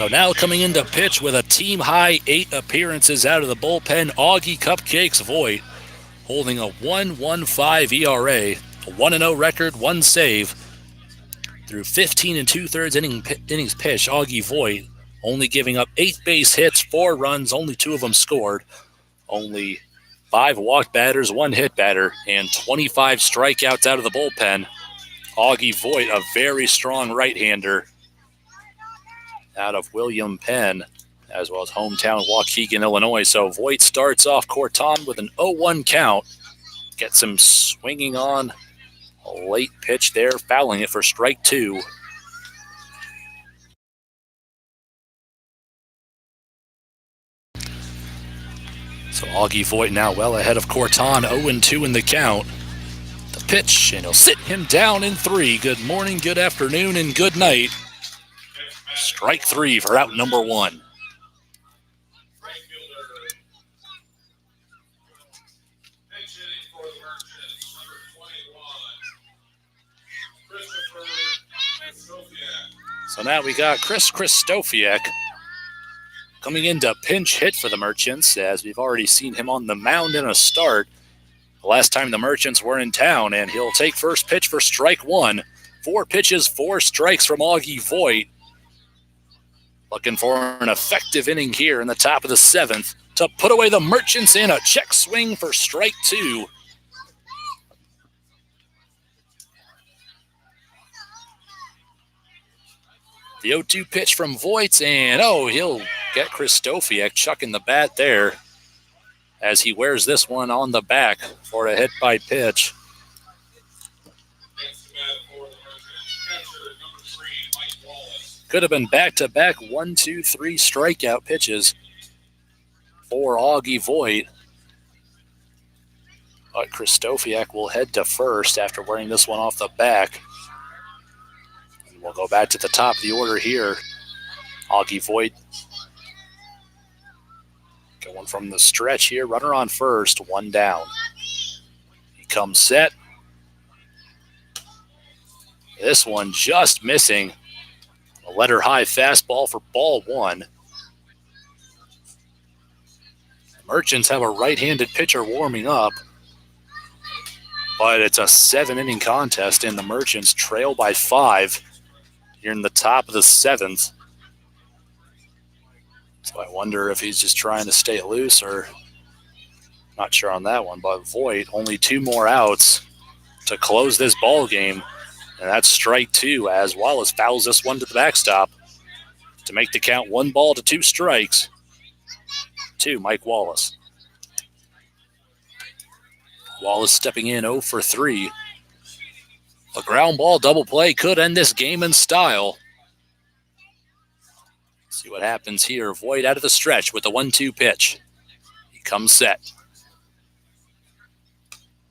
So now coming into pitch with a team-high 8 appearances out of the bullpen, Augie Cupcakes Voigt, holding a 1.15 ERA, a 1-0 record, 1 save. Through 15 2/3 innings pitched, Augie Voigt only giving up 8 base hits, 4 runs, only 2 of them scored, only 5 walked batters, 1 hit batter, and 25 strikeouts out of the bullpen. Augie Voigt, a very strong right-hander out of William Penn, as well as hometown Waukegan, Illinois. So Voigt starts off Corton with an 0-1 count. Gets him swinging on a late pitch there, fouling it for strike 2. So Augie Voigt now well ahead of Corton, 0-2 in the count. The pitch, and he'll sit him down in 3. Good morning, good afternoon, and good night. Strike 3 for out number 1. So now we got Chris Christofiak coming in to pinch hit for the Merchants, as we've already seen him on the mound in a start the last time the Merchants were in town, and he'll take first pitch for strike 1. 4 pitches, 4 strikes from Augie Voigt. Looking for an effective inning here in the top of the 7th to put away the Merchants in a check swing for strike 2. The 0-2 pitch from Voigt, and he'll get Christofiak chucking the bat there as he wears this one on the back for a hit by pitch. Could have been back-to-back 1, 2, 3 strikeout pitches for Augie Voigt. But Christofiak will head to first after wearing this one off the back. We'll go back to the top of the order here. Augie Voigt going from the stretch here. Runner on first, 1 down. He comes set. This one just missing. A letter high fastball for ball 1. The Merchants have a right-handed pitcher warming up, but it's a 7-inning contest, and the Merchants trail by 5. Here in the top of the 7th. So I wonder if he's just trying to stay loose, or not sure on that one. But Voigt, only 2 more outs to close this ball game. And that's strike 2 as Wallace fouls this one to the backstop to make the count 1 ball to 2 strikes to Mike Wallace. Wallace stepping in 0 for 3. A ground ball double play could end this game in style. See what happens here. Voigt out of the stretch with the 1-2 pitch. He comes set.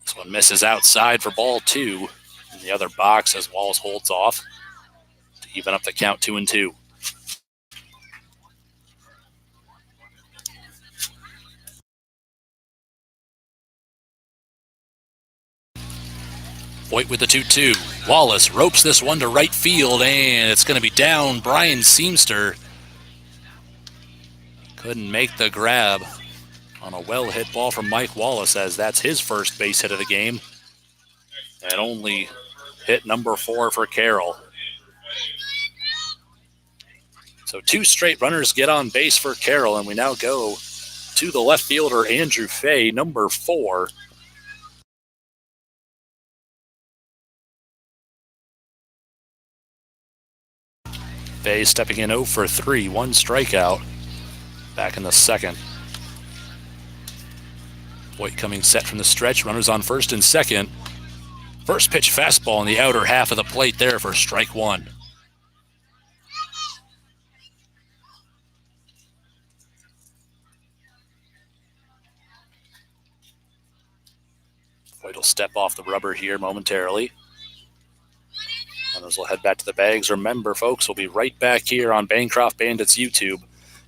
This one misses outside for ball 2 in the other box as Wallace holds off to even up the count 2-2. Voigt with the 2-2. Wallace ropes this one to right field, and it's going to be down. Brian Seamster couldn't make the grab on a well-hit ball from Mike Wallace, as that's his first base hit of the game, and only hit number 4 for Carroll. So 2 straight runners get on base for Carroll, and we now go to the left fielder, Andrew Fay, number 4. Fay stepping in 0 for 3, 1 strikeout. Back in the 2nd. Voigt coming set from the stretch. Runners on first and second. First pitch fastball in the outer half of the plate there for strike 1. Voigt will step off the rubber here momentarily. Runners will head back to the bags. Remember, folks, we'll be right back here on Bancroft Bandits YouTube.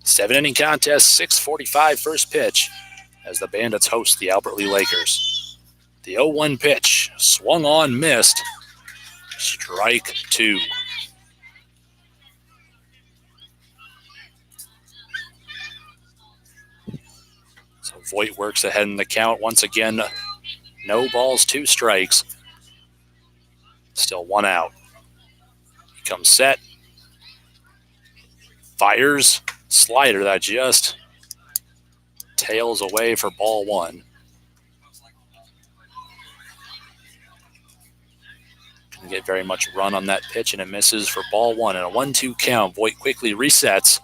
7-inning contest, 6:45 first pitch as the Bandits host the Albert Lee Lakers. The 0-1 pitch, swung on, missed. Strike 2. Voigt works ahead in the count. Once again, no balls, 2 strikes. Still 1 out. He comes set. Fires. Slider that just tails away for ball 1. Couldn't get very much run on that pitch, and it misses for ball 1. And a 1-2 count. Voigt quickly resets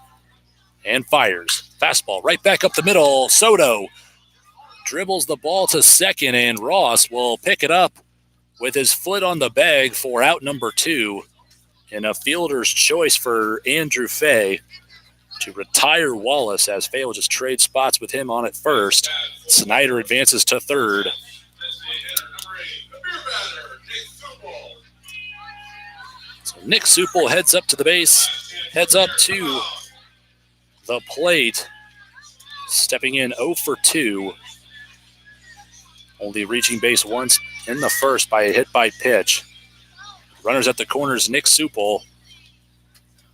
and fires. Fastball right back up the middle. Soto dribbles the ball to second, and Ross will pick it up with his foot on the bag for out number 2. And a fielder's choice for Andrew Fay to retire Wallace, as Fay will just trade spots with him on at first. Snyder advances to third. So Nick Supple heads up to the base, heads up to the plate, stepping in 0 for 2. Only reaching base once in the first by a hit by pitch. Runners at the corners, Nick Supple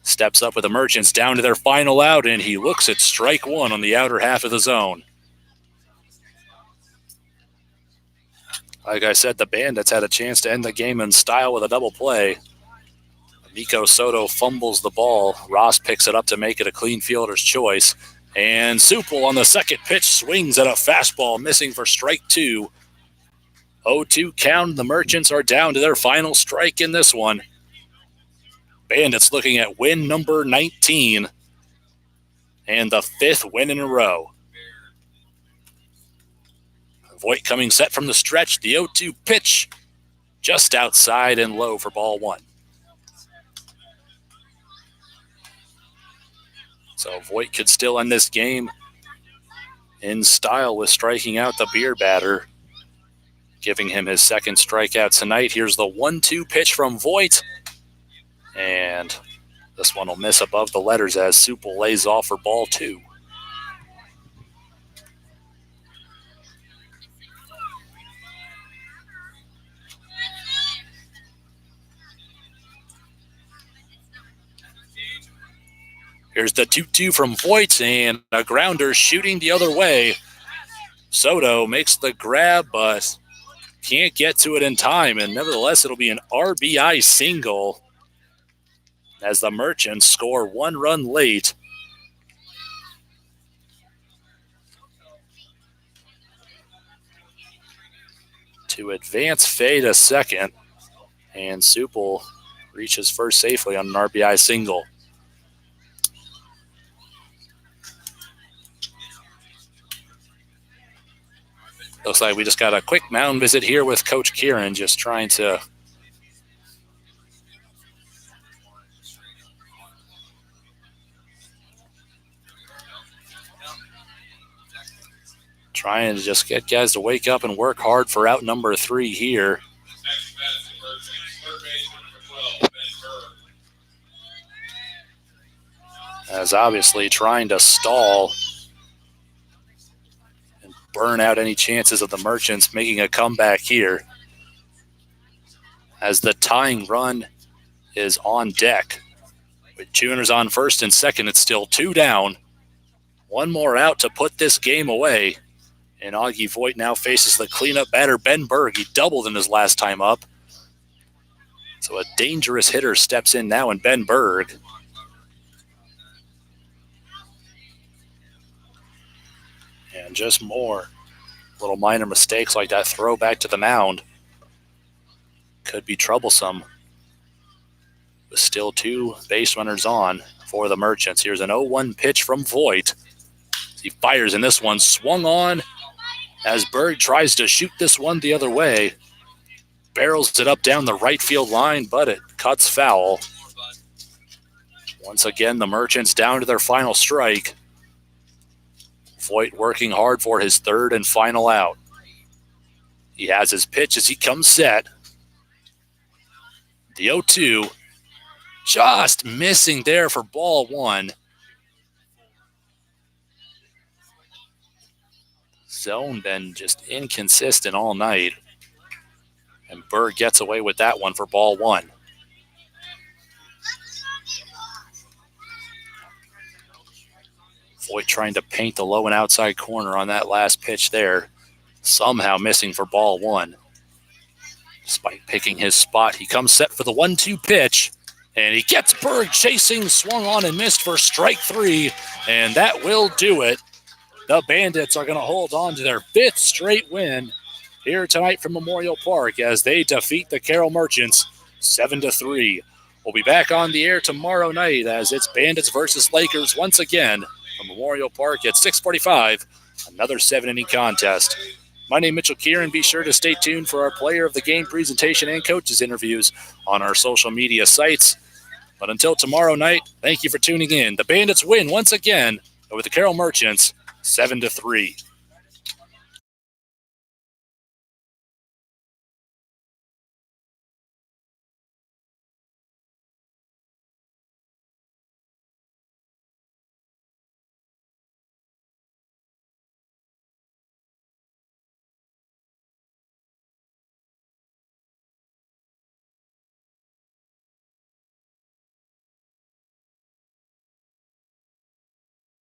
steps up with the Merchants down to their final out, and he looks at strike 1 on the outer half of the zone. Like I said, the Bandits had a chance to end the game in style with a double play. Nico Soto fumbles the ball. Ross picks it up to make it a clean fielder's choice. And Supple on the second pitch swings at a fastball, missing for strike 2. 0-2 count. The Merchants are down to their final strike in this one. Bandits looking at win number 19 and the 5th win in a row. Voigt coming set from the stretch. The 0-2 pitch just outside and low for ball 1. So Voigt could still end this game in style with striking out the beer batter, giving him his second strikeout tonight. Here's the 1-2 pitch from Voigt. And this one will miss above the letters as Supple lays off for ball 2. Here's the 2-2 from Voigt, and a grounder shooting the other way. Soto makes the grab, but can't get to it in time, and nevertheless, it'll be an RBI single as the Merchants score 1 run late. To advance Fay to second, and Supple reaches first safely on an RBI single. Looks like we just got a quick mound visit here with Coach Kieran, just trying to just get guys to wake up and work hard for out number 3 here. As obviously trying to stall and burn out any chances of the Merchants making a comeback here. As the tying run is on deck. With 2 runners on first and second, it's still 2 down. 1 more out to put this game away. And Augie Voigt now faces the cleanup batter, Ben Berg. He doubled in his last time up. So a dangerous hitter steps in now in Ben Berg. And just more little minor mistakes like that throw back to the mound could be troublesome. With still 2 base runners on for the Merchants. Here's an 0-1 pitch from Voigt. He fires, and this one swung on as Berg tries to shoot this one the other way. Barrels it up down the right field line, but it cuts foul. Once again, the Merchants down to their final strike. Voigt working hard for his 3rd and final out. He has his pitch as he comes set. The 0-2 just missing there for ball 1. Zone been just inconsistent all night. And Berg gets away with that one for ball 1. Voigt trying to paint the low and outside corner on that last pitch there. Somehow missing for ball one. Despite picking his spot, he comes set for the 1-2 pitch. And he gets Berg chasing, swung on and missed for strike three. And that will do it. The Bandits are going to hold on to their 5th straight win here tonight from Memorial Park as they defeat the Carroll Merchants 7-3. We'll be back on the air tomorrow night as it's Bandits versus Lakers once again from Memorial Park at 6:45. Another 7-inning contest. My name is Mitchell Kieran. Be sure to stay tuned for our player of the game presentation and coaches interviews on our social media sites. But until tomorrow night, thank you for tuning in. The Bandits win once again over the Carroll Merchants 7-3.